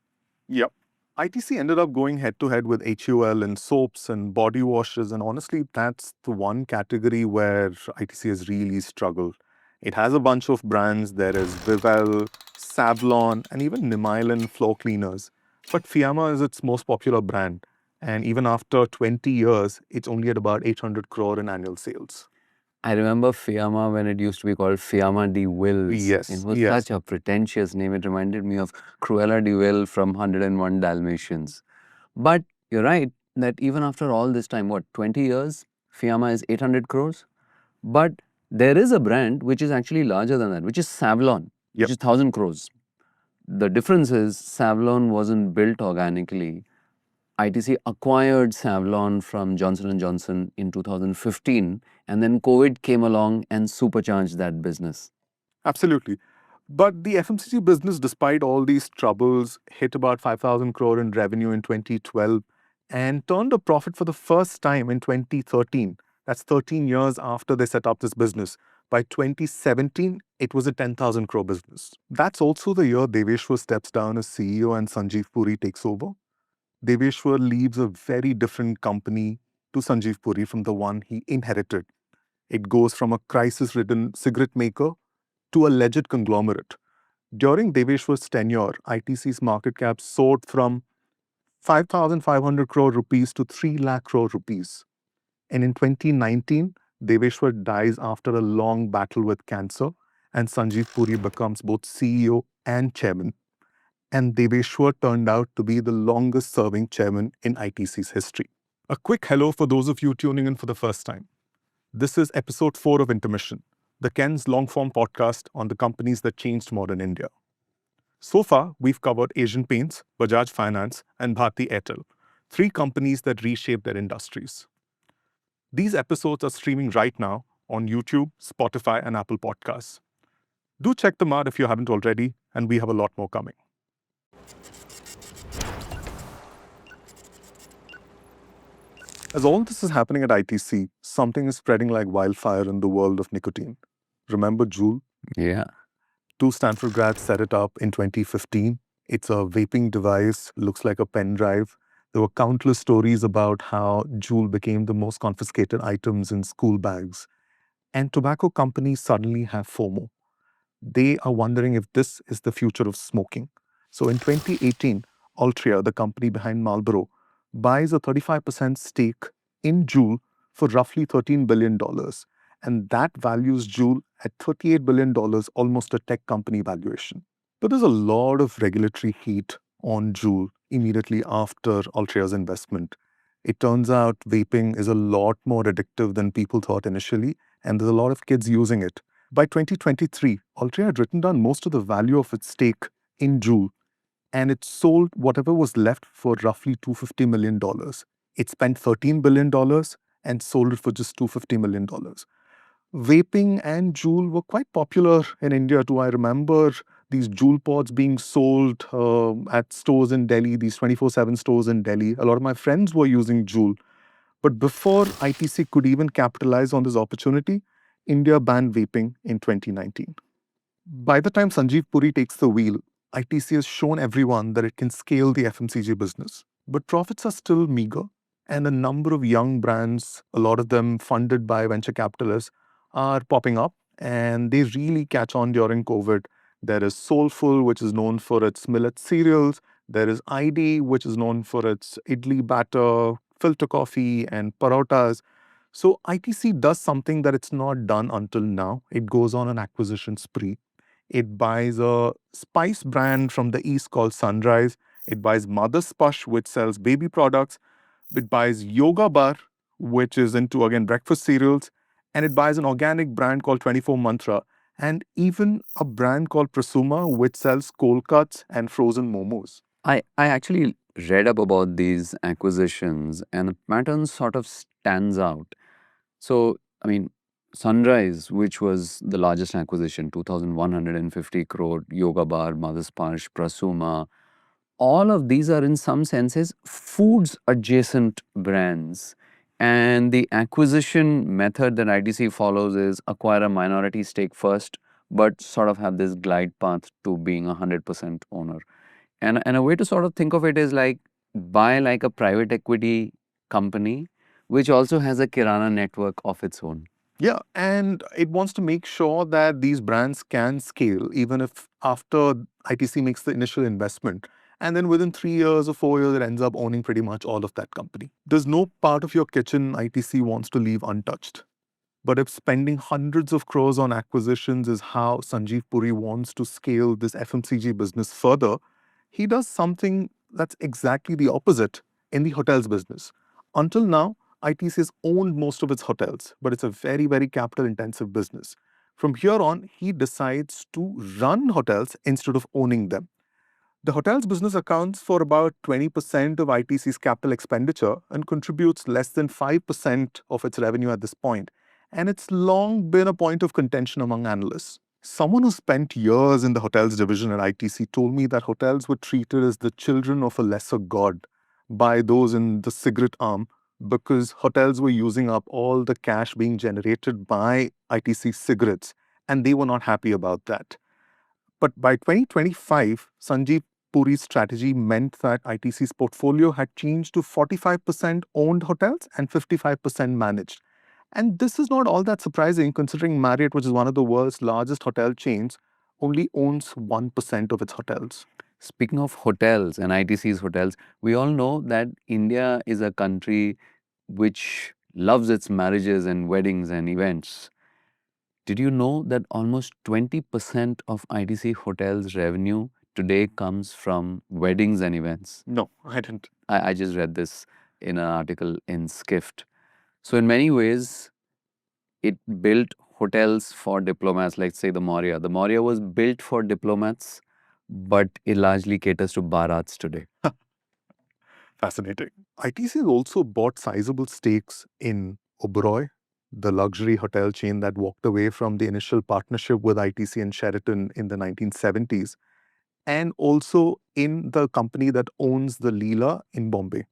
B: Yep. ITC ended up going head to head with HUL in soaps and body washes, and honestly, that's the one category where ITC has really struggled. It has a bunch of brands. There is Vivel, Savlon, and even Nemailin floor cleaners. But Fiamma is its most popular brand. And even after 20 years, it's only at about 800 crore in annual sales.
A: I remember Fiamma when it used to be called Fiamma de Wills.
B: Yes,
A: It was
B: yes.
A: such a pretentious name. It reminded me of Cruella de Vil from 101 Dalmatians. But you're right that even after all this time, what, 20 years, Fiamma is 800 crores? But there is a brand which is actually larger than that, which is Savlon, which
B: Yep.
A: is 1,000 crores. The difference is Savlon wasn't built organically. ITC acquired Savlon from Johnson & Johnson in 2015, and then COVID came along and supercharged that business.
B: Absolutely. But the FMCG business, despite all these troubles, hit about 5,000 crore in revenue in 2012 and turned a profit for the first time in 2013. That's 13 years after they set up this business. By 2017, it was a 10,000 crore business. That's also the year Deveshwar steps down as CEO and Sanjeev Puri takes over. Deveshwar leaves a very different company to Sanjeev Puri from the one he inherited. It goes from a crisis-ridden cigarette maker to a legit conglomerate. During Deveshwar's tenure, ITC's market cap soared from 5,500 crore rupees to 3 lakh crore rupees. And in 2019, Deveshwar dies after a long battle with cancer, and Sanjeev Puri becomes both CEO and chairman. And Deveshwar turned out to be the longest serving chairman in ITC's history. A quick hello for those of you tuning in for the first time. This is episode 4 of Intermission, the Ken's long-form podcast on the companies that changed modern India. So far, we've covered Asian Paints, Bajaj Finance, and Bharti Airtel, three companies that reshaped their industries. These episodes are streaming right now on YouTube, Spotify, and Apple Podcasts. Do check them out if you haven't already, and we have a lot more coming. As all this is happening at ITC, something is spreading like wildfire in the world of nicotine. Remember Juul?
A: Yeah.
B: Two Stanford grads set it up in 2015. It's a vaping device, looks like a pen drive. There were countless stories about how Juul became the most confiscated items in school bags. And tobacco companies suddenly have FOMO. They are wondering if this is the future of smoking. So in 2018, Altria, the company behind Marlboro, buys a 35% stake in Juul for roughly $13 billion. And that values Juul at $38 billion, almost a tech company valuation. But there's a lot of regulatory heat on Juul immediately after Altria's investment. It turns out vaping is a lot more addictive than people thought initially, and there's a lot of kids using it. By 2023, Altria had written down most of the value of its stake in Juul, and it sold whatever was left for roughly $250 million. It spent $13 billion and sold it for just $250 million. Vaping and Juul were quite popular in India too. I remember these Juul pods being sold at stores in Delhi, these 24/7 stores in Delhi. A lot of my friends were using Juul. But before ITC could even capitalize on this opportunity, India banned vaping in 2019. By the time Sanjeev Puri takes the wheel, ITC has shown everyone that it can scale the FMCG business. But profits are still meager, and a number of young brands, a lot of them funded by venture capitalists, are popping up, and they really catch on during COVID. There is Soulful, which is known for its millet cereals. There is ID, which is known for its idli batter, filter coffee, and parotas. So ITC does something that it's not done until now. It goes on an acquisition spree. It buys a spice brand from the East called Sunrise. It buys Mother Spush, which sells baby products. It buys Yoga Bar, which is into, again, breakfast cereals. And it buys an organic brand called 24 Mantra. And even a brand called Prosuma, which sells cold cuts and frozen momos.
A: I actually read up about these acquisitions and a pattern sort of stands out. So, I mean, Sunrise, which was the largest acquisition, 2,150 crore, Yoga Bar, Mother Sparsh, Prasuma, all of these are in some senses foods adjacent brands. And the acquisition method that ITC follows is acquire a minority stake first, but sort of have this glide path to being 100% owner. And a way to sort of think of it is like buy like a private equity company, which also has a Kirana network of its own.
B: Yeah, and it wants to make sure that these brands can scale even if after ITC makes the initial investment. And then within 3 years or 4 years, it ends up owning pretty much all of that company. There's no part of your kitchen ITC wants to leave untouched. But if spending hundreds of crores on acquisitions is how Sanjeev Puri wants to scale this FMCG business further, he does something that's exactly the opposite in the hotels business. Until now, ITC has owned most of its hotels, but it's a very, very capital intensive business. From here on, he decides to run hotels instead of owning them. The hotels business accounts for about 20% of ITC's capital expenditure and contributes less than 5% of its revenue at this point. And it's long been a point of contention among analysts. Someone who spent years in the hotels division at ITC told me that hotels were treated as the children of a lesser god by those in the cigarette arm because hotels were using up all the cash being generated by ITC cigarettes, and they were not happy about that. But by 2025, Sanjeev Puri's strategy meant that ITC's portfolio had changed to 45% owned hotels and 55% managed. And this is not all that surprising considering Marriott, which is one of the world's largest hotel chains, only owns 1% of its hotels.
A: Speaking of hotels and ITC's hotels, we all know that India is a country which loves its marriages and weddings and events. Did you know that almost 20% of ITC hotels' revenue today comes from weddings and events?
B: No, I didn't.
A: I just read this in an article in Skift. So, in many ways, it built hotels for diplomats, like say the Maurya. The Maurya was built for diplomats but it largely caters to barats today.
B: Fascinating. ITC has also bought sizable stakes in Oberoi, the luxury hotel chain that walked away from the initial partnership with ITC and Sheraton in the 1970s, and also in the company that owns the Leela in Bombay.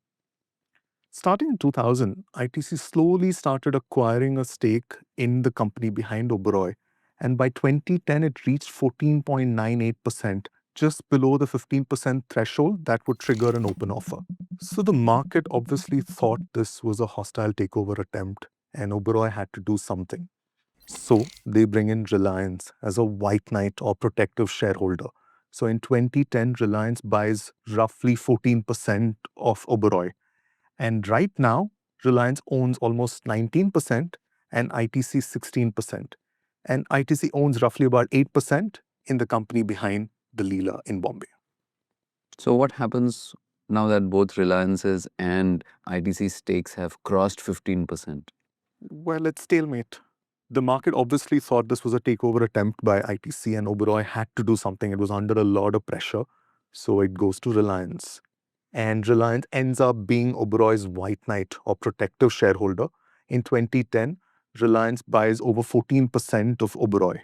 B: Starting in 2000, ITC slowly started acquiring a stake in the company behind Oberoi, and by 2010 it reached 14.98%, just below the 15% threshold that would trigger an open offer. So the market obviously thought this was a hostile takeover attempt and Oberoi had to do something. So they bring in Reliance as a white knight or protective shareholder. So in 2010, Reliance buys roughly 14% of Oberoi. And right now, Reliance owns almost 19% and ITC 16%. And ITC owns roughly about 8% in the company behind the Leela in Bombay.
A: So what happens now that both Reliance's and ITC stakes have crossed 15%?
B: Well, it's stalemate. The market obviously thought this was a takeover attempt by ITC and Oberoi had to do something. It was under a lot of pressure. So it goes to Reliance. And Reliance ends up being Oberoi's white knight or protective shareholder. In 2010, Reliance buys over 14% of Oberoi.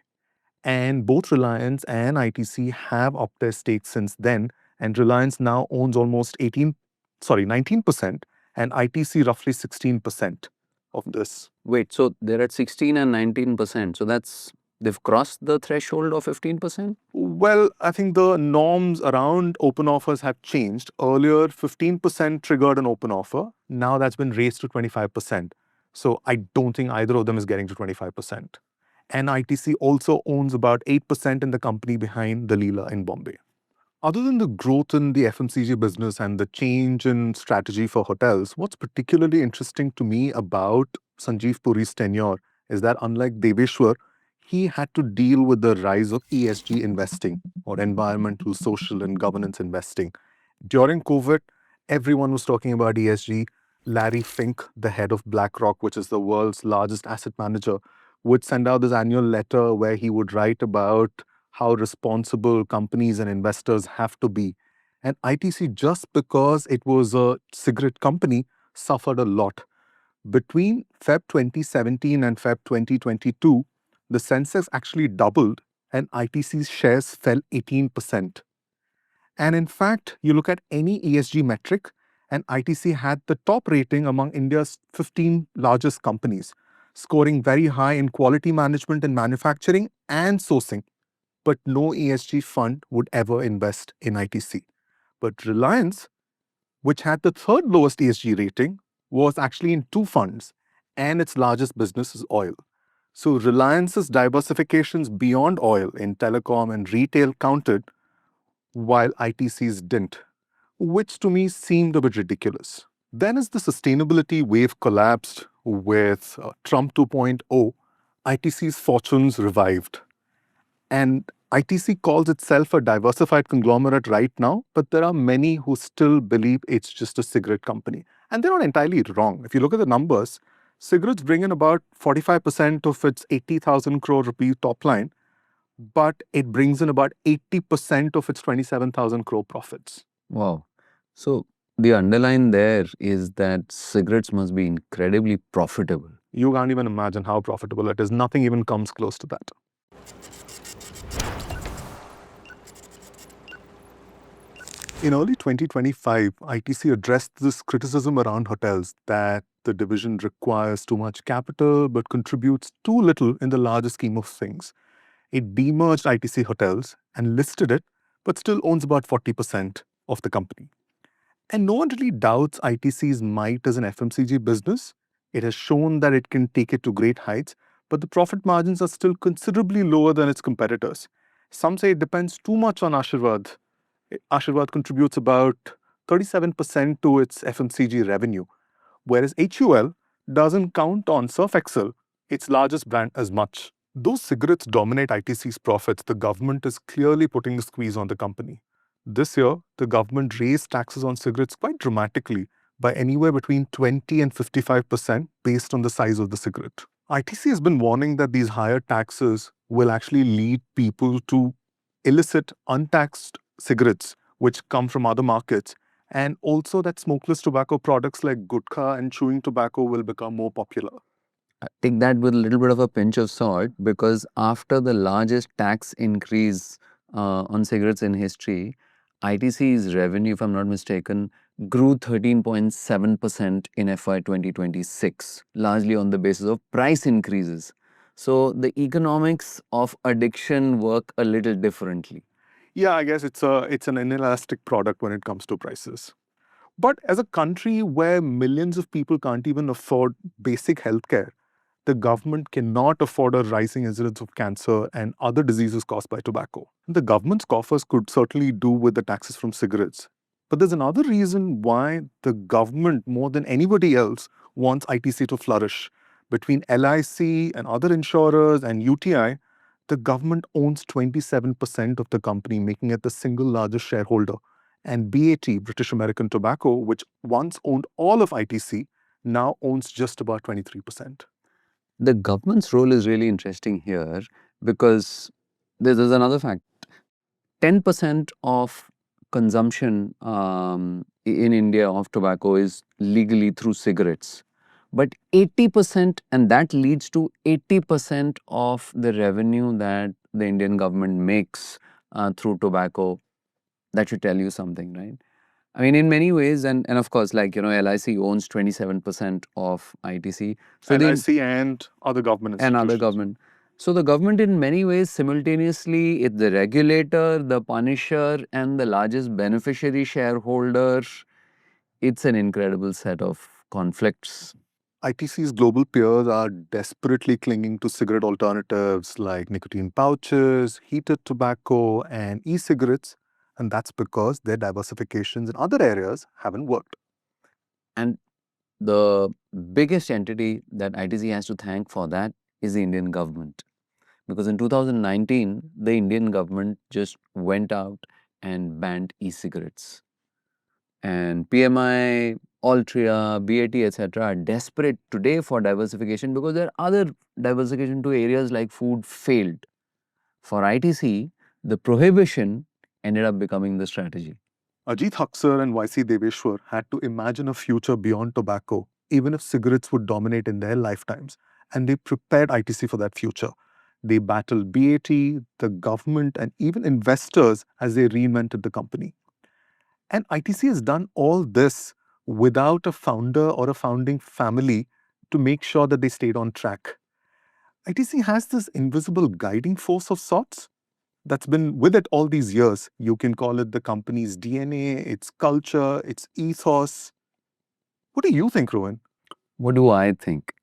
B: And both Reliance and ITC have upped their stakes since then. And Reliance now owns almost 19%, and ITC roughly 16% of this.
A: Wait, so they're at 16 and 19%. So they've crossed the threshold of 15%?
B: Well, I think the norms around open offers have changed. Earlier, 15% triggered an open offer. Now that's been raised to 25%. So I don't think either of them is getting to 25%. And ITC also owns about 8% in the company behind the Leela in Bombay. Other than the growth in the FMCG business and the change in strategy for hotels, what's particularly interesting to me about Sanjeev Puri's tenure is that unlike Deveshwar, he had to deal with the rise of ESG investing or environmental, social, and governance investing. During COVID, everyone was talking about ESG. Larry Fink, the head of BlackRock, which is the world's largest asset manager, would send out this annual letter where he would write about how responsible companies and investors have to be. And ITC, just because it was a cigarette company, suffered a lot. Between Feb 2017 and Feb 2022, the Sensex actually doubled and ITC's shares fell 18%. And in fact, you look at any ESG metric, and ITC had the top rating among India's 15 largest companies, scoring very high in quality management and manufacturing and sourcing. But no ESG fund would ever invest in ITC. But Reliance, which had the third lowest ESG rating, was actually in two funds, and its largest business is oil. So Reliance's diversifications beyond oil in telecom and retail counted, while ITC's didn't, which to me seemed a bit ridiculous. Then as the sustainability wave collapsed with Trump 2.0, ITC's fortunes revived. And ITC calls itself a diversified conglomerate right now, but there are many who still believe it's just a cigarette company. And they're not entirely wrong. If you look at the numbers, cigarettes bring in about 45% of its 80,000 crore rupee top line, but it brings in about 80% of its 27,000 crore profits.
A: Wow. So the underline there is that cigarettes must be incredibly profitable.
B: You can't even imagine how profitable it is. Nothing even comes close to that. In early 2025, ITC addressed this criticism around hotels that the division requires too much capital but contributes too little in the larger scheme of things. It demerged ITC Hotels and listed it, but still owns about 40% of the company. And no one really doubts ITC's might as an FMCG business. It has shown that it can take it to great heights, but the profit margins are still considerably lower than its competitors. Some say it depends too much on Aashirvaad. Aashirvaad contributes about 37% to its FMCG revenue, whereas HUL doesn't count on Surf Excel, its largest brand, as much. Though cigarettes dominate ITC's profits, the government is clearly putting a squeeze on the company. This year, the government raised taxes on cigarettes quite dramatically by anywhere between 20 and 55% based on the size of the cigarette. ITC has been warning that these higher taxes will actually lead people to illicit, untaxed cigarettes which come from other markets, and also that smokeless tobacco products like gutkha and chewing tobacco will become more popular.
A: Take that with a little bit of a pinch of salt, because after the largest tax increase on cigarettes in history, ITC's revenue, if I'm not mistaken, grew 13.7% in FY 2026, largely on the basis of price increases. So the economics of addiction work a little differently.
B: Yeah, I guess it's an inelastic product when it comes to prices. But as a country where millions of people can't even afford basic healthcare, the government cannot afford a rising incidence of cancer and other diseases caused by tobacco. The government's coffers could certainly do with the taxes from cigarettes. But there's another reason why the government, more than anybody else, wants ITC to flourish. Between LIC and other insurers and UTI, the government owns 27% of the company, making it the single largest shareholder. And BAT, British American Tobacco, which once owned all of ITC, now owns just about 23%.
A: The government's role is really interesting here, because there's another fact. 10% of consumption in India of tobacco is legally through cigarettes. But 80%, and that leads to 80% of the revenue that the Indian government makes through tobacco. That should tell you something, right? I mean, in many ways, and of course, like, LIC owns 27% of ITC. So
B: LIC and other government
A: and
B: institutions.
A: other government. So the government, in many ways, simultaneously, it's the regulator, the punisher, and the largest beneficiary shareholder. It's an incredible set of conflicts.
B: ITC's global peers are desperately clinging to cigarette alternatives like nicotine pouches, heated tobacco, and e-cigarettes, and that's because their diversifications in other areas haven't worked.
A: And the biggest entity that ITC has to thank for that is the Indian government. Because in 2019, the Indian government just went out and banned e-cigarettes. And PMI, Altria, BAT, etc. are desperate today for diversification, because their other diversification to areas like food failed. For ITC, the prohibition ended up becoming the strategy.
B: Ajit Haksar and YC Deveshwar had to imagine a future beyond tobacco, even if cigarettes would dominate in their lifetimes, and they prepared ITC for that future. They battled BAT, the government, and even investors as they reinvented the company. And ITC has done all this without a founder or a founding family to make sure that they stayed on track. ITC has this invisible guiding force of sorts that's been with it all these years. You can call it the company's DNA, its culture, its ethos. What do you think, Rohan?
A: What do I think?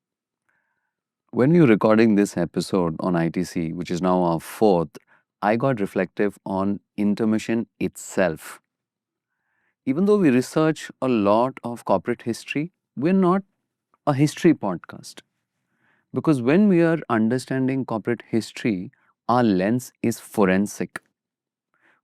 A: When we were recording this episode on ITC, which is now our fourth, I got reflective on Intermission itself. Even though we research a lot of corporate history, we're not a history podcast. Because when we are understanding corporate history, our lens is forensic.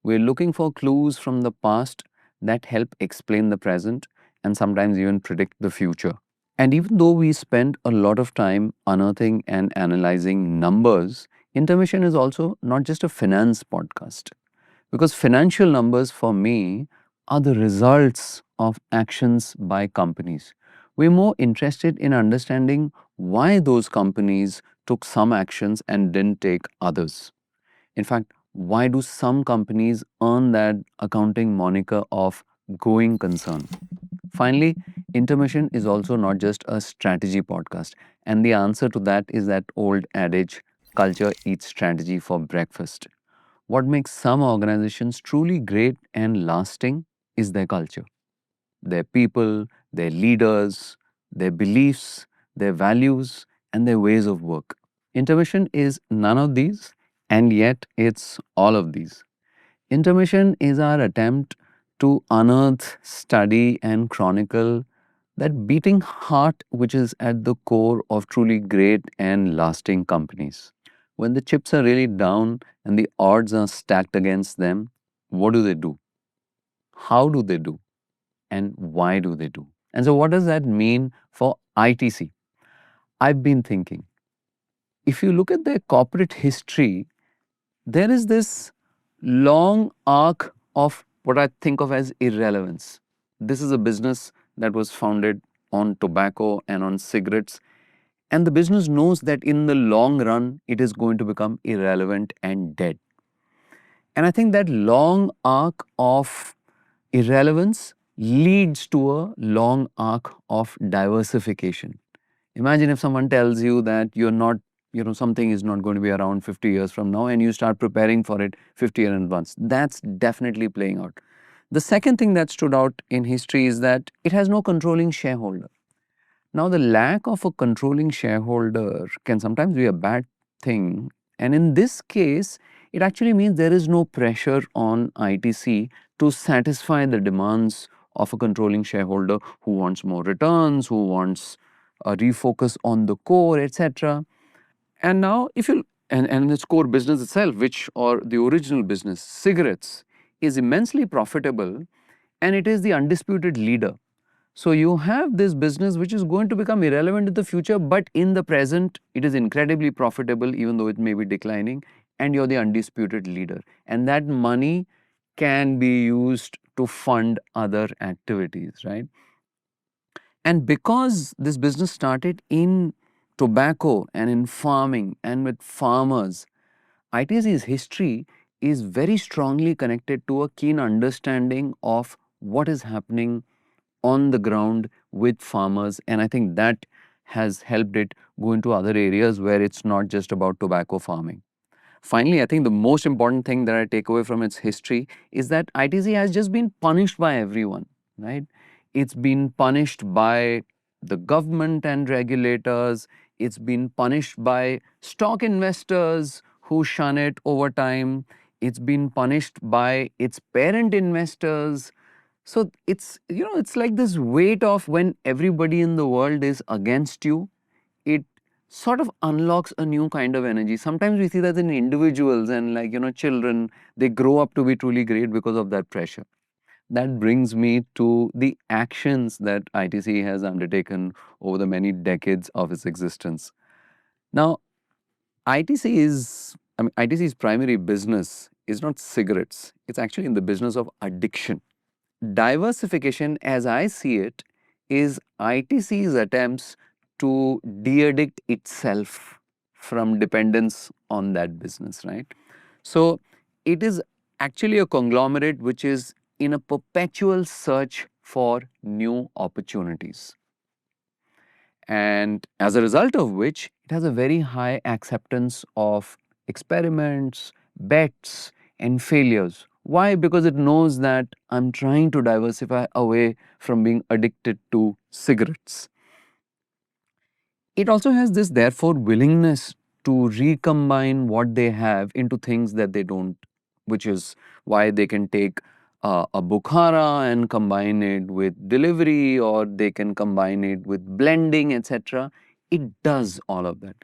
A: We're looking for clues from the past that help explain the present and sometimes even predict the future. And even though we spend a lot of time unearthing and analyzing numbers, Intermission is also not just a finance podcast. Because financial numbers for me are the results of actions by companies. We're more interested in understanding why those companies took some actions and didn't take others. In fact, why do some companies earn that accounting moniker of going concern? Finally, Intermission is also not just a strategy podcast. And the answer to that is that old adage, culture eats strategy for breakfast. What makes some organizations truly great and lasting is their culture, their people, their leaders, their beliefs, their values, and their ways of work. Intermission is none of these, and yet it's all of these. Intermission is our attempt to unearth, study, and chronicle that beating heart which is at the core of truly great and lasting companies. When the chips are really down and the odds are stacked against them, what do they do? How do they do? And why do they do? And so, what does that mean for ITC? I've been thinking, if you look at their corporate history, there is this long arc of what I think of as irrelevance. This is a business that was founded on tobacco and on cigarettes, and the business knows that in the long run, it is going to become irrelevant and dead. And I think that long arc of irrelevance leads to a long arc of diversification. Imagine if someone tells you that you're not, something is not going to be around 50 years from now and you start preparing for it 50 years in advance. That's definitely playing out. The second thing that stood out in history is that it has no controlling shareholder. Now, the lack of a controlling shareholder can sometimes be a bad thing. And in this case, it actually means there is no pressure on ITC to satisfy the demands of a controlling shareholder who wants more returns, who wants a refocus on the core, etc. And now, if you and its core business itself, which or the original business, cigarettes, is immensely profitable, and it is the undisputed leader. So you have this business which is going to become irrelevant in the future, but in the present, it is incredibly profitable, even though it may be declining, and you're the undisputed leader. And that money can be used to fund other activities, right? And because this business started in tobacco and in farming and with farmers, ITC's history is very strongly connected to a keen understanding of what is happening on the ground with farmers, and I think that has helped it go into other areas where it's not just about tobacco farming. Finally, I think the most important thing that I take away from its history is that ITC has just been punished by everyone, right? It's been punished by the government and regulators. It's been punished by stock investors who shun it over time. It's been punished by its parent investors. So it's like this weight of when everybody in the world is against you, it sort of unlocks a new kind of energy. Sometimes we see that in individuals and children, they grow up to be truly great because of that pressure. That brings me to the actions that ITC has undertaken over the many decades of its existence. Now, ITC's primary business is not cigarettes. It's actually in the business of addiction. Diversification, as I see it, is ITC's attempts to de-addict itself from dependence on that business, right? So it is actually a conglomerate which is in a perpetual search for new opportunities. And as a result of which, it has a very high acceptance of experiments, bets, and failures. Why? Because it knows that I'm trying to diversify away from being addicted to cigarettes. It also has this, therefore, willingness to recombine what they have into things that they don't, which is why they can take a Bukhara and combine it with delivery, or they can combine it with blending, etc. It does all of that.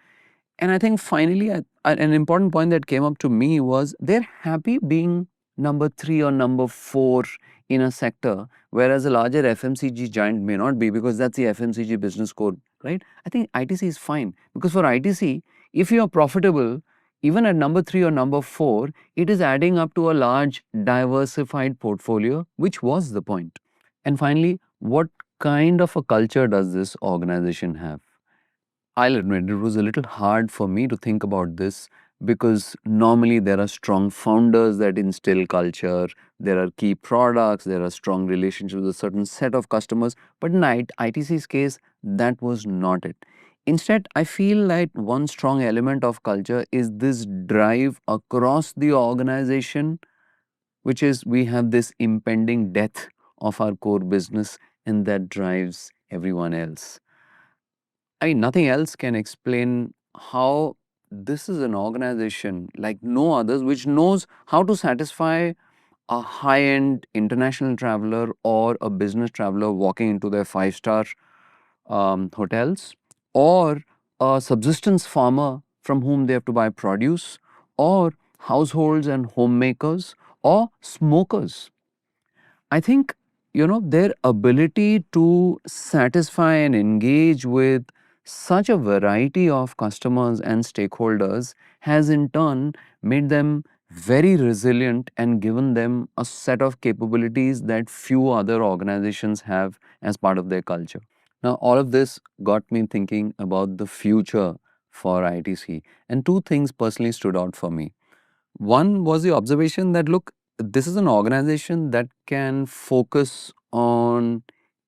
A: And I think finally, an important point that came up to me was they're happy being number 3 or number 4 in a sector, whereas a larger FMCG giant may not be, because that's the FMCG business code, right? I think ITC is fine, because for ITC, if you are profitable, even at number 3 or number 4, it is adding up to a large diversified portfolio, which was the point. And finally, what kind of a culture does this organization have? I'll admit it was a little hard for me to think about this, because normally there are strong founders that instill culture, there are key products, there are strong relationships with a certain set of customers. But in ITC's case, that was not it. Instead, I feel like one strong element of culture is this drive across the organization, which is we have this impending death of our core business, and that drives everyone else. I mean, nothing else can explain how this is an organization like no others, which knows how to satisfy a high-end international traveler or a business traveler walking into their five-star hotels, or a subsistence farmer from whom they have to buy produce, or households and homemakers, or smokers. I think, their ability to satisfy and engage with such a variety of customers and stakeholders has in turn made them very resilient, and given them a set of capabilities that few other organizations have as part of their culture. Now, all of this got me thinking about the future for ITC, and two things personally stood out for me. One was the observation that, look, this is an organization that can focus on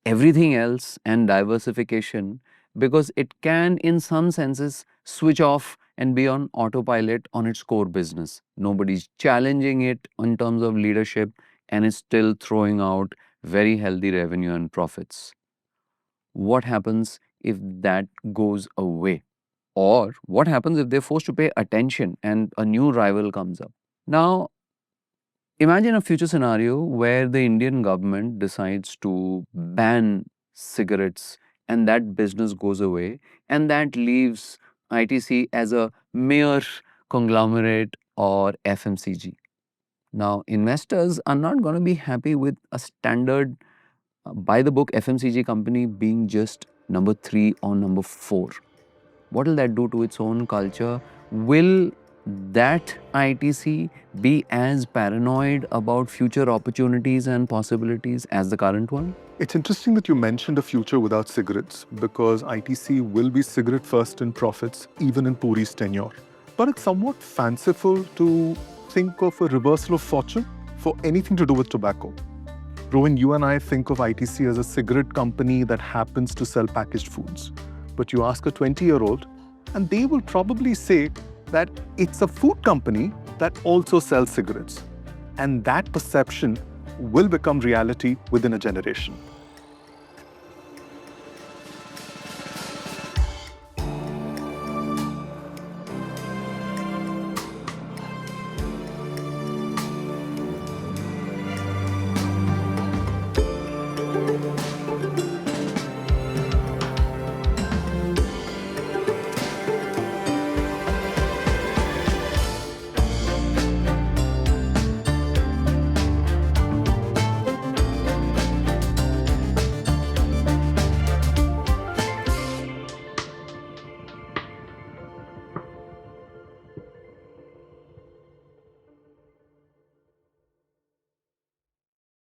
A: everything else and diversification because it can, in some senses, switch off and be on autopilot on its core business. Nobody's challenging it in terms of leadership, and it's still throwing out very healthy revenue and profits. What happens if that goes away? Or what happens if they're forced to pay attention and a new rival comes up? Now, imagine a future scenario where the Indian government decides to ban cigarettes and that business goes away, and that leaves ITC as a mere conglomerate or FMCG. Now, investors are not going to be happy with a standard by the book FMCG company being just number 3 or number 4. What will that do to its own culture? Will that ITC be as paranoid about future opportunities and possibilities as the current one?
B: It's interesting that you mentioned a future without cigarettes because ITC will be cigarette first in profits even in Puri's tenure. But it's somewhat fanciful to think of a reversal of fortune for anything to do with tobacco. Rowan, you and I think of ITC as a cigarette company that happens to sell packaged foods. But you ask a 20-year-old, and they will probably say that it's a food company that also sells cigarettes. And that perception will become reality within a generation.